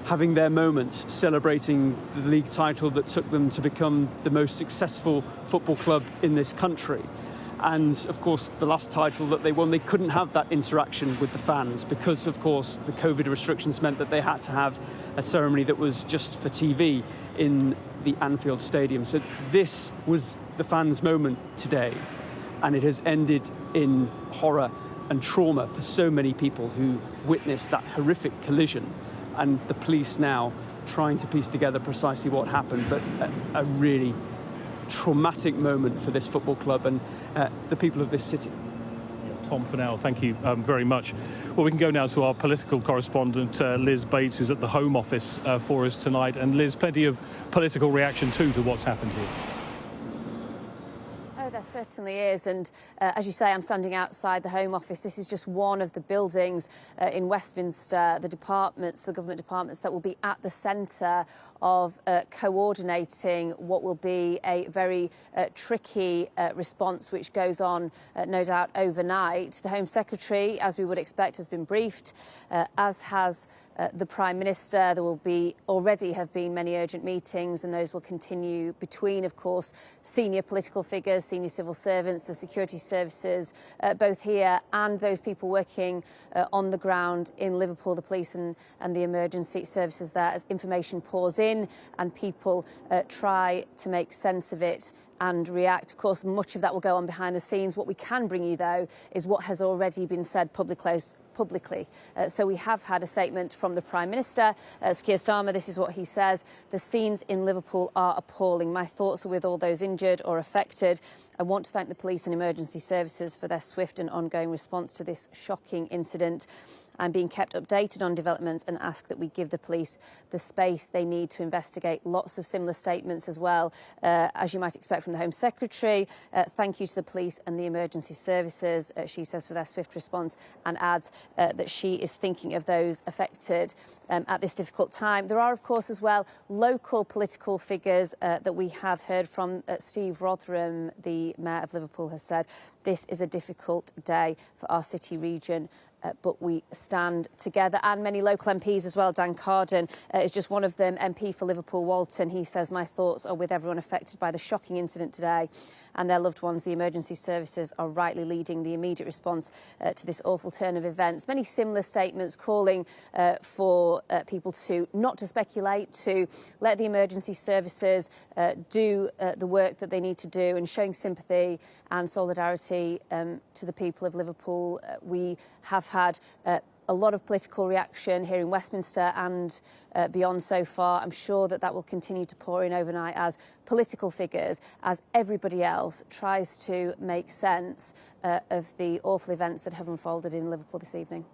having their moment, celebrating the league title that took them to become the most successful football club in this country. And of course, the last title that they won, they couldn't have that interaction with the fans because, of course, the COVID restrictions meant that they had to have a ceremony that was just for TV in the Anfield Stadium. So this was the fans' moment today, and it has ended in horror and trauma for so many people who witnessed that horrific collision. And the police now trying to piece together precisely what happened, but a really traumatic moment for this football club and the people of this city. Tom, for now, thank you very much. Well, we can go now to our political correspondent, Liz Bates, who's at the Home Office for us tonight. And Liz, plenty of political reaction too to what's happened here. Oh, there certainly is. And as you say, I'm standing outside the Home Office. This is just one of the buildings in Westminster, the government departments that will be at the centre of coordinating what will be a very tricky response which goes on, no doubt, overnight. The Home Secretary, as we would expect, has been briefed, as has the Prime Minister. There will already have been many urgent meetings, and those will continue between, of course, senior political figures, senior civil servants, the security services, both here and those people working on the ground in Liverpool, the police and the emergency services there, as information pours in and people try to make sense of it and react. Of course, much of that will go on behind the scenes. What we can bring you, though, is what has already been said publicly. So we have had a statement from the Prime Minister, Keir Starmer. This is what he says: "The scenes in Liverpool are appalling. My thoughts are with all those injured or affected. I want to thank the police and emergency services for their swift and ongoing response to this shocking incident. I'm being kept updated on developments and ask that we give the police the space they need to investigate." Lots of similar statements as well, as you might expect from the Home Secretary. Thank you to the police and the emergency services, she says, for their swift response, and adds that she is thinking of those affected at this difficult time. There are, of course, as well, local political figures that we have heard from. Steve Rotherham, the Mayor of Liverpool, has said, "This is a difficult day for our city region, but we stand together." And many local MPs as well. Dan Carden is just one of them, MP for Liverpool Walton. He says, "My thoughts are with everyone affected by the shocking incident today and their loved ones. The emergency services are rightly leading the immediate response to this awful turn of events." Many similar statements calling for people not to speculate, to let the emergency services do the work that they need to do, and showing sympathy and solidarity to the people of Liverpool. We have had a lot of political reaction here in Westminster and beyond so far. I'm sure that will continue to pour in overnight as political figures, as everybody else tries to make sense of the awful events that have unfolded in Liverpool this evening.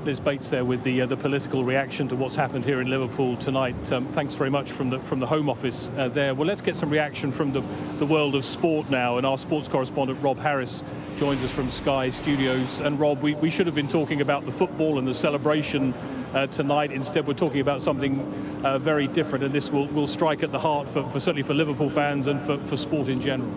Liz Bates there with the political reaction to what's happened here in Liverpool tonight. Thanks very much from the Home Office there. Well, let's get some reaction from the world of sport now, and our sports correspondent Rob Harris joins us from Sky Studios. And Rob, we should have been talking about the football and the celebration tonight. Instead, we're talking about something very different, and this will strike at the heart for certainly for Liverpool fans and for sport in general.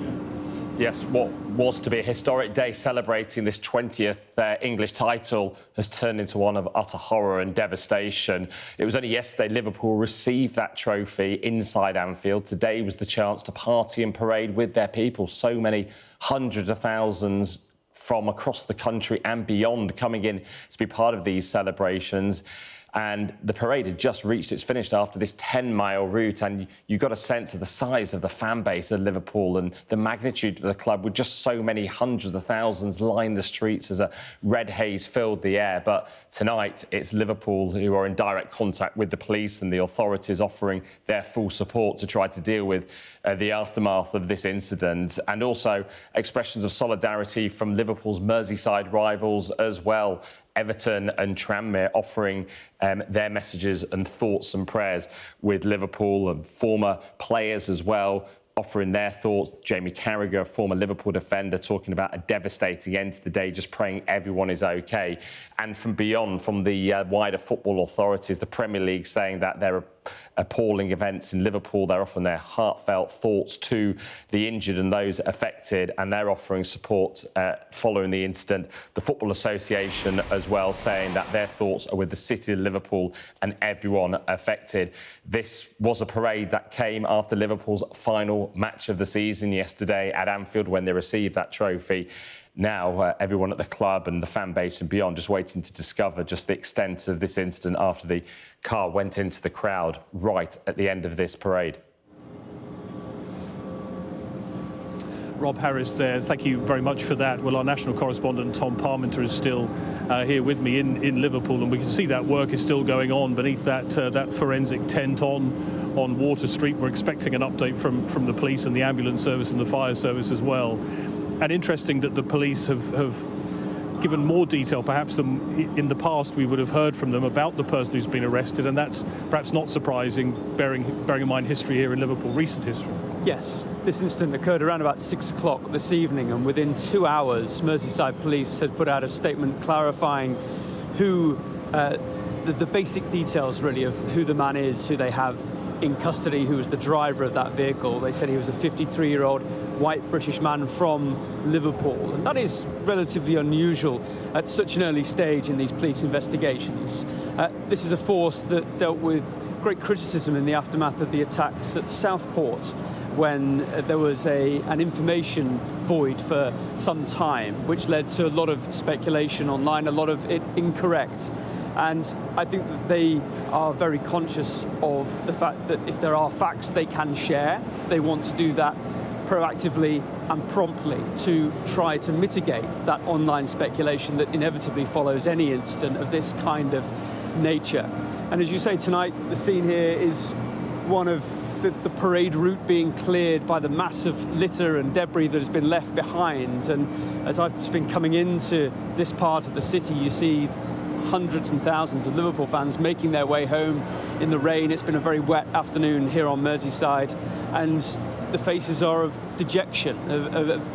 Yes, what was to be a historic day celebrating this 20th English title has turned into one of utter horror and devastation. It was only yesterday Liverpool received that trophy inside Anfield. Today was the chance to party and parade with their people. So many hundreds of thousands from across the country and beyond coming in to be part of these celebrations. And the parade had just reached its finish after this 10-mile route, and you got a sense of the size of the fan base of Liverpool and the magnitude of the club, with just so many hundreds of thousands lined the streets as a red haze filled the air. But tonight, it's Liverpool who are in direct contact with the police and the authorities, offering their full support to try to deal with the aftermath of this incident, and also expressions of solidarity from Liverpool's Merseyside rivals as well. Everton and Tranmere offering their messages and thoughts and prayers with Liverpool, and former players as well offering their thoughts. Jamie Carragher, former Liverpool defender, talking about a devastating end to the day, just praying everyone is OK. And from beyond, from the wider football authorities, the Premier League saying that there are appalling events in Liverpool. They're offering their heartfelt thoughts to the injured and those affected, and they're offering support following the incident. The Football Association as well saying that their thoughts are with the city of Liverpool and everyone affected. This was a parade that came after Liverpool's final match of the season yesterday at Anfield, when they received that trophy. Now, everyone at the club and the fan base and beyond just waiting to discover just the extent of this incident after the car went into the crowd right at the end of this parade. Rob Harris there, thank you very much for that. Well, our national correspondent Tom Parmenter is still here with me in Liverpool, and we can see that work is still going on beneath that forensic tent on Water Street. We're expecting an update from the police and the ambulance service and the fire service as well. And interesting that the police have given more detail perhaps than in the past we would have heard from them about the person who's been arrested, and that's perhaps not surprising, bearing in mind history here in Liverpool, recent history. Yes, this incident occurred around about 6 o'clock this evening, and within 2 hours, Merseyside Police had put out a statement clarifying who, the basic details really of who the man is, who they have in custody, who was the driver of that vehicle. They said he was a 53-year-old white British man from Liverpool, and that is relatively unusual at such an early stage in these police investigations. This is a force that dealt with great criticism in the aftermath of the attacks at Southport, when there was an information void for some time, which led to a lot of speculation online, a lot of it incorrect. And I think that they are very conscious of the fact that if there are facts they can share, they want to do that proactively and promptly to try to mitigate that online speculation that inevitably follows any incident of this kind of nature. And as you say, tonight, the scene here is one of the parade route being cleared by the massive litter and debris that has been left behind. And as I've just been coming into this part of the city, you see hundreds and thousands of Liverpool fans making their way home in the rain. It's been a very wet afternoon here on Merseyside, and the faces are of dejection.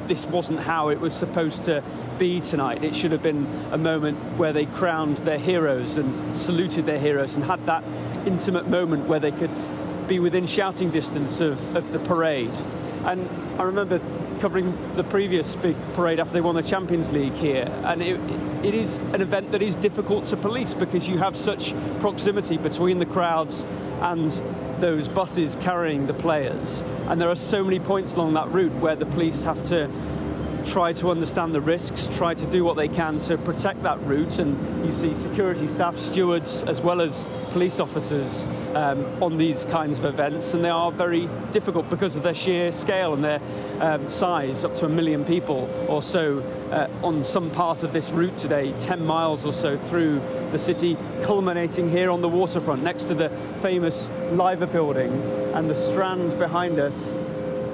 This wasn't how it was supposed to be tonight. It should have been a moment where they crowned their heroes and saluted their heroes and had that intimate moment where they could be within shouting distance of the parade. And I remember covering the previous big parade after they won the Champions League here, and it is an event that is difficult to police because you have such proximity between the crowds and those buses carrying the players, and there are so many points along that route where the police have to try to understand the risks, try to do what they can to protect that route. And you see security staff, stewards, as well as police officers on these kinds of events, and they are very difficult because of their sheer scale and their size, up to 1 million people or so on some part of this route today, 10 miles or so through the city, culminating here on the waterfront next to the famous Liver building. And the Strand behind us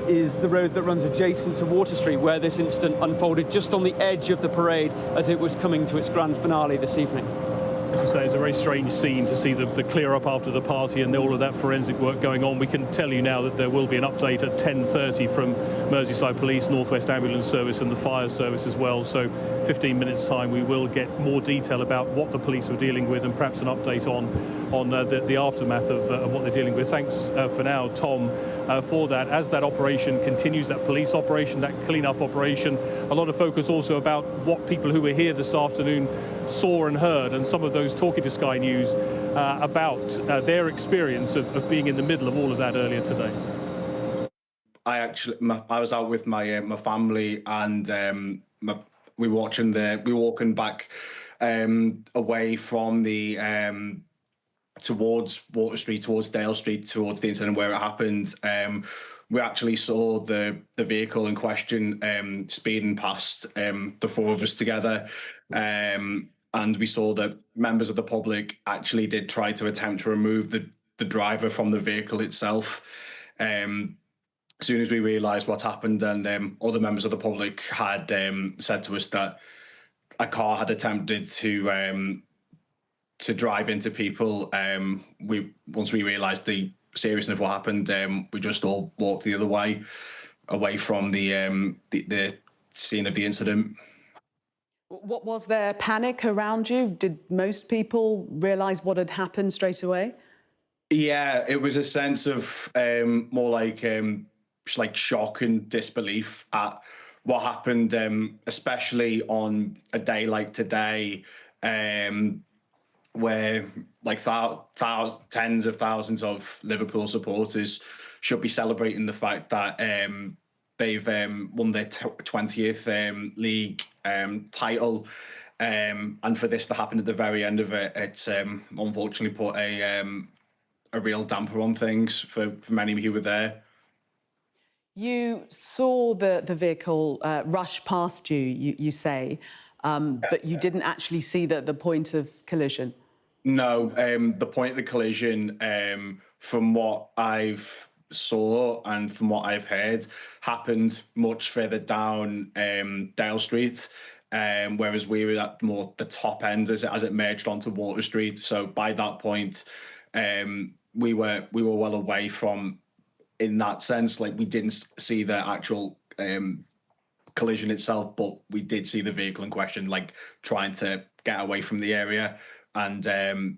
is the road that runs adjacent to Water Street, where this incident unfolded, just on the edge of the parade as it was coming to its grand finale this evening. As you say, it's a very strange scene to see the clear up after the party and all of that forensic work going on. We can tell you now that there will be an update at 10:30 from Merseyside Police, North West Ambulance Service and the fire service as well. So 15 minutes time we will get more detail about what the police were dealing with and perhaps an update on the aftermath of what they're dealing with. Thanks for now, Tom, for that. As that operation continues, that police operation, that clean-up operation, a lot of focus also about what people who were here this afternoon saw and heard, and some of those talking to Sky News about their experience of being in the middle of all of that earlier today. I was out with my family, and we were walking back away from the towards Water Street, towards Dale Street, towards the incident where it happened. We actually saw the vehicle in question speeding past the four of us together. And we saw that members of the public actually did try to attempt to remove the driver from the vehicle itself. As soon as we realised what happened, and other members of the public had said to us that a car had attempted to drive into people, once we realised the seriousness of what happened, we just all walked the other way, away from the scene of the incident. What was there panic around you? Did most people realise what had happened straight away? Yeah, it was a sense of more like shock and disbelief at what happened, especially on a day like today, where like tens of thousands of Liverpool supporters should be celebrating the fact that they've won their 20th league title, and for this to happen at the very end of it, it's unfortunately put a real damper on things for many who were there. You saw the vehicle rush past you, you say, but you didn't actually see the point of collision. No, the point of the collision, from what I've saw and from what I've heard, happened much further down Dale Street. whereas we were at more the top end as it merged onto Water Street. So by that point, we were well away from, in that sense, like we didn't see the actual collision itself, but we did see the vehicle in question, like trying to get away from the area, and and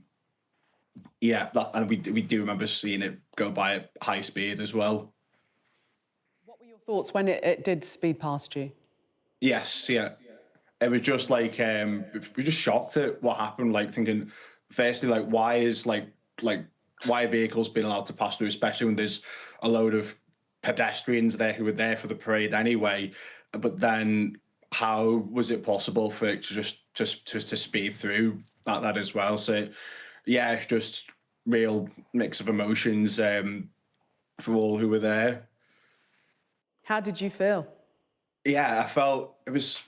we do remember seeing it go by at high speed as well. What were your thoughts when it did speed past you? Yes, yeah. It was just like we were just shocked at what happened. Like thinking, firstly, like why are vehicles being allowed to pass through, especially when there's a load of pedestrians there who were there for the parade anyway. But then, how was it possible for it to just to speed through that as well? So, yeah, it's just real mix of emotions for all who were there. How did you feel? Yeah, I felt it was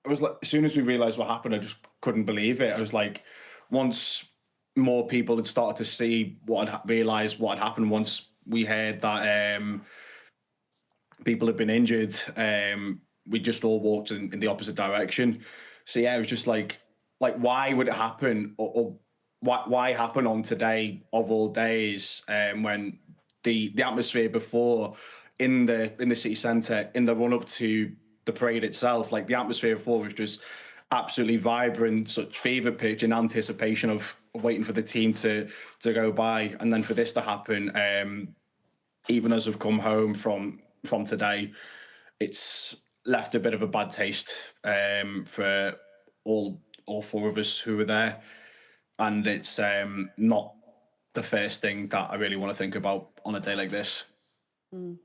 like, as soon as we realised what happened, I just couldn't believe it. I was like, once more people had started to see realised what had happened, once we heard that people had been injured, we just all walked in the opposite direction. So yeah, it was just like why would it happen, or why happen on today of all days, when the atmosphere before in the city centre, in the run up to the parade itself, like the atmosphere before was just absolutely vibrant, such fever pitch and anticipation of waiting for the team to go by, and then for this to happen, even as I've come home from today, it's left a bit of a bad taste for all four of us who were there, and it's not the first thing that I really want to think about on a day like this. Who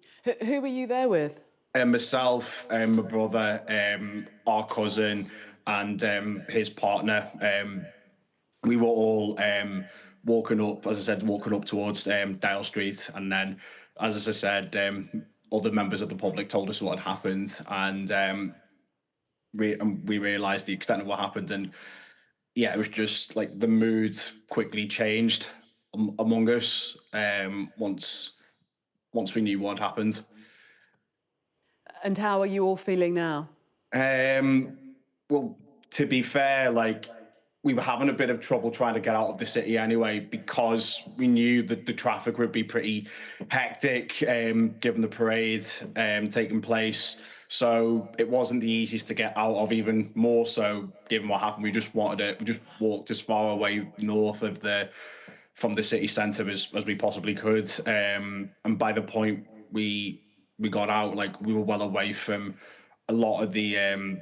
were you there with? Myself, my brother, our cousin, and his partner. We were all walking up towards Dale Street, and then, as I said, other members of the public told us what had happened, and we realised the extent of what happened, and yeah, it was just like the mood quickly changed among us once we knew what had happened. And how are you all feeling now? Well, to be fair, like we were having a bit of trouble trying to get out of the city anyway, because we knew that the traffic would be pretty hectic, given the parade taking place. So it wasn't the easiest to get out of, even more so given what happened. We just walked as far away north from the city centre as we possibly could. And by the point we got out, like we were well away from a lot of the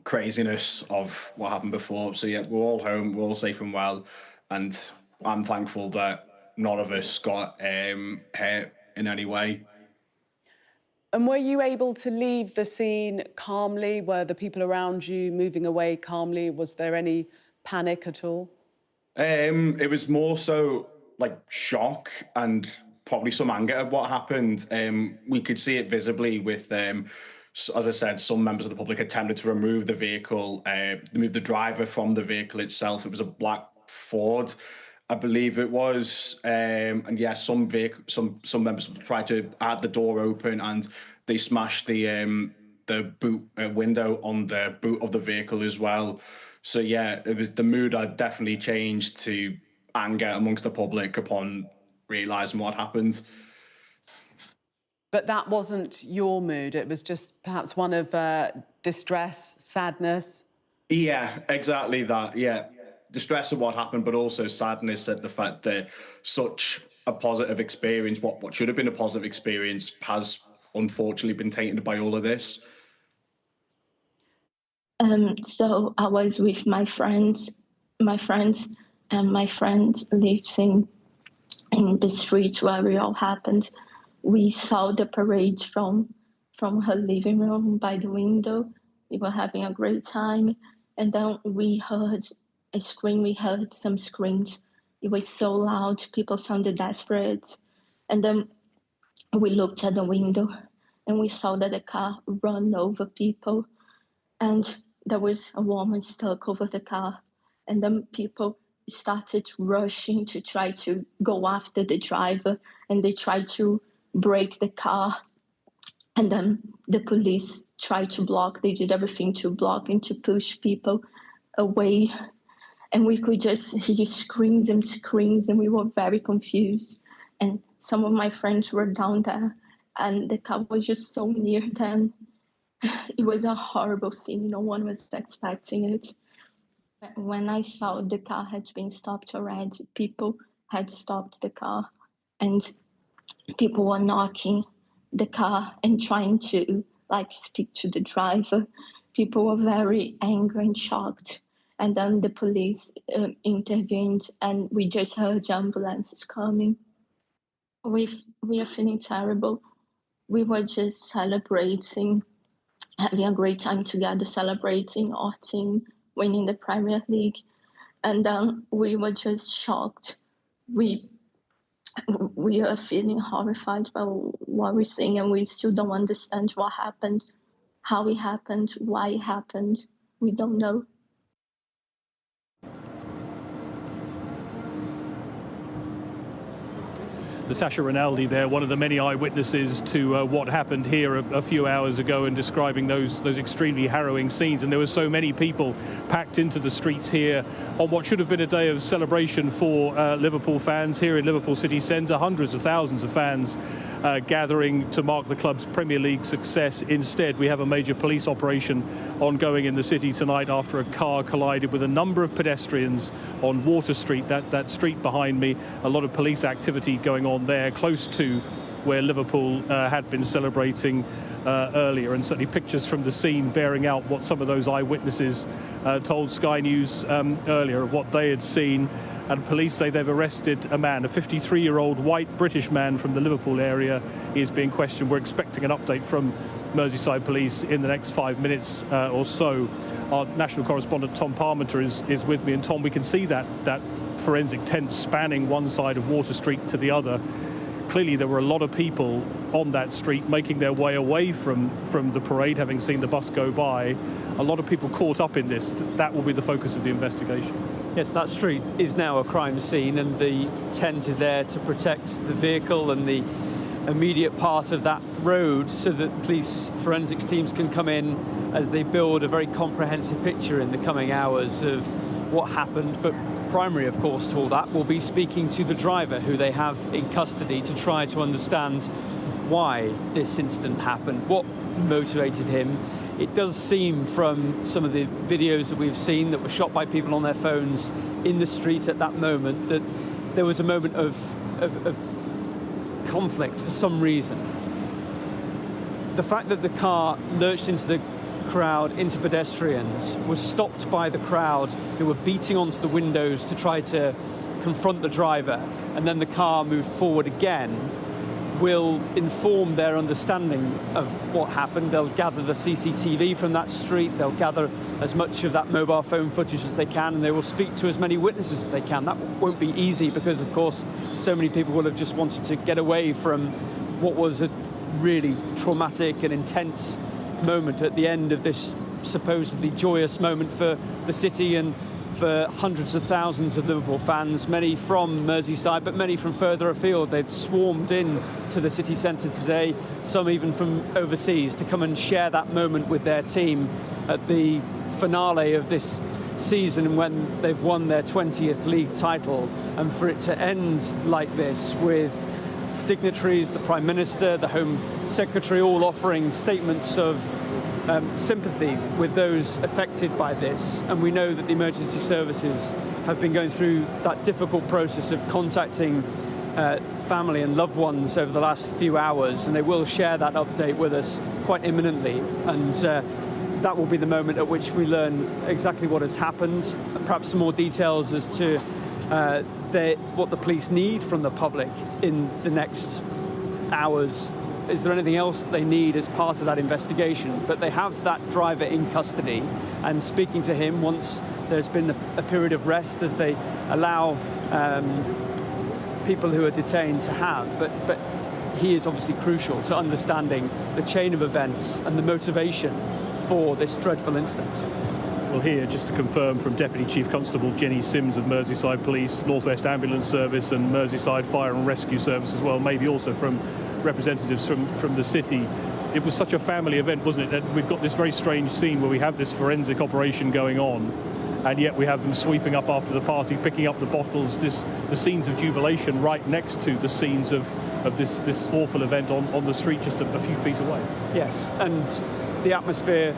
craziness of what happened before. So yeah, we're all home, we're all safe and well, and I'm thankful that none of us got hurt in any way. And were you able to leave the scene calmly? Were the people around you moving away calmly? Was there any panic at all? It was more so like shock and probably some anger at what happened. We could see it visibly with, as I said, some members of the public attempted to remove the vehicle, remove the driver from the vehicle itself. It was a black Ford, I believe it was. And yeah, some members tried to add the door open, and they smashed the boot window on the boot of the vehicle as well. So yeah, the mood had definitely changed to anger amongst the public upon realising what happened. But that wasn't your mood. It was just perhaps one of distress, sadness. Yeah, exactly that. Yeah, distress at what happened, but also sadness at the fact that such a positive experience, what should have been a positive experience, has unfortunately been tainted by all of this. So I was with my friends, and my friend lives in the street where it all happened. We saw the parade from her living room by the window. We were having a great time, and then we heard a scream. We heard some screams. It was so loud. People sounded desperate, and then we looked at the window, and we saw that the car ran over people, and there was a woman stuck over the car, and then people started rushing to try to go after the driver, and they tried to break the car. And then the police tried to block. They did everything to block and to push people away. And we could just hear screams, and we were very confused. And some of my friends were down there, and the car was just so near them. It was a horrible scene. No one was expecting it. When I saw the car had been stopped already, people had stopped the car, and people were knocking the car and trying to speak to the driver. People were very angry and shocked. And then the police intervened, and we just heard ambulances coming. We are feeling terrible. We were just celebrating, having a great time together, celebrating our team winning the Premier League. And then we were just shocked. We are feeling horrified by what we're seeing, and we still don't understand what happened, how it happened, why it happened. We don't know. Natasha Rinaldi there, one of the many eyewitnesses to what happened here a few hours ago, and describing those extremely harrowing scenes. And there were so many people packed into the streets here on what should have been a day of celebration for Liverpool fans here in Liverpool city centre. Hundreds of thousands of fans gathering to mark the club's Premier League success. Instead, we have a major police operation ongoing in the city tonight after a car collided with a number of pedestrians on Water Street, that street behind me. A lot of police activity going on there, close to where Liverpool had been celebrating earlier, and certainly pictures from the scene bearing out what some of those eyewitnesses told Sky News earlier of what they had seen. And police say they've arrested a man, a 53-year-old white British man from the Liverpool area. He is being questioned. We're expecting an update from Merseyside police in the next 5 minutes or so. Our national correspondent Tom Parmenter is with me, and Tom, we can see that forensic tent spanning one side of Water Street to the other. Clearly there were a lot of people on that street making their way away from the parade, having seen the bus go by. A lot of people caught up in this. That will be the focus of the investigation. Yes, that street is now a crime scene, and the tent is there to protect the vehicle and the immediate part of that road, so that police forensics teams can come in as they build a very comprehensive picture in the coming hours of what happened. But primary, of course, to all that will be speaking to the driver, who they have in custody, to try to understand why this incident happened, what motivated him. It does seem from some of the videos that we've seen that were shot by people on their phones in the street at that moment that there was a moment of conflict for some reason. The fact that the car lurched into the crowd, into pedestrians, was stopped by the crowd who were beating onto the windows to try to confront the driver, and then the car moved forward again, will inform their understanding of what happened. They'll gather the CCTV from that street, they'll gather as much of that mobile phone footage as they can, and they will speak to as many witnesses as they can. That won't be easy because, of course, so many people will have just wanted to get away from what was a really traumatic and intense moment at the end of this supposedly joyous moment for the city and for hundreds of thousands of Liverpool fans, many from Merseyside, but many from further afield. They've swarmed in to the city centre today, some even from overseas, to come and share that moment with their team at the finale of this season when they've won their 20th league title. And for it to end like this, with dignitaries, the Prime Minister, the Home Secretary, all offering statements of sympathy with those affected by this. And we know that the emergency services have been going through that difficult process of contacting family and loved ones over the last few hours, and they will share that update with us quite imminently. And that will be the moment at which we learn exactly what has happened, perhaps some more details as to what the police need from the public in the next hours. Is there anything else that they need as part of that investigation? But they have that driver in custody, and speaking to him once there's been a period of rest, as they allow people who are detained to have. But he is obviously crucial to understanding the chain of events and the motivation for this dreadful incident. Well, here, just to confirm from Deputy Chief Constable Jenny Sims of Merseyside Police, North West Ambulance Service and Merseyside Fire and Rescue Service as well, maybe also from representatives from the city. it was such a family event, wasn't it? That we've got this very strange scene where we have this forensic operation going on, and yet we have them sweeping up after the party, picking up the bottles, the scenes of jubilation right next to the scenes of this awful event on the street just a few feet away. Yes, and the atmosphere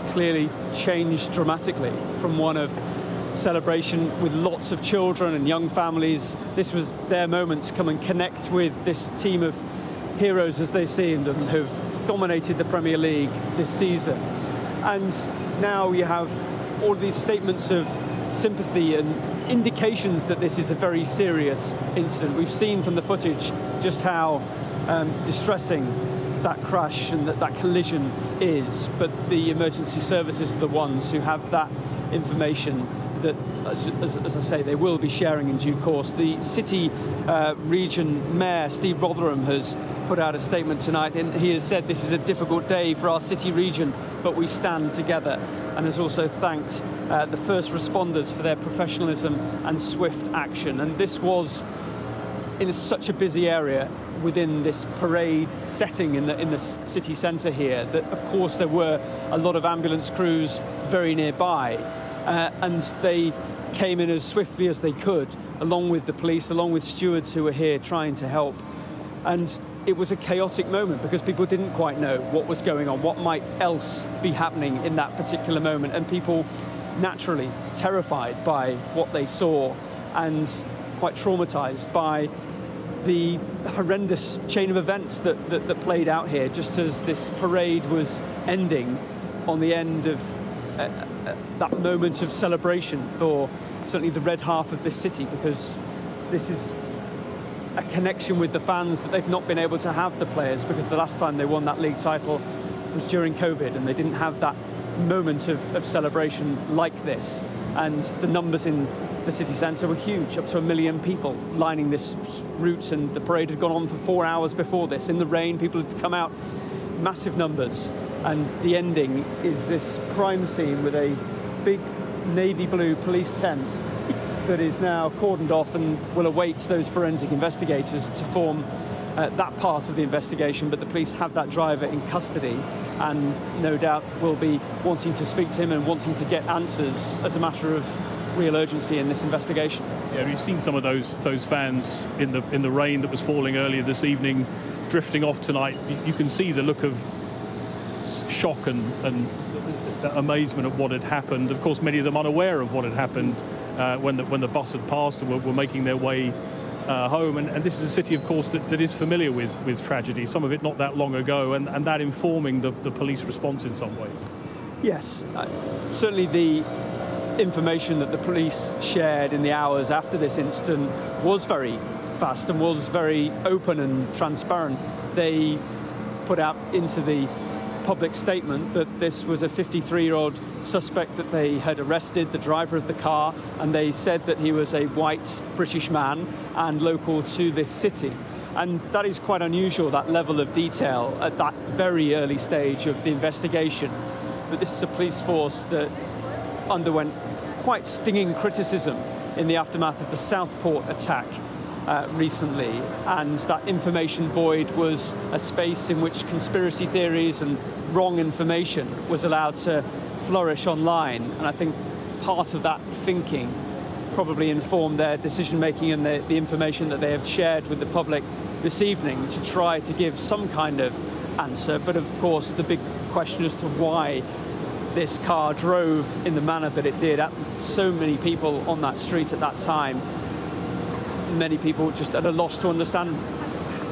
clearly changed dramatically from one of celebration with lots of children and young families. This was their moment to come and connect with this team of heroes, as they seemed, and who've dominated the Premier League this season. And now you have all of these statements of sympathy and indications that this is a very serious incident. We've seen from the footage just how distressing that crash and that collision is, but the emergency services are the ones who have that information that, as I say, they will be sharing in due course. The City Region Mayor, Steve Rotherham, has put out a statement tonight, and he has said this is a difficult day for our city region, but we stand together, and has also thanked the first responders for their professionalism and swift action. And this was in such a busy area within this parade setting in the city centre here that, of course, there were a lot of ambulance crews very nearby. And they came in as swiftly as they could, along with the police, along with stewards who were here trying to help. And it was a chaotic moment because people didn't quite know what was going on, what might else be happening in that particular moment. And people naturally terrified by what they saw and quite traumatized by the horrendous chain of events that played out here, just as this parade was ending on the end of that moment of celebration for certainly the red half of this city, because this is a connection with the fans that they've not been able to have, the players, because the last time they won that league title was during COVID and they didn't have that moment of celebration like this. And the numbers in the city centre were huge, up to 1 million people lining this route, and the parade had gone on for 4 hours before this. In the rain, people had come out, massive numbers. And the ending is this crime scene with a big navy blue police tent that is now cordoned off and will await those forensic investigators to form that part of the investigation. But the police have that driver in custody and no doubt will be wanting to speak to him and wanting to get answers as a matter of real urgency in this investigation. Yeah, you've seen some of those fans in the rain that was falling earlier this evening, drifting off tonight. You can see the look of shock and amazement at what had happened. Of course, many of them unaware of what had happened when the bus had passed and were making their way home. And this is a city, of course, that is familiar with tragedy, some of it not that long ago, and that informing the police response in some ways. Yes, certainly the information that the police shared in the hours after this incident was very fast and was very open and transparent. They put out into the public statement that this was a 53-year-old suspect that they had arrested, the driver of the car, and they said that he was a white British man and local to this city. And that is quite unusual, that level of detail at that very early stage of the investigation. But this is a police force that underwent quite stinging criticism in the aftermath of the Southport attack recently, and that information void was a space in which conspiracy theories and wrong information was allowed to flourish online. And I think part of that thinking probably informed their decision-making and the information that they have shared with the public this evening to try to give some kind of answer. But of course, the big question as to why this car drove in the manner that it did, at so many people on that street at that time, many people just at a loss to understand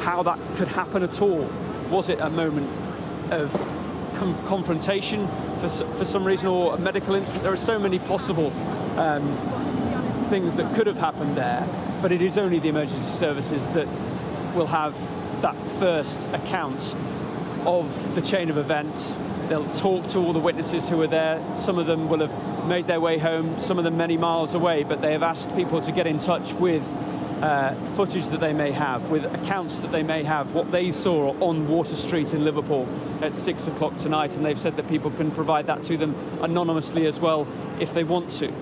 how that could happen at all. Was it a moment of confrontation for some reason, or a medical incident? There are so many possible things that could have happened there, but it is only the emergency services that will have that first account of the chain of events. They'll talk to all the witnesses who were there. Some of them will have made their way home, some of them many miles away, but they have asked people to get in touch with footage that they may have, with accounts that they may have, what they saw on Water Street in Liverpool at 6 o'clock tonight, and they've said that people can provide that to them anonymously as well if they want to.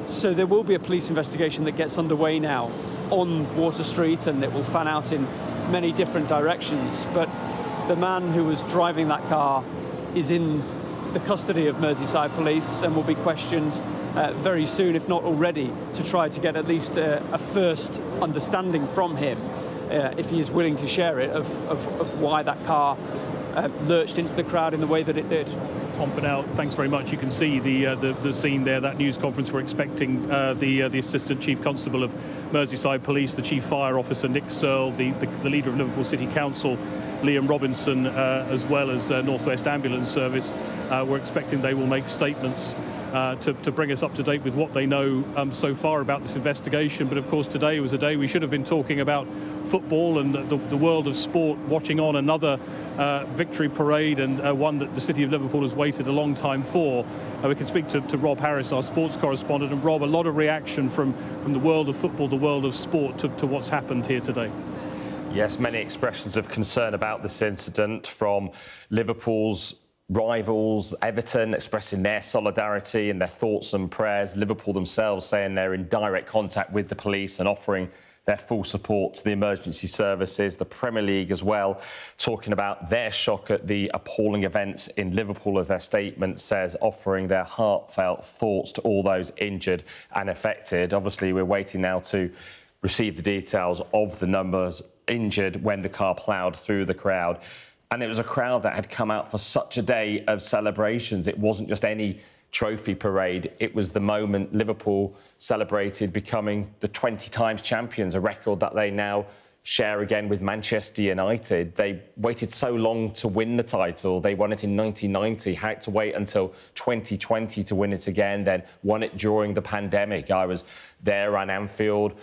So there will be a police investigation that gets underway now on Water Street, and it will fan out in many different directions. But the man who was driving that car is in the custody of Merseyside Police and will be questioned very soon, if not already, to try to get at least a first understanding from him, if he is willing to share it, of why that car lurched into the crowd in the way that it did. Tom, for now, thanks very much. You can see the scene there, that news conference. We're expecting the Assistant Chief Constable of Merseyside Police, the Chief Fire Officer, Nick Searle, the leader of Liverpool City Council, Liam Robinson, as well as North West Ambulance Service. We're expecting they will make statements to bring us up to date with what they know so far about this investigation. But of course, today was a day we should have been talking about football and the world of sport, watching on another victory parade, and one that the city of Liverpool has waited a long time for. We can speak to Rob Harris, our sports correspondent. And Rob, a lot of reaction from the world of football, the world of sport, to what's happened here today. Yes, many expressions of concern about this incident from Liverpool's rivals, Everton, expressing their solidarity and their thoughts and prayers. Liverpool themselves saying they're in direct contact with the police and offering their full support to the emergency services. The Premier League as well, talking about their shock at the appalling events in Liverpool, as their statement says, offering their heartfelt thoughts to all those injured and affected. Obviously, we're waiting now to receive the details of the numbers injured when the car ploughed through the crowd. And it was a crowd that had come out for such a day of celebrations. It wasn't just any trophy parade. It was the moment Liverpool celebrated becoming the 20 times champions, a record that they now share again with Manchester United. They waited so long to win the title. They won it in 1990, had to wait until 2020 to win it again, then won it during the pandemic. I was there on Anfield,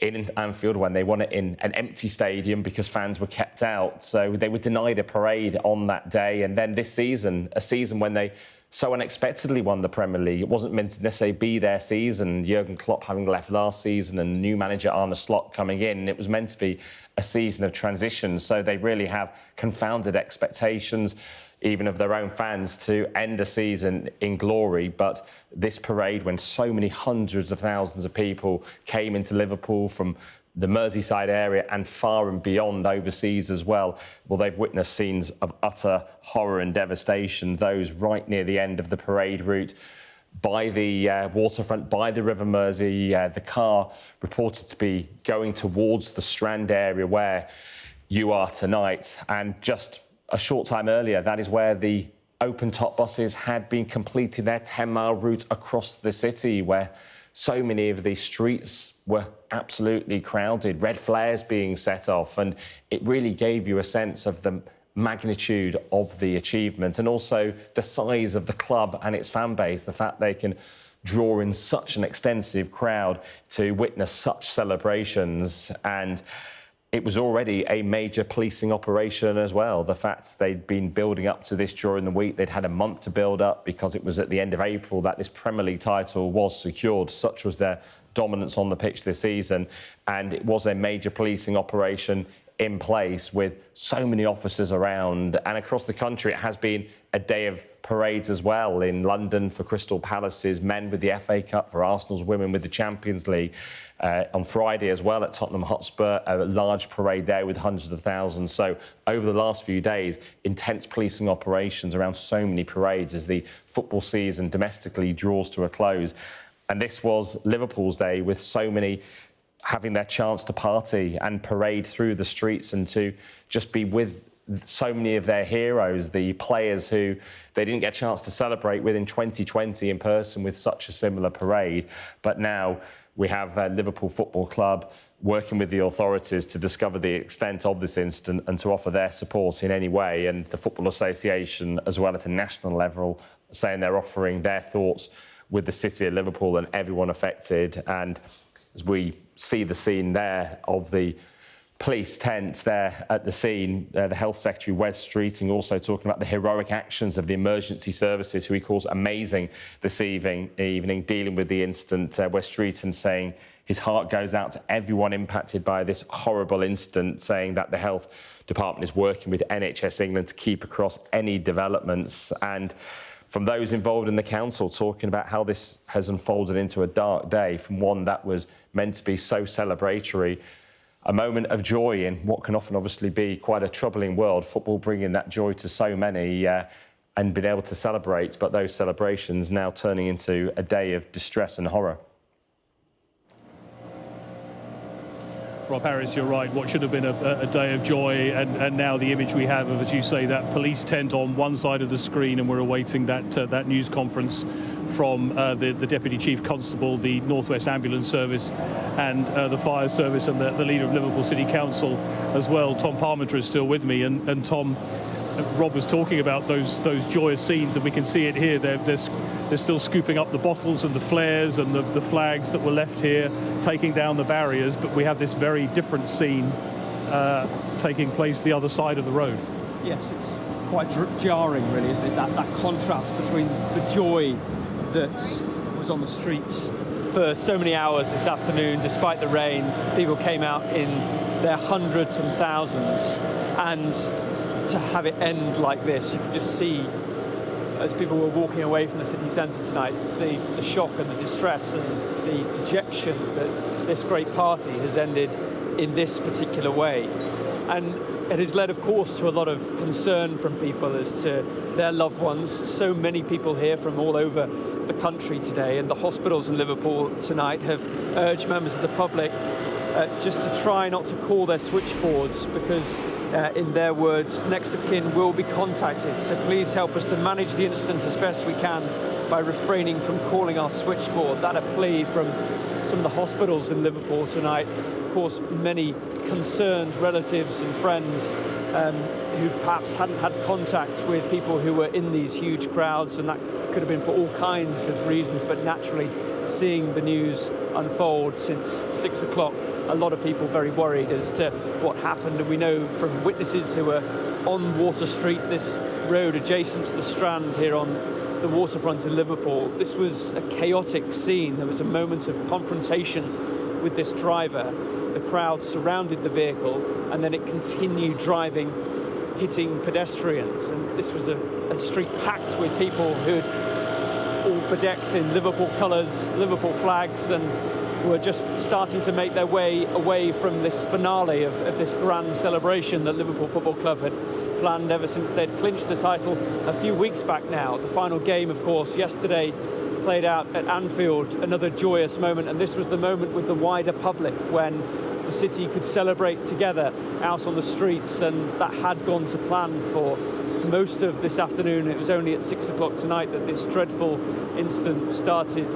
in Anfield, when they won it in an empty stadium because fans were kept out. So they were denied a parade on that day. And then this season, a season when they so unexpectedly won the Premier League. It wasn't meant to necessarily be their season. Jurgen Klopp having left last season and new manager Arne Slot coming in. It was meant to be a season of transition. So they really have confounded expectations, even of their own fans, to end a season in glory. But this parade, when so many hundreds of thousands of people came into Liverpool from the Merseyside area and far and beyond overseas as well, well, they've witnessed scenes of utter horror and devastation. Those right near the end of the parade route, by the waterfront, by the River Mersey, the car reported to be going towards the Strand area where you are tonight. And just a short time earlier, that is where the open-top buses had been completing their 10-mile route across the city, where so many of these streets were absolutely crowded, red flares being set off. And it really gave you a sense of the magnitude of the achievement and also the size of the club and its fan base, the fact they can draw in such an extensive crowd to witness such celebrations. And it was already a major policing operation as well. The fact they'd been building up to this during the week, they'd had a month to build up because it was at the end of April that this Premier League title was secured. Such was their dominance on the pitch this season. And it was a major policing operation in place with so many officers around. And across the country, it has been a day of parades as well. In London for Crystal Palace's men with the FA Cup, for Arsenal's women with the Champions League. On Friday as well at Tottenham Hotspur, a large parade there with hundreds of thousands. So over the last few days, intense policing operations around so many parades as the football season domestically draws to a close. And this was Liverpool's day, with so many having their chance to party and parade through the streets and to just be with so many of their heroes, the players who they didn't get a chance to celebrate with in 2020 in person with such a similar parade. But now we have Liverpool Football Club working with the authorities to discover the extent of this incident and to offer their support in any way. And the Football Association, as well at a national level, saying they're offering their thoughts with the city of Liverpool and everyone affected. And as we see the scene there of the police tents there at the scene, the Health Secretary, Wes Streeting, also talking about the heroic actions of the emergency services, who he calls amazing this evening dealing with the incident. Wes Streeting saying his heart goes out to everyone impacted by this horrible incident, saying that the Health Department is working with NHS England to keep across any developments. And from those involved in the council, talking about how this has unfolded into a dark day, from one that was meant to be so celebratory, a moment of joy in what can often obviously be quite a troubling world. Football bringing that joy to so many and being able to celebrate, but those celebrations now turning into a day of distress and horror. Rob Harris, you're right. What should have been a day of joy, and now the image we have of, as you say, that police tent on one side of the screen, and we're awaiting that news conference from the Deputy Chief Constable, the North West Ambulance Service, and the Fire Service, and the leader of Liverpool City Council as well. Tom Parmenter is still with me, and Tom, Rob was talking about those joyous scenes, and we can see it here. They're still scooping up the bottles and the flares and the flags that were left here, taking down the barriers, but we have this very different scene taking place the other side of the road. Yes, it's quite jarring, really, isn't it? That contrast between the joy that was on the streets for so many hours this afternoon, despite the rain. People came out in their hundreds and thousands, and to have it end like this, you can just see, as people were walking away from the city centre tonight, the shock and the distress and the dejection that this great party has ended in this particular way. And it has led, of course, to a lot of concern from people as to their loved ones. So many people here from all over the country today, and the hospitals in Liverpool tonight have urged members of the public just to try not to call their switchboards, because in their words, next of kin will be contacted. So please help us to manage the incident as best we can by refraining from calling our switchboard. That a plea from some of the hospitals in Liverpool tonight. Of course, many concerned relatives and friends who perhaps hadn't had contact with people who were in these huge crowds, and that could have been for all kinds of reasons, but naturally seeing the news unfold since 6 o'clock, a lot of people very worried as to what happened. And we know from witnesses who were on Water Street, this road adjacent to the Strand here on the waterfront in Liverpool, this was a chaotic scene. There was a moment of confrontation with this driver. The crowd surrounded the vehicle, and then it continued driving, hitting pedestrians. And this was a street packed with people who'd all bedecked in Liverpool colours, Liverpool flags, and were just starting to make their way away from this finale of this grand celebration that Liverpool Football Club had planned ever since they'd clinched the title a few weeks back now. The final game, of course, yesterday played out at Anfield, another joyous moment, and this was the moment with the wider public when the city could celebrate together out on the streets, and that had gone to plan for most of this afternoon. It was only at 6 o'clock tonight that this dreadful incident started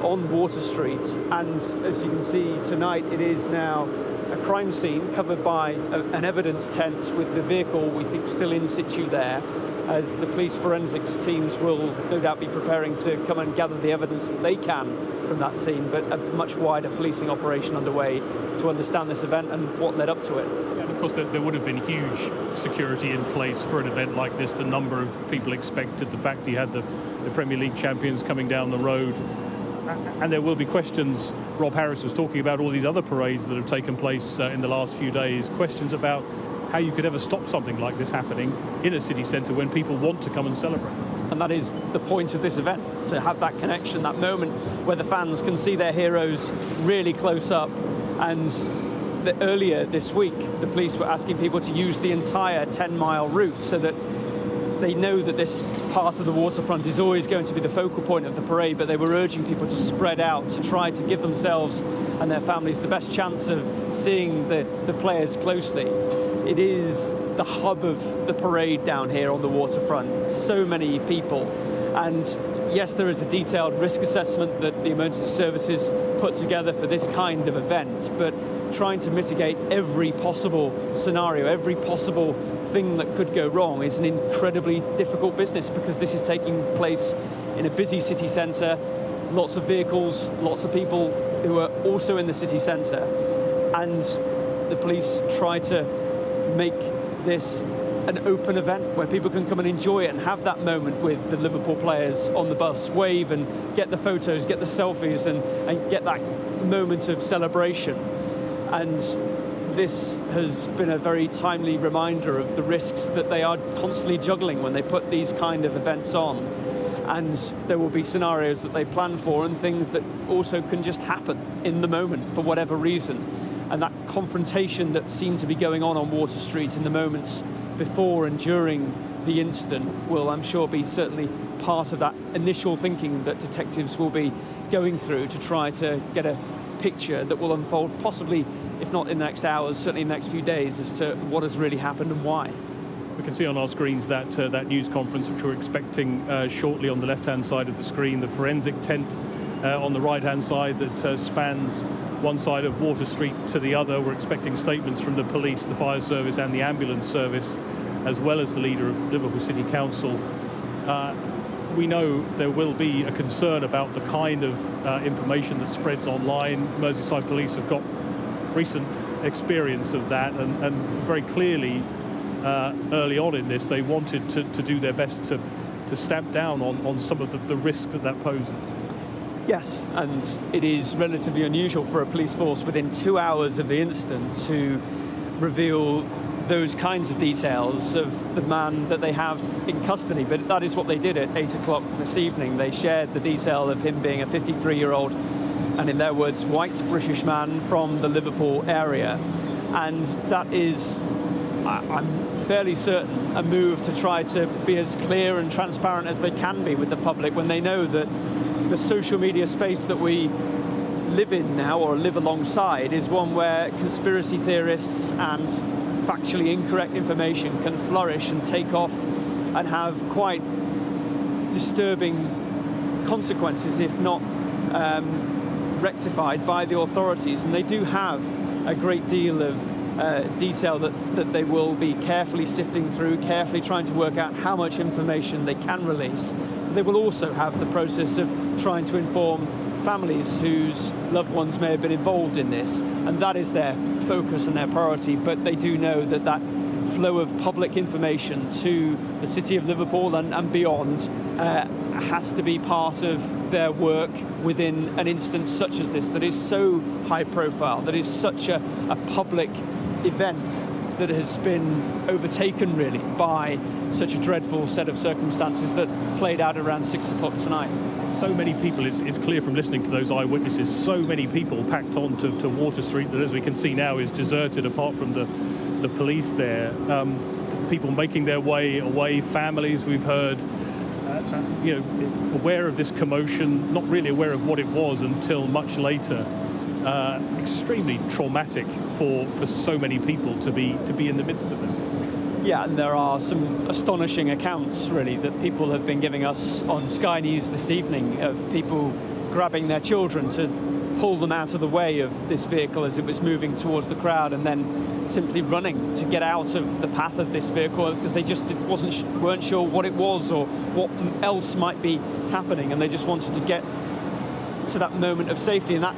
on Water Street, and as you can see tonight, it is now a crime scene covered by an evidence tent with the vehicle, we think, still in situ there, as the police forensics teams will no doubt be preparing to come and gather the evidence that they can from that scene, but a much wider policing operation underway to understand this event and what led up to it. And of course, there would have been huge security in place for an event like this. The number of people expected, the fact he had the Premier League champions coming down the road. And there will be questions. Rob Harris was talking about all these other parades that have taken place in the last few days, questions about how you could ever stop something like this happening in a city centre when people want to come and celebrate. And that is the point of this event, to have that connection, that moment where the fans can see their heroes really close up. And earlier this week, the police were asking people to use the entire 10-mile route so that they know that this part of the waterfront is always going to be the focal point of the parade, but they were urging people to spread out, to try to give themselves and their families the best chance of seeing the players closely. It is the hub of the parade down here on the waterfront. So many people. And yes, there is a detailed risk assessment that the emergency services put together for this kind of event, but trying to mitigate every possible scenario, every possible thing that could go wrong is an incredibly difficult business, because this is taking place in a busy city centre, lots of vehicles, lots of people who are also in the city centre, and the police try to make this an open event where people can come and enjoy it and have that moment with the Liverpool players on the bus, wave and get the photos, get the selfies, and get that moment of celebration. And this has been a very timely reminder of the risks that they are constantly juggling when they put these kind of events on. And there will be scenarios that they plan for and things that also can just happen in the moment for whatever reason. And that confrontation that seemed to be going on Water Street in the moments before and during the incident will, I'm sure, be certainly part of that initial thinking that detectives will be going through to try to get a picture that will unfold, possibly, if not in the next hours, certainly in the next few days, as to what has really happened and why. We can see on our screens that that news conference, which we're expecting shortly on the left-hand side of the screen, the forensic tent on the right-hand side that spans one side of Water Street to the other. We're expecting statements from the police, the fire service and the ambulance service, as well as the leader of Liverpool City Council. We know there will be a concern about the kind of information that spreads online. Merseyside Police have got recent experience of that, and very clearly early on in this they wanted to do their best to stamp down on some of the risk that poses. Yes, and it is relatively unusual for a police force within 2 hours of the incident to reveal those kinds of details of the man that they have in custody. But that is what they did at 8 o'clock this evening. They shared the detail of him being a 53-year-old, and in their words, white British man from the Liverpool area. And that is, I'm fairly certain, a move to try to be as clear and transparent as they can be with the public when they know that the social media space that we live in now, or live alongside, is one where conspiracy theorists and factually incorrect information can flourish and take off and have quite disturbing consequences if not rectified by the authorities. And they do have a great deal of detail that they will be carefully sifting through, carefully trying to work out how much information they can release. They will also have the process of trying to inform families whose loved ones may have been involved in this, and that is their focus and their priority. But they do know that that flow of public information to the city of Liverpool and beyond has to be part of their work within an instance such as this, that is so high profile, that is such a public event, that has been overtaken really by such a dreadful set of circumstances that played out around 6 o'clock tonight. So many people, it's clear from listening to those eyewitnesses, so many people packed on to Water Street that, as we can see now, is deserted apart from the police there. People making their way away, families we've heard, aware of this commotion, not really aware of what it was until much later. Extremely traumatic for so many people to be in the midst of them. Yeah, and there are some astonishing accounts, really, that people have been giving us on Sky News this evening of people grabbing their children to pull them out of the way of this vehicle as it was moving towards the crowd, and then simply running to get out of the path of this vehicle because they just weren't sure what it was or what else might be happening, and they just wanted to get to that moment of safety. And that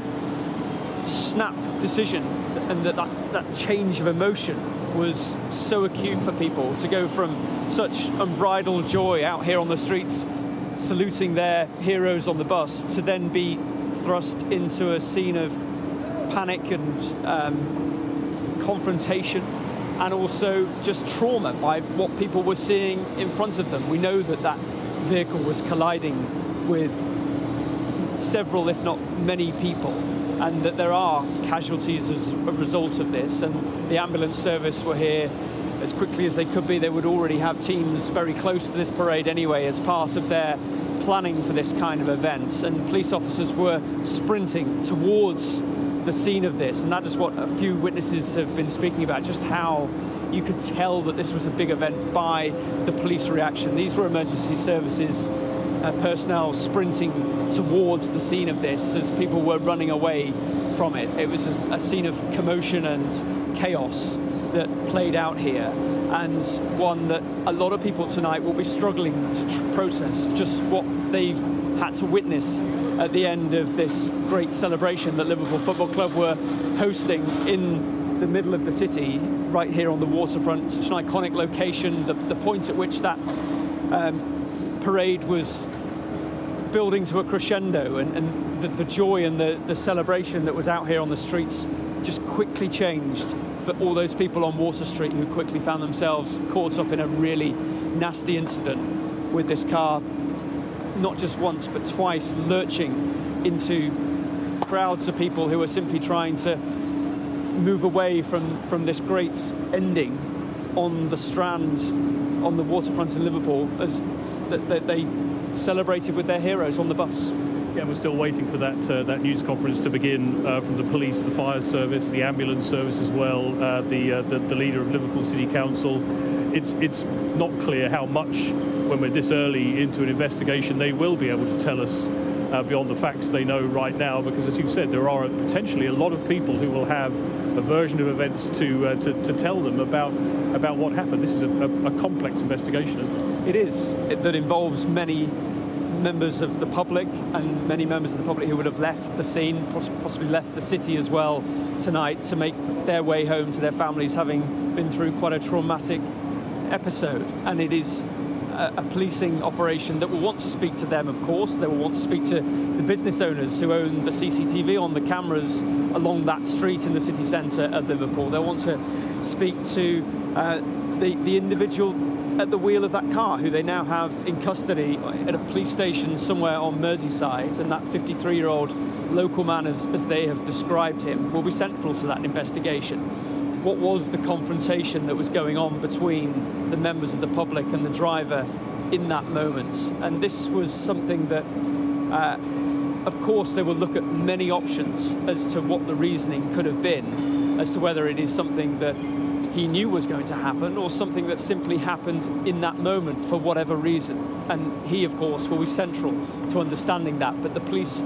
snap decision and that change of emotion was so acute for people, to go from such unbridled joy out here on the streets saluting their heroes on the bus to then be thrust into a scene of panic and confrontation, and also just trauma by what people were seeing in front of them. We know that vehicle was colliding with several, if not many people, and that there are casualties as a result of this. And the ambulance service were here as quickly as they could be. They would already have teams very close to this parade anyway as part of their planning for this kind of event, and police officers were sprinting towards the scene of this. And that is what a few witnesses have been speaking about, just how you could tell that this was a big event by the police reaction. These were emergency services personnel sprinting towards the scene of this as people were running away from it. It was a scene of commotion and chaos that played out here, and one that a lot of people tonight will be struggling to process, just what they've had to witness at the end of this great celebration that Liverpool Football Club were hosting in the middle of the city, right here on the waterfront. Such an iconic location, the point at which that parade was building to a crescendo, and the joy and the celebration that was out here on the streets just quickly changed for all those people on Water Street who quickly found themselves caught up in a really nasty incident with this car, not just once but twice, lurching into crowds of people who were simply trying to move away from this great ending on the Strand, on the waterfront in Liverpool, as that they celebrated with their heroes on the bus. Yeah, we're still waiting for that news conference to begin from the police, the fire service, the ambulance service as well, the leader of Liverpool City Council. It's not clear how much, when we're this early into an investigation, they will be able to tell us beyond the facts they know right now, because as you've said, there are potentially a lot of people who will have a version of events to tell them about what happened. This is a complex investigation, isn't it? It is. That involves many members of the public and many members of the public who would have left the scene, possibly left the city as well tonight to make their way home to their families, having been through quite a traumatic episode. And it is a policing operation that will want to speak to them, of course. They will want to speak to the business owners who own the CCTV on the cameras along that street in the city centre of Liverpool. They'll want to speak to the individual at the wheel of that car, who they now have in custody at a police station somewhere on Merseyside. And that 53-year-old local man, as they have described him, will be central to that investigation. What was the confrontation that was going on between the members of the public and the driver in that moment? And this was something that, of course, they will look at many options as to what the reasoning could have been, as to whether it is something that he knew was going to happen or something that simply happened in that moment for whatever reason. And he, of course, will be central to understanding that. But the police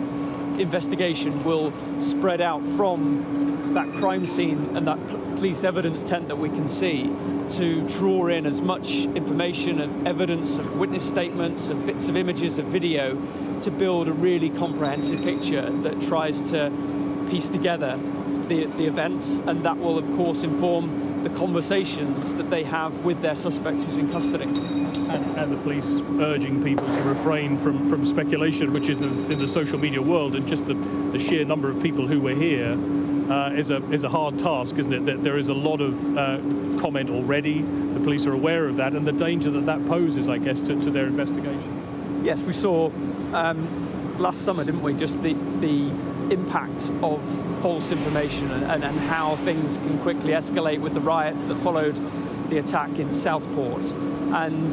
investigation will spread out from that crime scene and that police evidence tent that we can see to draw in as much information, of evidence, of witness statements, of bits of images, of video, to build a really comprehensive picture that tries to piece together the events, and that will, of course, inform the conversations that they have with their suspect who's in custody. And the police urging people to refrain from speculation, which is in the social media world, and just the sheer number of people who were here is a hard task, isn't it? That there is a lot of comment already. The police are aware of that and the danger that poses, I guess, to their investigation. Yes, we saw last summer, didn't we, just the impact of false information and how things can quickly escalate with the riots that followed the attack in Southport. And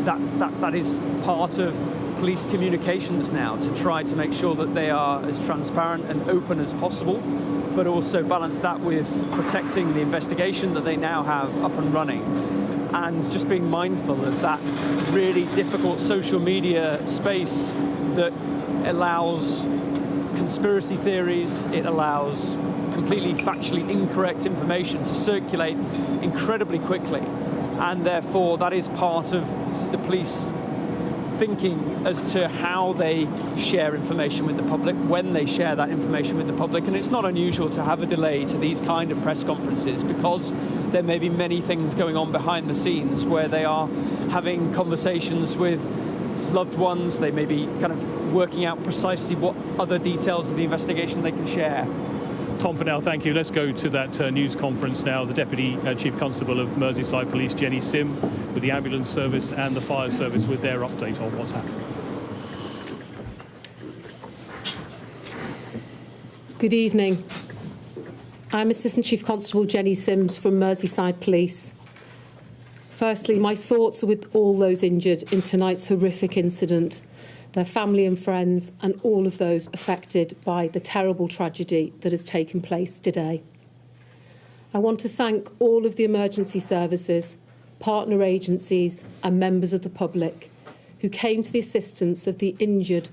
that is part of police communications now, to try to make sure that they are as transparent and open as possible, but also balance that with protecting the investigation that they now have up and running, and just being mindful of that really difficult social media space that allows conspiracy theories, it allows completely factually incorrect information to circulate incredibly quickly. And therefore, that is part of the police thinking as to how they share information with the public, when they share that information with the public. And it's not unusual to have a delay to these kind of press conferences, because there may be many things going on behind the scenes where they are having conversations with loved ones. They may be kind of working out precisely what other details of the investigation they can share. Tom, for now, thank you. Let's go to that news conference now. The Deputy Chief Constable of Merseyside Police, Jenny Sim, with the ambulance service and the fire service, with their update on what's happening. Good evening. I'm Assistant Chief Constable Jenny Sims from Merseyside Police. Firstly, my thoughts are with all those injured in tonight's horrific incident, their family and friends, and all of those affected by the terrible tragedy that has taken place today. I want to thank all of the emergency services, partner agencies and members of the public who came to the assistance of the injured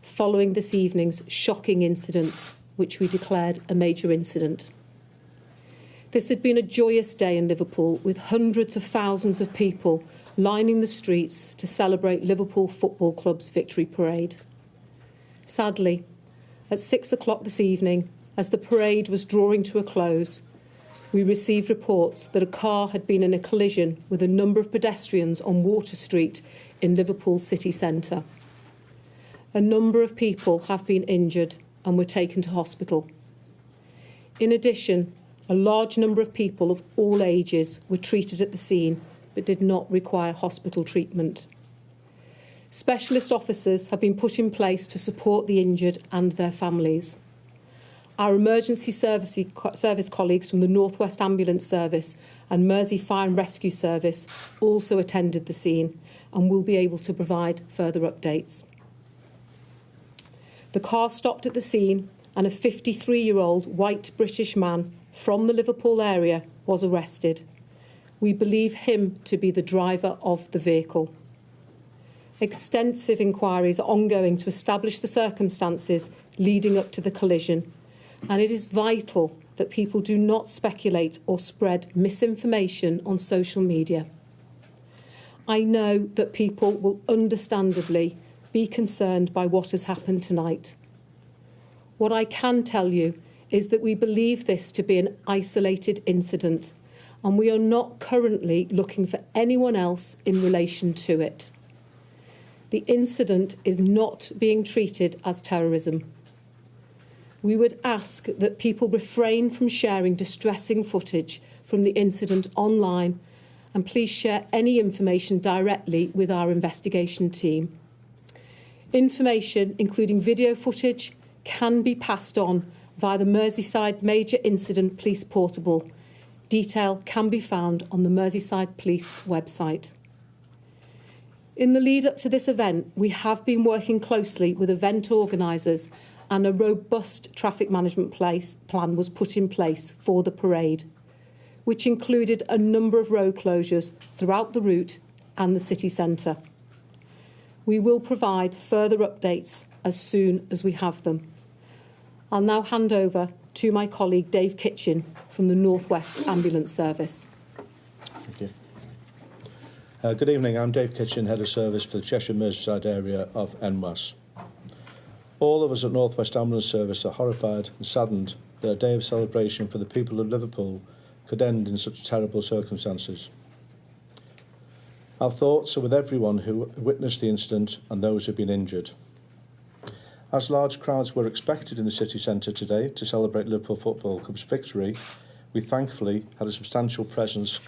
following this evening's shocking incidents, which we declared a major incident. This had been a joyous day in Liverpool, with hundreds of thousands of people lining the streets to celebrate Liverpool Football Club's victory parade. Sadly, at 6 o'clock this evening, as the parade was drawing to a close, we received reports that a car had been in a collision with a number of pedestrians on Water Street in Liverpool city centre. A number of people have been injured and were taken to hospital. In addition, a large number of people of all ages were treated at the scene but did not require hospital treatment. Specialist officers have been put in place to support the injured and their families. Our emergency service colleagues from the North West Ambulance Service and Mersey Fire and Rescue Service also attended the scene and will be able to provide further updates. The car stopped at the scene and a 53-year-old white British man from the Liverpool area was arrested. We believe him to be the driver of the vehicle. Extensive inquiries are ongoing to establish the circumstances leading up to the collision, and it is vital that people do not speculate or spread misinformation on social media. I know that people will understandably be concerned by what has happened tonight. What I can tell you is that we believe this to be an isolated incident, and we are not currently looking for anyone else in relation to it. The incident is not being treated as terrorism. We would ask that people refrain from sharing distressing footage from the incident online, and please share any information directly with our investigation team. Information, including video footage, can be passed on via the Merseyside Major Incident Police Portable. Detail can be found on the Merseyside Police website. In the lead up to this event, we have been working closely with event organisers, and a robust traffic management plan was put in place for the parade, which included a number of road closures throughout the route and the city centre. We will provide further updates as soon as we have them. I'll now hand over to my colleague Dave Kitchen from the North West Ambulance Service. Thank you. Good evening, I'm Dave Kitchen, Head of Service for the Cheshire Merseyside area of NWAS. All of us at North West Ambulance Service are horrified and saddened that a day of celebration for the people of Liverpool could end in such terrible circumstances. Our thoughts are with everyone who witnessed the incident and those who have been injured. As large crowds were expected in the city centre today to celebrate Liverpool Football Club's victory, we thankfully had a substantial presence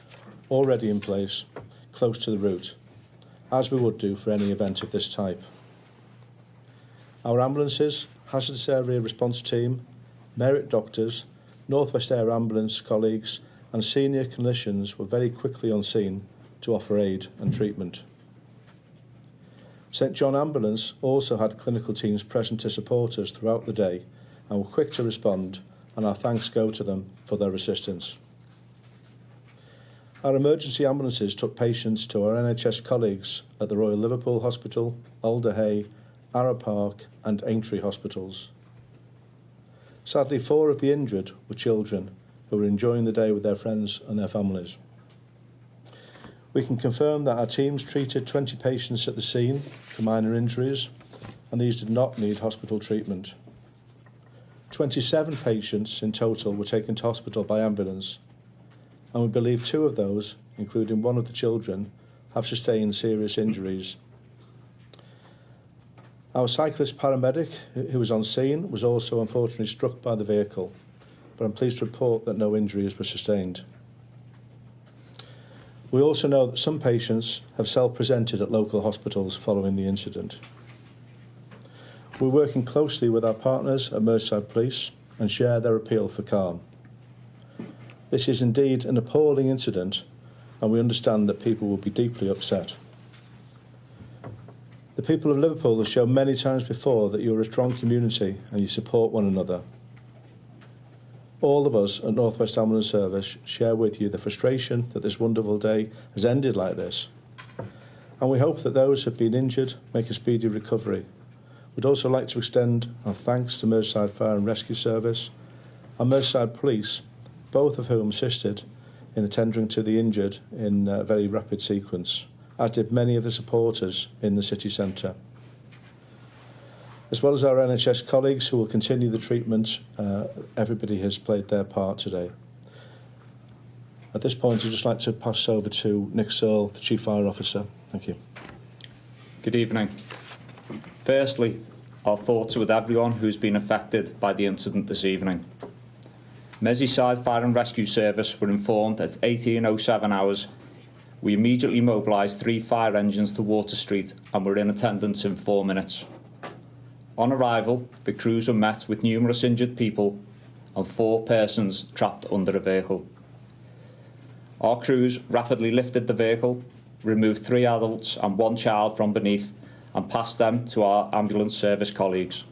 already in place close to the route, as we would do for any event of this type. Our ambulances, hazardous area response team, merit doctors, North West Air Ambulance colleagues and senior clinicians were very quickly on scene to offer aid and treatment. St John Ambulance also had clinical teams present to support us throughout the day and were quick to respond, and our thanks go to them for their assistance. Our emergency ambulances took patients to our NHS colleagues at the Royal Liverpool Hospital, Alderhay, Arrow Park and Aintree hospitals. Sadly, 4 of the injured were children who were enjoying the day with their friends and their families. We can confirm that our teams treated 20 patients at the scene for minor injuries, and these did not need hospital treatment. 27 patients in total were taken to hospital by ambulance, and we believe 2 of those, including one of the children, have sustained serious injuries. Our cyclist paramedic, who was on scene, was also unfortunately struck by the vehicle, but I'm pleased to report that no injuries were sustained. We also know that some patients have self-presented at local hospitals following the incident. We're working closely with our partners at Merseyside Police and share their appeal for calm. This is indeed an appalling incident, and we understand that people will be deeply upset. The people of Liverpool have shown many times before that you're a strong community and you support one another. All of us at North West Ambulance Service share with you the frustration that this wonderful day has ended like this. And we hope that those who have been injured make a speedy recovery. We'd also like to extend our thanks to Merseyside Fire and Rescue Service and Merseyside Police, both of whom assisted in the tendering to the injured in a very rapid sequence, as did many of the supporters in the city centre. As well as our NHS colleagues who will continue the treatment, everybody has played their part today. At this point, I'd just like to pass over to Nick Searle, the Chief Fire Officer. Thank you. Good evening. Firstly, our thoughts are with everyone who's been affected by the incident this evening. Merseyside Fire and Rescue Service were informed at 18:07 hours. We immediately mobilised 3 fire engines to Water Street and were in attendance in 4 minutes. On arrival, the crews were met with numerous injured people and 4 persons trapped under a vehicle. Our crews rapidly lifted the vehicle, removed 3 adults and 1 child from beneath and passed them to our ambulance service colleagues.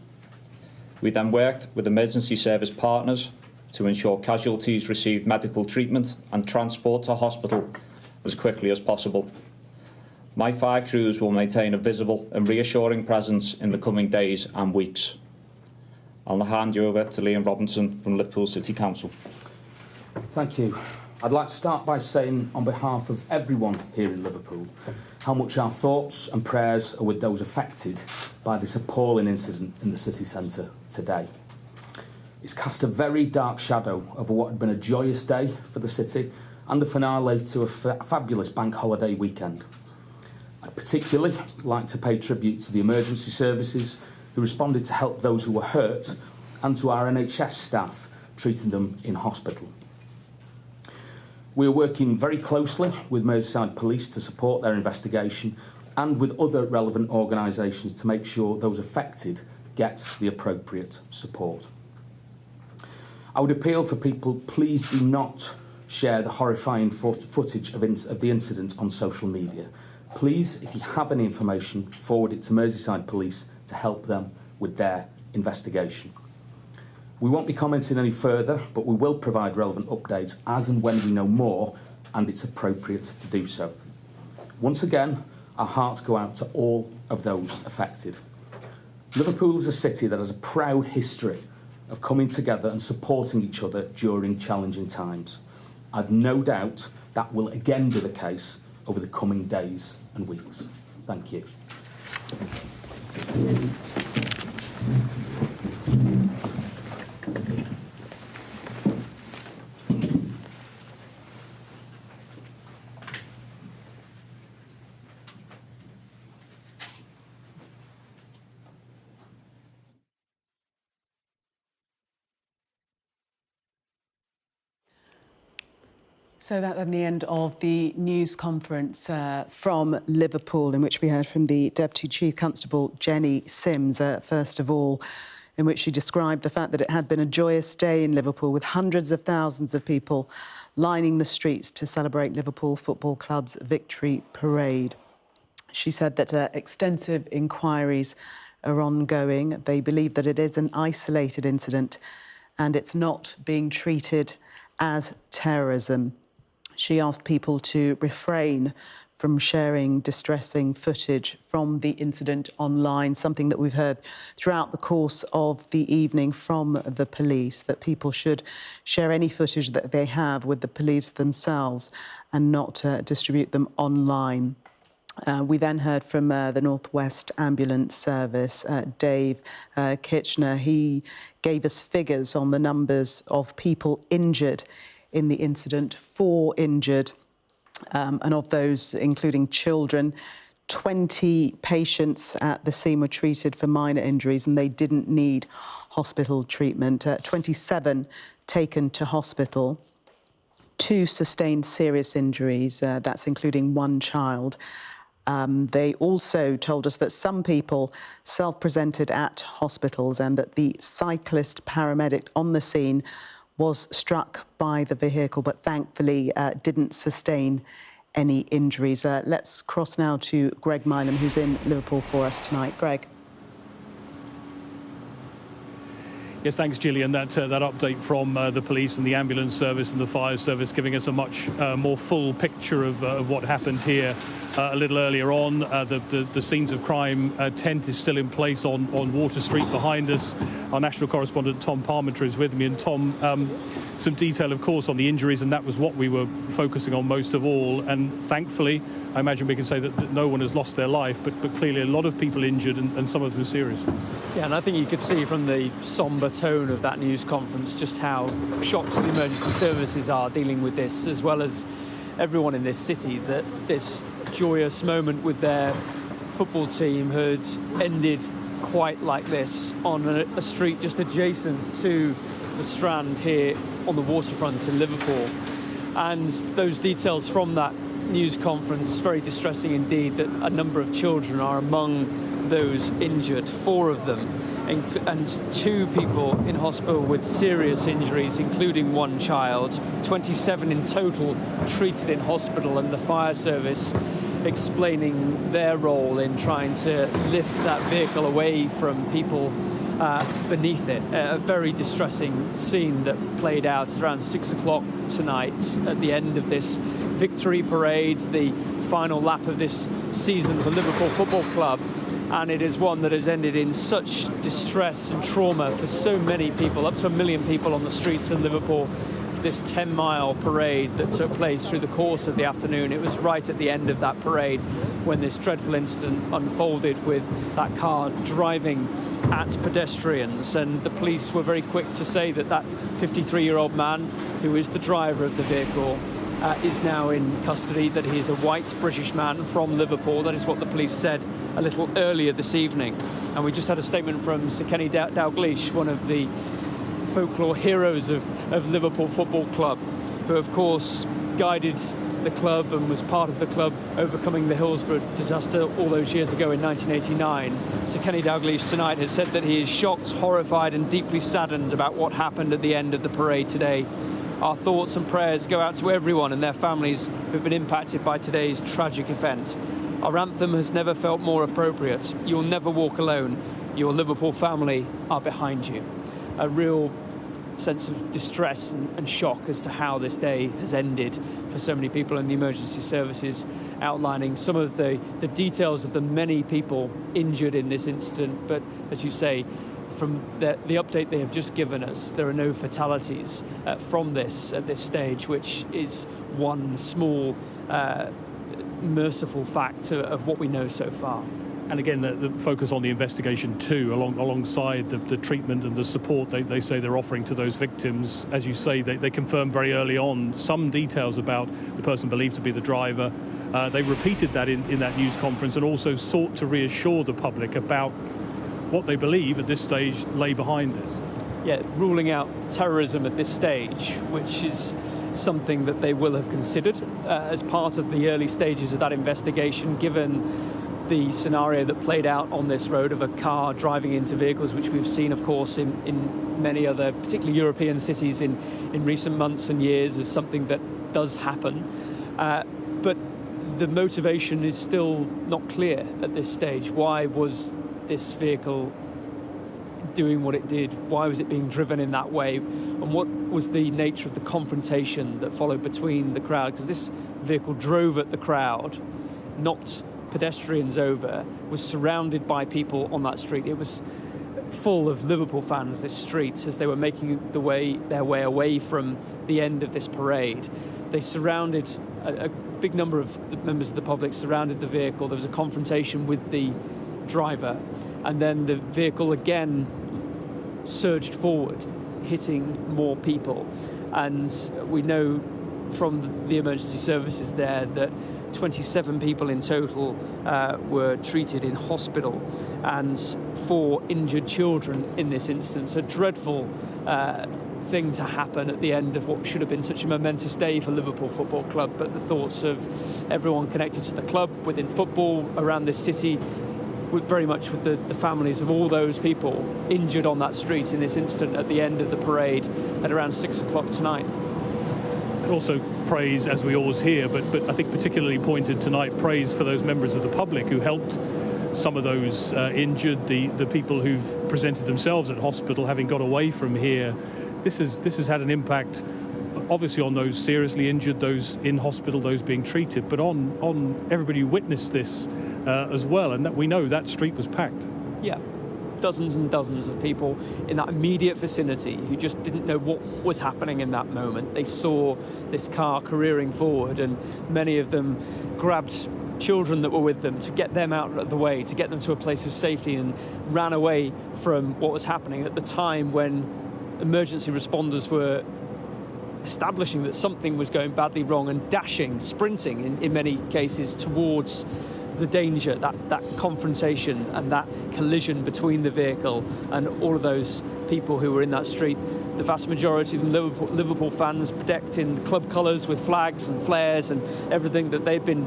We then worked with emergency service partners to ensure casualties received medical treatment and transport to hospital as quickly as possible. My 5 crews will maintain a visible and reassuring presence in the coming days and weeks. I'll now hand you over to Liam Robinson from Liverpool City Council. Thank you. I'd like to start by saying, on behalf of everyone here in Liverpool, how much our thoughts and prayers are with those affected by this appalling incident in the city centre today. It's cast a very dark shadow over what had been a joyous day for the city and the finale to a fabulous bank holiday weekend. I'd particularly like to pay tribute to the emergency services who responded to help those who were hurt, and to our NHS staff treating them in hospital. We are working very closely with Merseyside Police to support their investigation and with other relevant organisations to make sure those affected get the appropriate support. I would appeal for people, please do not share the horrifying footage of the incident on social media. Please, if you have any information, forward it to Merseyside Police to help them with their investigation. We won't be commenting any further, but we will provide relevant updates as and when we know more and it's appropriate to do so. Once again, our hearts go out to all of those affected. Liverpool is a city that has a proud history of coming together and supporting each other during challenging times. I've no doubt that will again be the case over the coming days and weeks. Thank you. So that's the end of the news conference from Liverpool, in which we heard from the Deputy Chief Constable Jenny Sims, first of all, in which she described the fact that it had been a joyous day in Liverpool with hundreds of thousands of people lining the streets to celebrate Liverpool Football Club's victory parade. She said that extensive inquiries are ongoing. They believe that it is an isolated incident and it's not being treated as terrorism. She asked people to refrain from sharing distressing footage from the incident online, something that we've heard throughout the course of the evening from the police, that people should share any footage that they have with the police themselves and not distribute them online. We then heard from the North West Ambulance Service, Dave Kitchener. He gave us figures on the numbers of people injured in the incident, 4 injured, and of those, including children, 20 patients at the scene were treated for minor injuries and they didn't need hospital treatment. 27 taken to hospital, 2 sustained serious injuries, that's including 1 child. They also told us that some people self-presented at hospitals and that the cyclist paramedic on the scene was struck by the vehicle, but thankfully didn't sustain any injuries. Let's cross now to Greg Milam, who's in Liverpool for us tonight. Greg. Yes, thanks, Gillian. That update from the police and the ambulance service and the fire service giving us a much more full picture of what happened here a little earlier on. The scenes of crime tent is still in place on Water Street behind us. Our national correspondent Tom Parmenter is with me. And Tom, some detail, of course, on the injuries, and that was what we were focusing on most of all. And thankfully, I imagine we can say that no one has lost their life, but clearly a lot of people injured and some of them serious. Yeah, and I think you could see from the sombre tone of that news conference just how shocked the emergency services are dealing with this, as well as everyone in this city, that this joyous moment with their football team had ended quite like this on a street just adjacent to the Strand here on the waterfront in Liverpool. And those details from that news conference, very distressing indeed, that a number of children are among those injured, 4 of them, and 2 people in hospital with serious injuries, including 1 child, 27 in total treated in hospital, and the fire service explaining their role in trying to lift that vehicle away from people beneath it. A very distressing scene that played out around 6 o'clock tonight at the end of this victory parade, the final lap of this season for Liverpool Football Club. And it is one that has ended in such distress and trauma for so many people, up to 1 million people on the streets of Liverpool. This 10-mile parade that took place through the course of the afternoon. It was right at the end of that parade when this dreadful incident unfolded, with that car driving at pedestrians. And the police were very quick to say that that 53-year-old man, who is the driver of the vehicle, is now in custody, that he is a white British man from Liverpool. That is what the police said a little earlier this evening. And we just had a statement from Sir Kenny Dalglish, one of the folklore heroes of Liverpool Football Club, who of course guided the club and was part of the club overcoming the Hillsborough disaster all those years ago in 1989. Sir Kenny Dalglish tonight has said that he is shocked, horrified and deeply saddened about what happened at the end of the parade today. Our thoughts and prayers go out to everyone and their families who've been impacted by today's tragic event. Our anthem has never felt more appropriate. You'll never walk alone. Your Liverpool family are behind you. A real sense of distress and shock as to how this day has ended for so many people, and the emergency services outlining some of the details of the many people injured in this incident. But as you say, from the update they have just given us, there are no fatalities from this at this stage, which is one small merciful fact of what we know so far. And again, the focus on the investigation too, alongside the treatment and the support they say they're offering to those victims. As you say, they confirmed very early on some details about the person believed to be the driver. They repeated that in that news conference, and also sought to reassure the public about what they believe at this stage lay behind this. Yeah, ruling out terrorism at this stage, which is something that they will have considered as part of the early stages of that investigation, given the scenario that played out on this road of a car driving into vehicles, which we've seen, of course, in many other, particularly European cities in recent months and years, as something that does happen. But the motivation is still not clear at this stage. Why was this vehicle doing what it did? Why was it being driven in that way? And what was the nature of the confrontation that followed between the crowd? Because this vehicle drove at the crowd, knocked pedestrians over, was surrounded by people on that street. It was full of Liverpool fans, this street, as they were making their way away from the end of this parade. They surrounded, a big number of the members of the public surrounded the vehicle. There was a confrontation with the driver, and then the vehicle again surged forward, hitting more people. And we know from the emergency services there that 27 people in total were treated in hospital, and 4 injured children in this instance. A dreadful thing to happen at the end of what should have been such a momentous day for Liverpool Football Club. But the thoughts of everyone connected to the club, within football, around this city, very much with the families of all those people injured on that street in this incident at the end of the parade at around 6 o'clock tonight. And also praise, as we always hear, but I think particularly pointed tonight, praise for those members of the public who helped some of those injured, the people who've presented themselves at hospital, having got away from here. This has had an impact, obviously, on those seriously injured, those in hospital, those being treated, but on everybody who witnessed this as well. And that we know that street was packed. Yeah. Dozens and dozens of people in that immediate vicinity who just didn't know what was happening in that moment. They saw this car careering forward, and many of them grabbed children that were with them to get them out of the way, to get them to a place of safety, and ran away from what was happening at the time when emergency responders were establishing that something was going badly wrong, and dashing, sprinting in many cases towards the danger, that confrontation and that collision between the vehicle and all of those people who were in that street. The vast majority of them Liverpool fans, decked in club colours with flags and flares and everything that they've been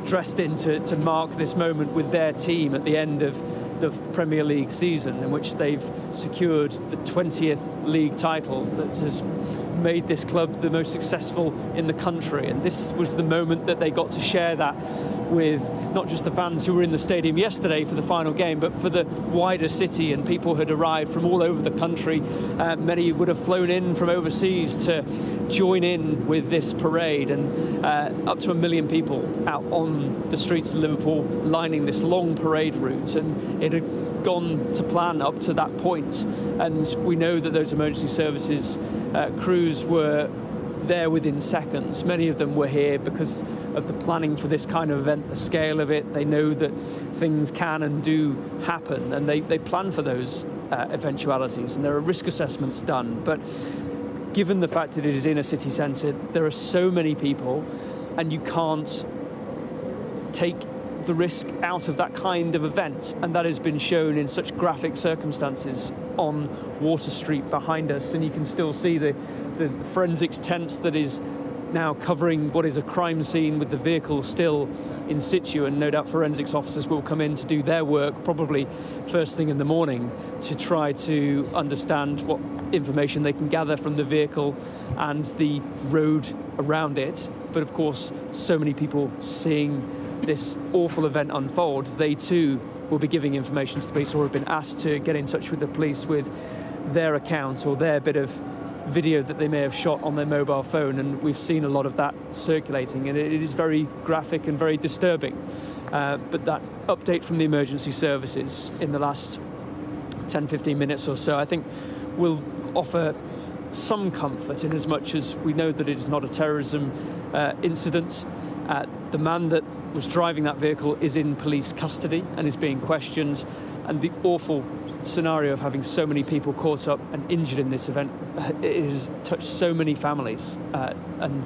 dressed in to mark this moment with their team at the end of the Premier League season, in which they've secured the 20th league title that has made this club the most successful in the country. And this was the moment that they got to share that with not just the fans who were in the stadium yesterday for the final game, but for the wider city. And people had arrived from all over the country. Many would have flown in from overseas to join in with this parade, and up to 1 million people out on the streets of Liverpool lining this long parade route. And it had gone to plan up to that point, and we know that those emergency services crews were there within seconds. Many of them were here because of the planning for this kind of event, the scale of it. They know that things can and do happen, and they plan for those eventualities, and there are risk assessments done. But given the fact that it is in a city centre, there are so many people, and you can't take the risk out of that kind of event, and that has been shown in such graphic circumstances on Water Street behind us. And you can still see the forensics tents that is now covering what is a crime scene, with the vehicle still in situ, and no doubt forensics officers will come in to do their work probably first thing in the morning to try to understand what information they can gather from the vehicle and the road around it. But of course, so many people seeing this awful event unfold, they too will be giving information to the police, or have been asked to get in touch with the police with their account or their bit of video that they may have shot on their mobile phone. And we've seen a lot of that circulating, and it is very graphic and very disturbing. But that update from the emergency services in the last 10-15 minutes or so, I think, will offer some comfort, in as much as we know that it is not a terrorism incident. The man that was driving that vehicle is in police custody and is being questioned, and the awful scenario of having so many people caught up and injured in this event, it has touched so many families, and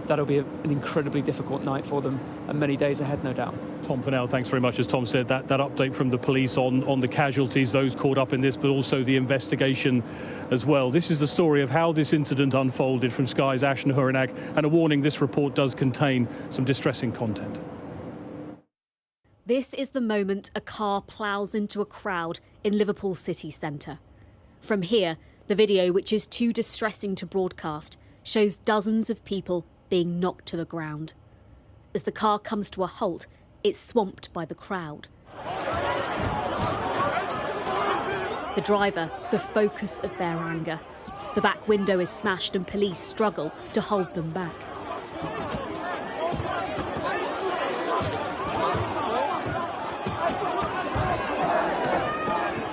that'll be an incredibly difficult night for them, and many days ahead, no doubt. Tom Purnell, thanks very much. As Tom said, that update from the police on the casualties, those caught up in this, but also the investigation as well. This is the story of how this incident unfolded from Sky's Ashen Hurinag, and a warning: this report does contain some distressing content. This is the moment a car ploughs into a crowd in Liverpool city centre. From here, the video, which is too distressing to broadcast, shows dozens of people being knocked to the ground. As the car comes to a halt, it's swamped by the crowd. The driver, the focus of their anger. The back window is smashed and police struggle to hold them back.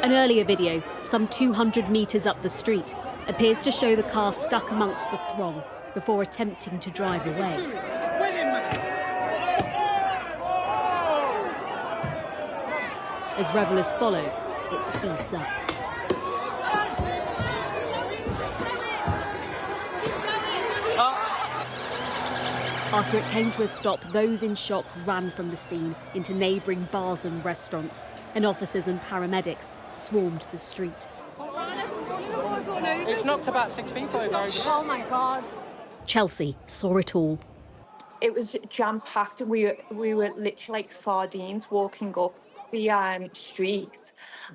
An earlier video, some 200 metres up the street, appears to show the car stuck amongst the throng before attempting to drive away. As revellers follow, it speeds up. After it came to a stop, those in shock ran from the scene into neighbouring bars and restaurants, and officers and paramedics swarmed the street. It's knocked about 6 feet over. Oh my God. Chelsea saw it all. It was jam-packed. We were literally like sardines walking up the streets,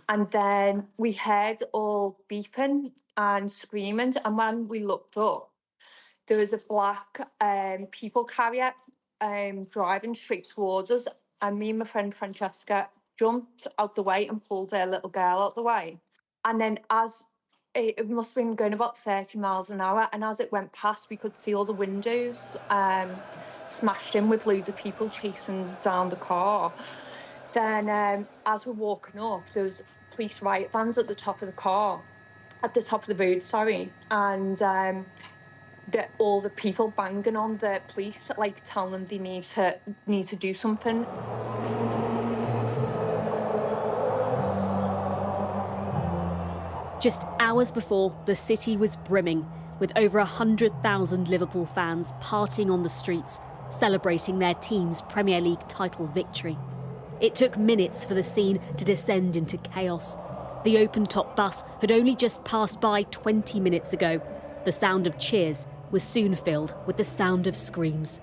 and then we heard all beeping and screaming, and when we looked up, there was a black people carrier driving straight towards us, and me and my friend Francesca jumped out the way and pulled her little girl out the way. And then as it must have been going about 30 miles an hour, and as it went past, we could see all the windows smashed in with loads of people chasing down the car. Then as we're walking up, there was police riot vans at the top of the road, and all the people banging on the police, like telling them they need to do something. Just hours before, the city was brimming, with over 100,000 Liverpool fans partying on the streets, celebrating their team's Premier League title victory. It took minutes for the scene to descend into chaos. The open-top bus had only just passed by 20 minutes ago. The sound of cheers was soon filled with the sound of screams.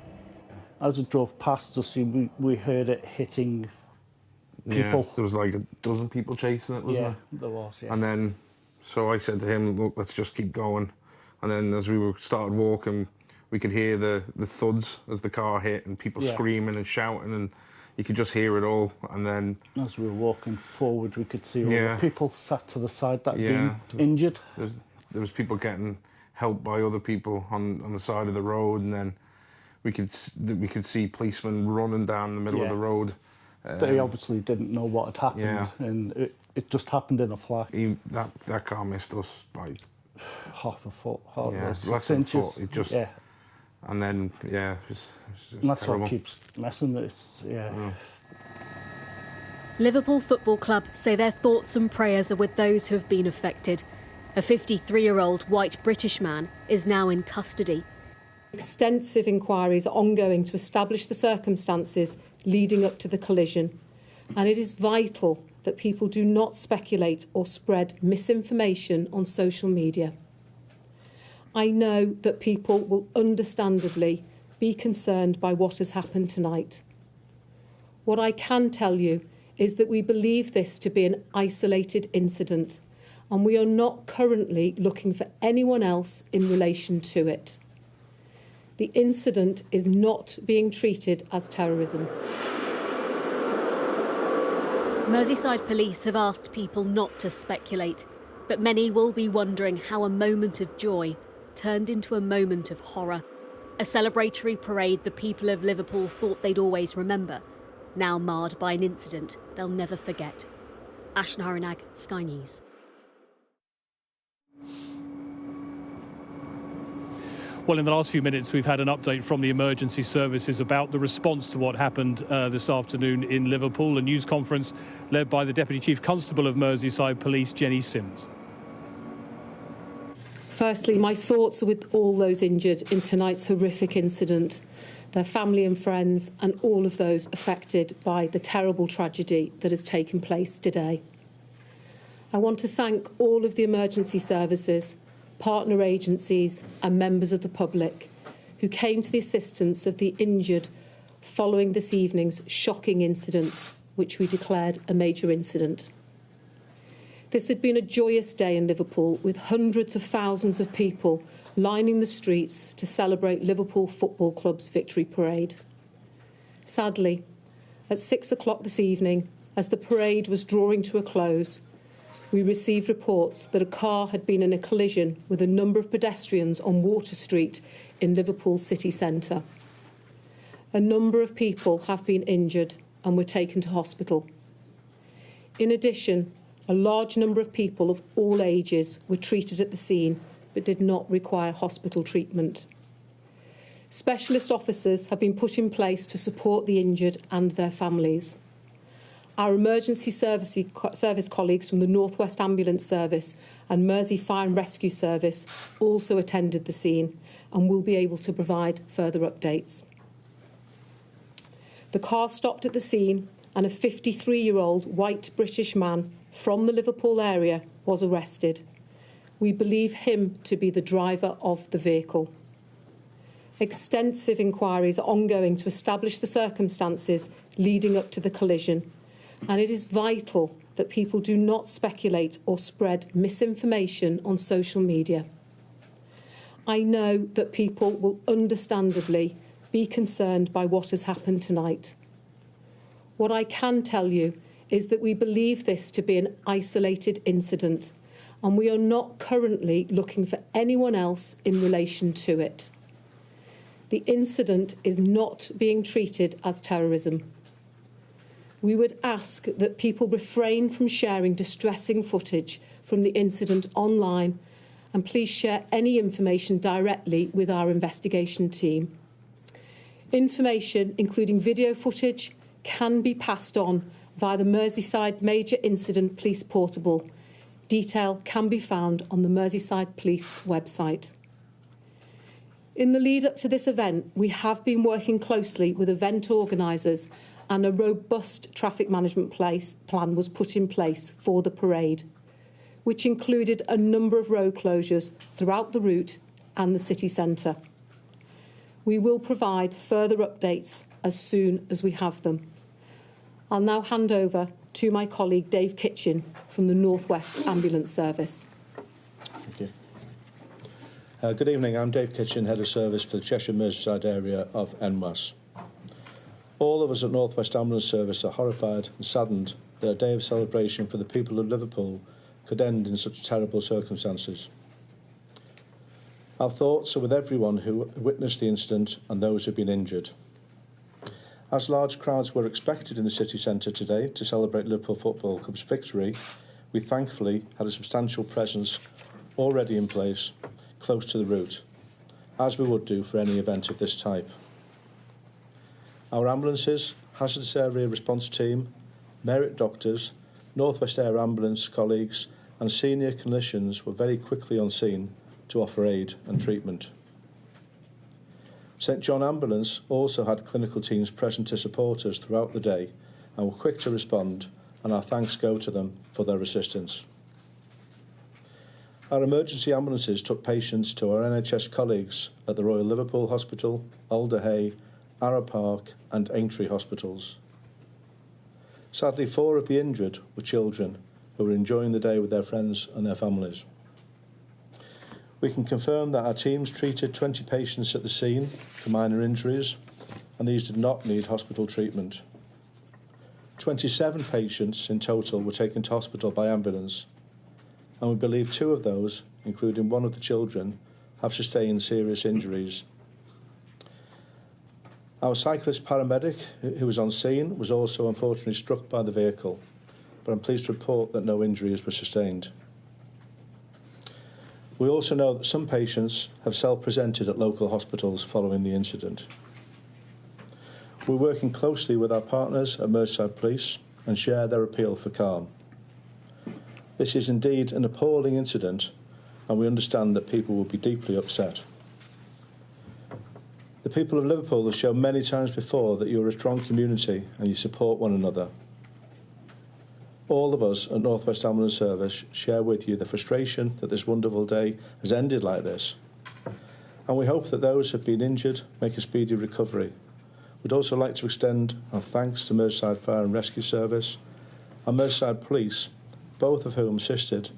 As it drove past us, we heard it hitting people. Yeah, there was like a dozen people chasing it, wasn't there? Yeah, there was, yeah. And then, so I said to him, look, let's just keep going. And then as we started walking, we could hear the thuds as the car hit and people screaming and shouting, and you could just hear it all. And then as we were walking forward, we could see all the people sat to the side that had been injured. There was people getting helped by other people on the side of the road, and then we could see policemen running down the middle of the road. They obviously didn't know what had happened, and it just happened in a flash. That car missed us by half a foot, less than a foot. It just, and then it was and that's terrible. what keeps messing. It's Liverpool Football Club say their thoughts and prayers are with those who have been affected. A 53-year-old white British man is now in custody. Extensive inquiries are ongoing to establish the circumstances leading up to the collision, and it is vital that people do not speculate or spread misinformation on social media. I know that people will understandably be concerned by what has happened tonight. What I can tell you is that we believe this to be an isolated incident, and we are not currently looking for anyone else in relation to it. The incident is not being treated as terrorism. Merseyside police have asked people not to speculate, but many will be wondering how a moment of joy turned into a moment of horror. A celebratory parade the people of Liverpool thought they'd always remember, now marred by an incident they'll never forget. Ashna Harinag, Sky News. Well, in the last few minutes, we've had an update from the emergency services about the response to what happened this afternoon in Liverpool, a news conference led by the Deputy Chief Constable of Merseyside Police, Jenny Sims. Firstly, my thoughts are with all those injured in tonight's horrific incident, their family and friends, and all of those affected by the terrible tragedy that has taken place today. I want to thank all of the emergency services, partner agencies and members of the public who came to the assistance of the injured following this evening's shocking incidents, which we declared a major incident. This had been a joyous day in Liverpool, with hundreds of thousands of people lining the streets to celebrate Liverpool Football Club's victory parade. Sadly, at 6 o'clock this evening, as the parade was drawing to a close, we received reports that a car had been in a collision with a number of pedestrians on Water Street in Liverpool city centre. A number of people have been injured and were taken to hospital. In addition, a large number of people of all ages were treated at the scene but did not require hospital treatment. Specialist officers have been put in place to support the injured and their families. Our emergency service colleagues from the North West Ambulance Service and Mersey Fire and Rescue Service also attended the scene and will be able to provide further updates. The car stopped at the scene and a 53-year-old white British man from the Liverpool area was arrested. We believe him to be the driver of the vehicle. Extensive inquiries are ongoing to establish the circumstances leading up to the collision, and it is vital that people do not speculate or spread misinformation on social media. I know that people will understandably be concerned by what has happened tonight. What I can tell you is that we believe this to be an isolated incident, and we are not currently looking for anyone else in relation to it. The incident is not being treated as terrorism. We would ask that people refrain from sharing distressing footage from the incident online, and please share any information directly with our investigation team. Information, including video footage, can be passed on via the Merseyside Major Incident Police Portable. Detail can be found on the Merseyside Police website. In the lead up to this event, we have been working closely with event organisers, and a robust traffic management plan was put in place for the parade, which included a number of road closures throughout the route and the city centre. We will provide further updates as soon as we have them. I'll now hand over to my colleague Dave Kitchen from the North West Ambulance Service. Thank you. Good evening, I'm Dave Kitchen, Head of Service for the Cheshire Merseyside area of NWAS. All of us at North West Ambulance Service are horrified and saddened that a day of celebration for the people of Liverpool could end in such terrible circumstances. Our thoughts are with everyone who witnessed the incident and those who have been injured. As large crowds were expected in the city centre today to celebrate Liverpool Football Club's victory, we thankfully had a substantial presence already in place close to the route, as we would do for any event of this type. Our ambulances, hazardous area response team, merit doctors, North West Air Ambulance colleagues and senior clinicians were very quickly on scene to offer aid and treatment. St John Ambulance also had clinical teams present to support us throughout the day and were quick to respond, and our thanks go to them for their assistance. Our emergency ambulances took patients to our NHS colleagues at the Royal Liverpool Hospital, Alder Hey, Arrow Park and Aintree hospitals. Sadly, 4 of the injured were children who were enjoying the day with their friends and their families. We can confirm that our teams treated 20 patients at the scene for minor injuries, and these did not need hospital treatment. 27 patients in total were taken to hospital by ambulance, and we believe 2 of those, including one of the children, have sustained serious injuries. Our cyclist paramedic, who was on scene, was also unfortunately struck by the vehicle, but I'm pleased to report that no injuries were sustained. We also know that some patients have self-presented at local hospitals following the incident. We're working closely with our partners at Merseyside Police and share their appeal for calm. This is indeed an appalling incident, and we understand that people will be deeply upset. The people of Liverpool have shown many times before that you're a strong community and you support one another. All of us at North West Ambulance Service share with you the frustration that this wonderful day has ended like this. And we hope that those who have been injured make a speedy recovery. We'd also like to extend our thanks to Merseyside Fire and Rescue Service and Merseyside Police, both of whom assisted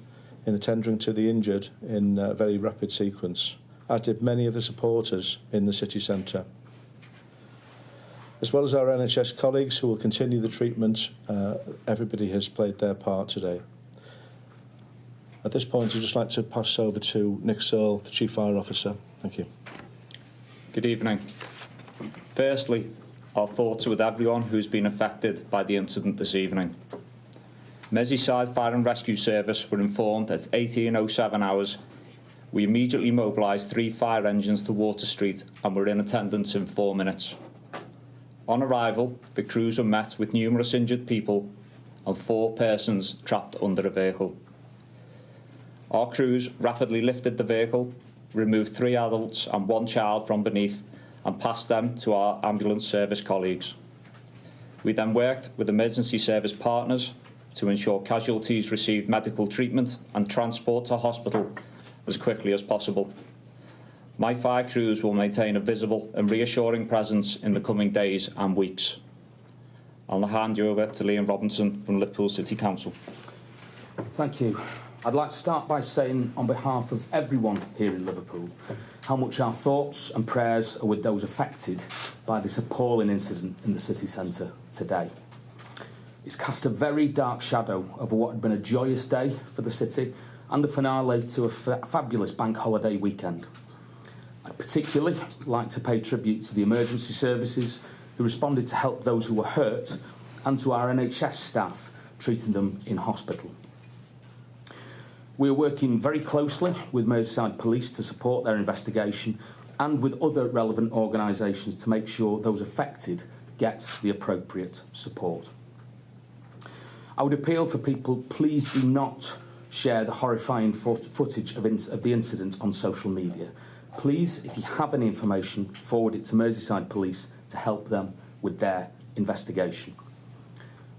in the tendering to the injured in a very rapid sequence, as did many of the supporters in the city centre. As well as our NHS colleagues who will continue the treatment, everybody has played their part today. At this point, I'd just like to pass over to Nick Searle, the Chief Fire Officer. Thank you. Good evening. Firstly, our thoughts are with everyone who's been affected by the incident this evening. Merseyside Fire and Rescue Service were informed at 18:07 hours. We immediately mobilised 3 fire engines to Water Street and were in attendance in 4 minutes. On arrival, the crews were met with numerous injured people and 4 persons trapped under a vehicle. Our crews rapidly lifted the vehicle, removed 3 adults and 1 child from beneath and passed them to our ambulance service colleagues. We then worked with emergency service partners to ensure casualties received medical treatment and transport to hospital as quickly as possible. My fire crews will maintain a visible and reassuring presence in the coming days and weeks. I'll now hand you over to Liam Robinson from Liverpool City Council. Thank you. I'd like to start by saying, on behalf of everyone here in Liverpool, how much our thoughts and prayers are with those affected by this appalling incident in the city centre today. It's cast a very dark shadow over what had been a joyous day for the city and the finale to a fabulous bank holiday weekend. I'd particularly like to pay tribute to the emergency services who responded to help those who were hurt and to our NHS staff treating them in hospital. We are working very closely with Merseyside Police to support their investigation and with other relevant organisations to make sure those affected get the appropriate support. I would appeal for people, please do not share the horrifying footage of the incident on social media. Please, if you have any information, forward it to Merseyside Police to help them with their investigation.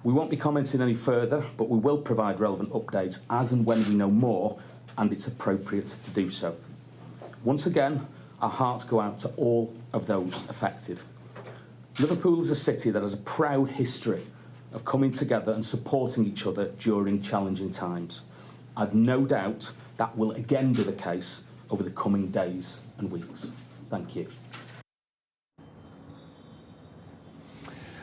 We won't be commenting any further, but we will provide relevant updates as and when we know more and it's appropriate to do so. Once again, our hearts go out to all of those affected. Liverpool is a city that has a proud history of coming together and supporting each other during challenging times. I've no doubt that will again be the case over the coming days and weeks. Thank you.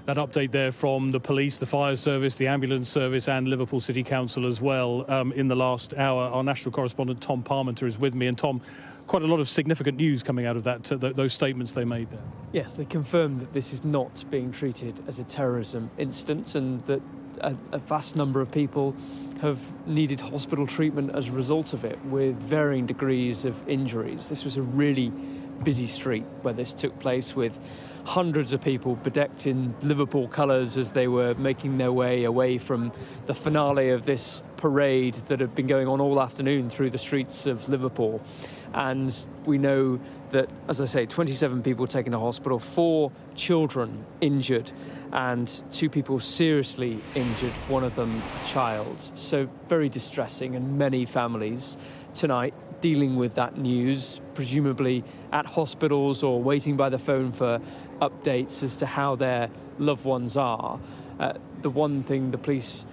That update there from the police, the fire service, the ambulance service and Liverpool City Council as well in the last hour. Our national correspondent Tom Parmenter is with me. And Tom, quite a lot of significant news coming out of that, those statements they made there. Yes, they confirmed that this is not being treated as a terrorism incident and that a vast number of people have needed hospital treatment as a result of it, with varying degrees of injuries. This was a really busy street where this took place, with hundreds of people bedecked in Liverpool colours as they were making their way away from the finale of this parade that had been going on all afternoon through the streets of Liverpool. And we know that, as I say, 27 people taken to hospital, 4 children injured and 2 people seriously injured, one of them a child. So very distressing, and many families tonight dealing with that news, presumably at hospitals or waiting by the phone for updates as to how their loved ones are. The one thing the police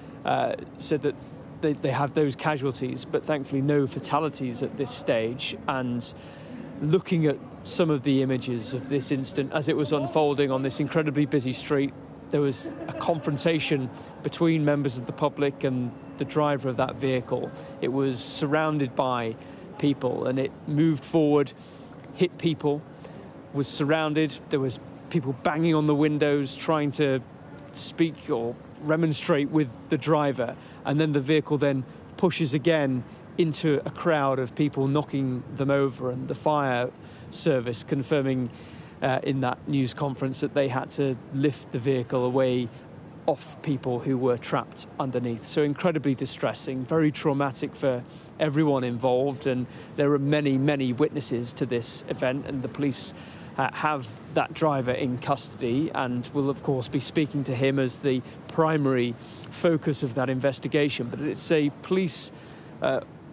said that they have those casualties, but thankfully no fatalities at this stage. And looking at some of the images of this incident as it was unfolding on this incredibly busy street, there was a confrontation between members of the public and the driver of that vehicle. It was surrounded by people and it moved forward, hit people, was surrounded. There was people banging on the windows trying to speak or remonstrate with the driver, and then the vehicle then pushes again into a crowd of people knocking them over, and the fire service confirming in that news conference that they had to lift the vehicle away off people who were trapped underneath. So incredibly distressing, very traumatic for everyone involved, and there are many, many witnesses to this event, and the police have that driver in custody and will of course be speaking to him as the primary focus of that investigation. But it's a police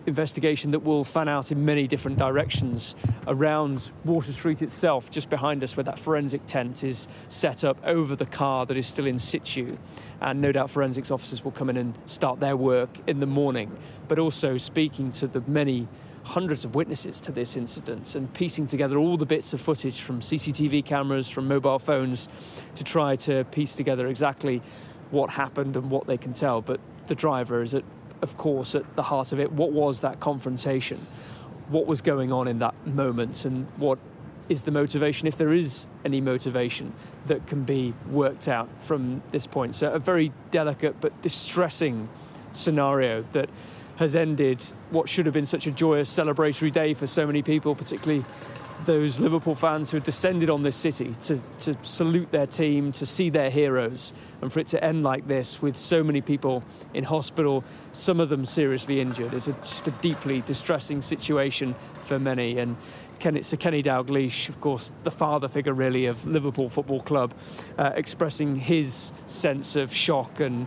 investigation that will fan out in many different directions around Water Street itself, just behind us where that forensic tent is set up over the car that is still in situ. And no doubt forensics officers will come in and start their work in the morning, but also speaking to the many hundreds of witnesses to this incident and piecing together all the bits of footage from CCTV cameras, from mobile phones, to try to piece together exactly what happened and what they can tell. But the driver is, of course, at the heart of it. What was that confrontation? What was going on in that moment? And what is the motivation, if there is any motivation, that can be worked out from this point? So a very delicate but distressing scenario that has ended what should have been such a joyous celebratory day for so many people, particularly those Liverpool fans who had descended on this city to salute their team, to see their heroes, and for it to end like this with so many people in hospital, some of them seriously injured, is just a deeply distressing situation for many. And Sir Kenny Dalglish, of course, the father figure really of Liverpool Football Club, expressing his sense of shock and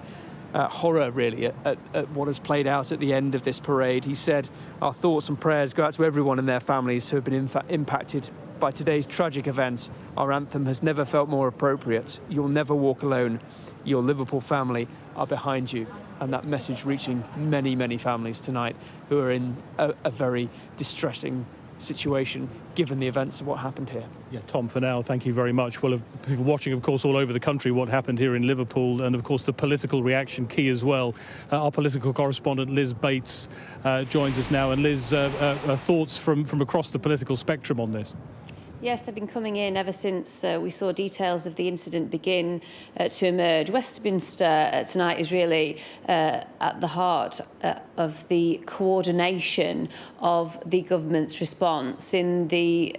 horror really at what has played out at the end of this parade. He said, "Our thoughts and prayers go out to everyone and their families who have been impacted by today's tragic event. Our anthem has never felt more appropriate. You'll never walk alone. Your Liverpool family are behind you." And that message reaching many, many families tonight who are in a very distressing situation given the events of what happened here. Yeah, Tom, for now, thank you very much. Well, people watching, of course, all over the country what happened here in Liverpool, and of course the political reaction key as well. Our political correspondent Liz Bates joins us now. And Liz, thoughts from across the political spectrum on this? Yes, they've been coming in ever since we saw details of the incident begin to emerge. Westminster tonight is really at the heart of the coordination of the government's response. In the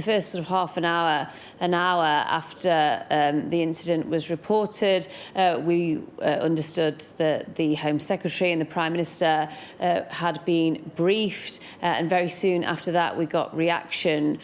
first sort of half an hour after the incident was reported, we understood that the Home Secretary and the Prime Minister had been briefed, and very soon after that we got reaction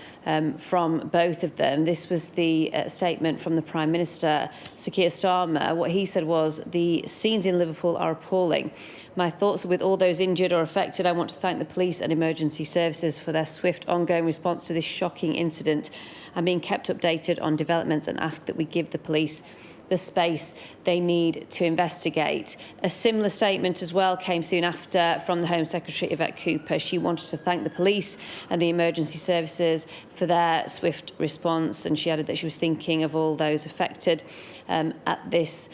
from from both of them. This was the statement from the Prime Minister, Sir Keir Starmer. What he said was, the scenes in Liverpool are appalling. My thoughts are with all those injured or affected. I want to thank the police and emergency services for their swift, ongoing response to this shocking incident. I'm being kept updated on developments and ask that we give the police the space they need to investigate. A similar statement as well came soon after from the Home Secretary, Yvette Cooper. She wanted to thank the police and the emergency services for their swift response, and she added that she was thinking of all those affected at this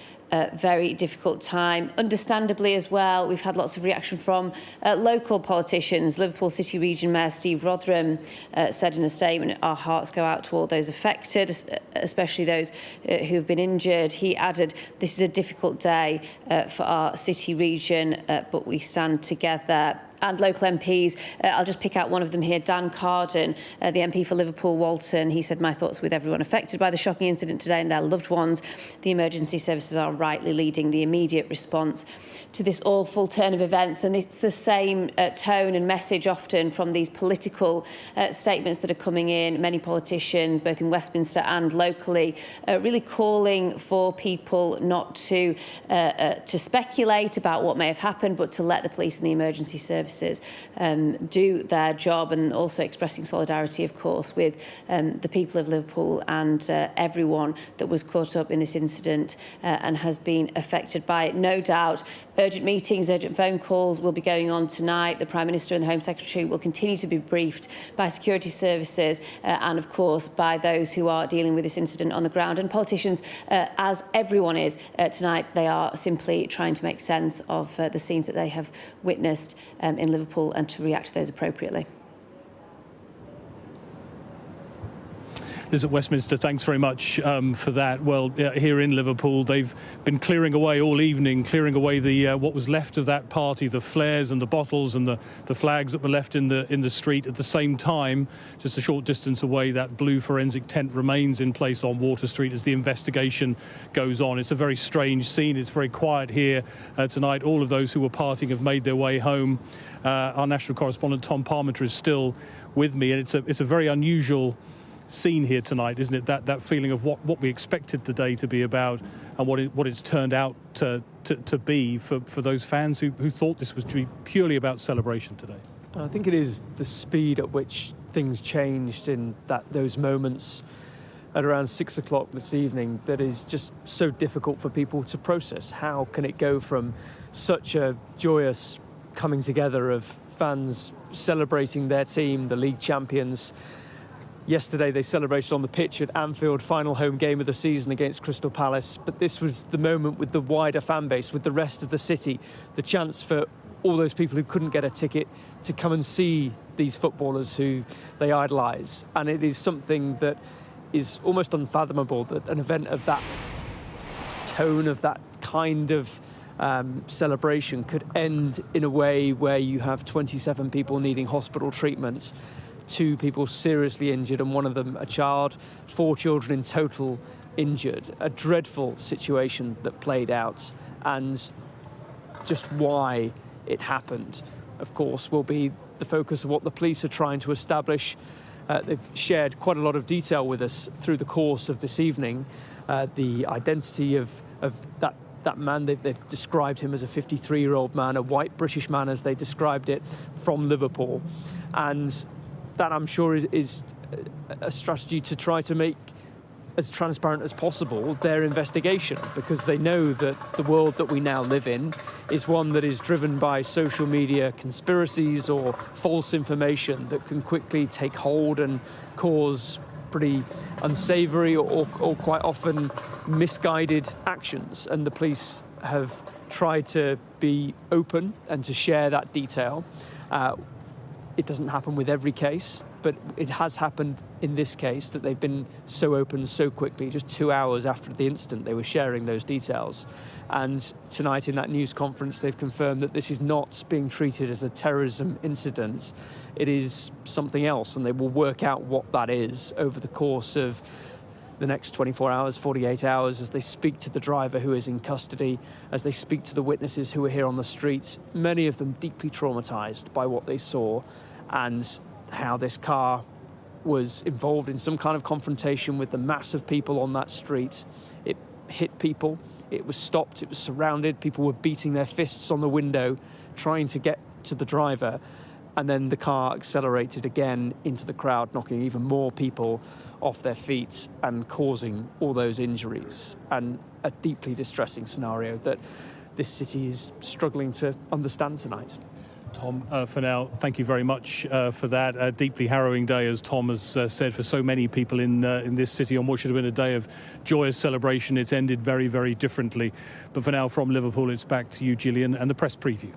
very difficult time. Understandably as well, we've had lots of reaction from local politicians. Liverpool City Region Mayor Steve Rotherham said in a statement, our hearts go out to all those affected, especially those who have been injured. He added, this is a difficult day for our city region, but we stand together. And local MPs, I'll just pick out one of them here, Dan Carden, the MP for Liverpool Walton. He said, my thoughts with everyone affected by the shocking incident today and their loved ones. The emergency services are rightly leading the immediate response to this awful turn of events. And it's the same tone and message often from these political statements that are coming in. Many politicians, both in Westminster and locally, really calling for people not to speculate about what may have happened, but to let the police and the emergency services do their job, and also expressing solidarity, of course, with the people of Liverpool and everyone that was caught up in this incident and has been affected by it. No doubt, urgent meetings, urgent phone calls will be going on tonight. The Prime Minister and the Home Secretary will continue to be briefed by security services and, of course, by those who are dealing with this incident on the ground. And politicians, as everyone is tonight, they are simply trying to make sense of the scenes that they have witnessed in Liverpool and to react to those appropriately. Liz at Westminster, thanks very much for that. Well, here in Liverpool, they've been clearing away all evening, clearing away the what was left of that party, the flares and the bottles and the flags that were left in the street. At the same time, just a short distance away, that blue forensic tent remains in place on Water Street as the investigation goes on. It's a very strange scene. It's very quiet here tonight. All of those who were partying have made their way home. Our national correspondent Tom Parmenter is still with me, and it's a very unusual scene here tonight, isn't it? That feeling of what we expected the day to be about and what it's turned out to be for those fans who thought this was to be purely about celebration today. I think it is the speed at which things changed in those moments at around 6 o'clock this evening that is just so difficult for people to process. How can it go from such a joyous coming together of fans celebrating their team, the league champions? Yesterday they celebrated on the pitch at Anfield, final home game of the season against Crystal Palace. But this was the moment with the wider fan base, with the rest of the city, the chance for all those people who couldn't get a ticket to come and see these footballers who they idolise. And it is something that is almost unfathomable, that an event of that tone, of that kind of celebration could end in a way where you have 27 people needing hospital treatment, 2 people seriously injured, and one of them a child, 4 children in total injured. A dreadful situation that played out, and just why it happened, of course, will be the focus of what the police are trying to establish. They've shared quite a lot of detail with us through the course of this evening. The identity of that man, they've described him as a 53-year-old man, a white British man as they described it, from Liverpool. And that, I'm sure, is a strategy to try to make as transparent as possible their investigation, because they know that the world that we now live in is one that is driven by social media conspiracies or false information that can quickly take hold and cause pretty unsavoury or quite often misguided actions. And the police have tried to be open and to share that detail. It doesn't happen with every case, but it has happened in this case that they've been so open so quickly. Just 2 hours after the incident, they were sharing those details. And tonight in that news conference, they've confirmed that this is not being treated as a terrorism incident. It is something else, and they will work out what that is over the course of the next 24 hours, 48 hours, as they speak to the driver who is in custody, as they speak to the witnesses who are here on the streets, many of them deeply traumatized by what they saw and how this car was involved in some kind of confrontation with the mass of people on that street. It hit people, it was stopped, it was surrounded, people were beating their fists on the window, trying to get to the driver, and then the car accelerated again into the crowd, knocking even more people off their feet and causing all those injuries. And a deeply distressing scenario that this city is struggling to understand tonight. Tom, for now, thank you very much for that. A deeply harrowing day, as Tom has said, for so many people in this city on what should have been a day of joyous celebration. It's ended very, very differently. But for now, from Liverpool, it's back to you, Gillian, and the press preview.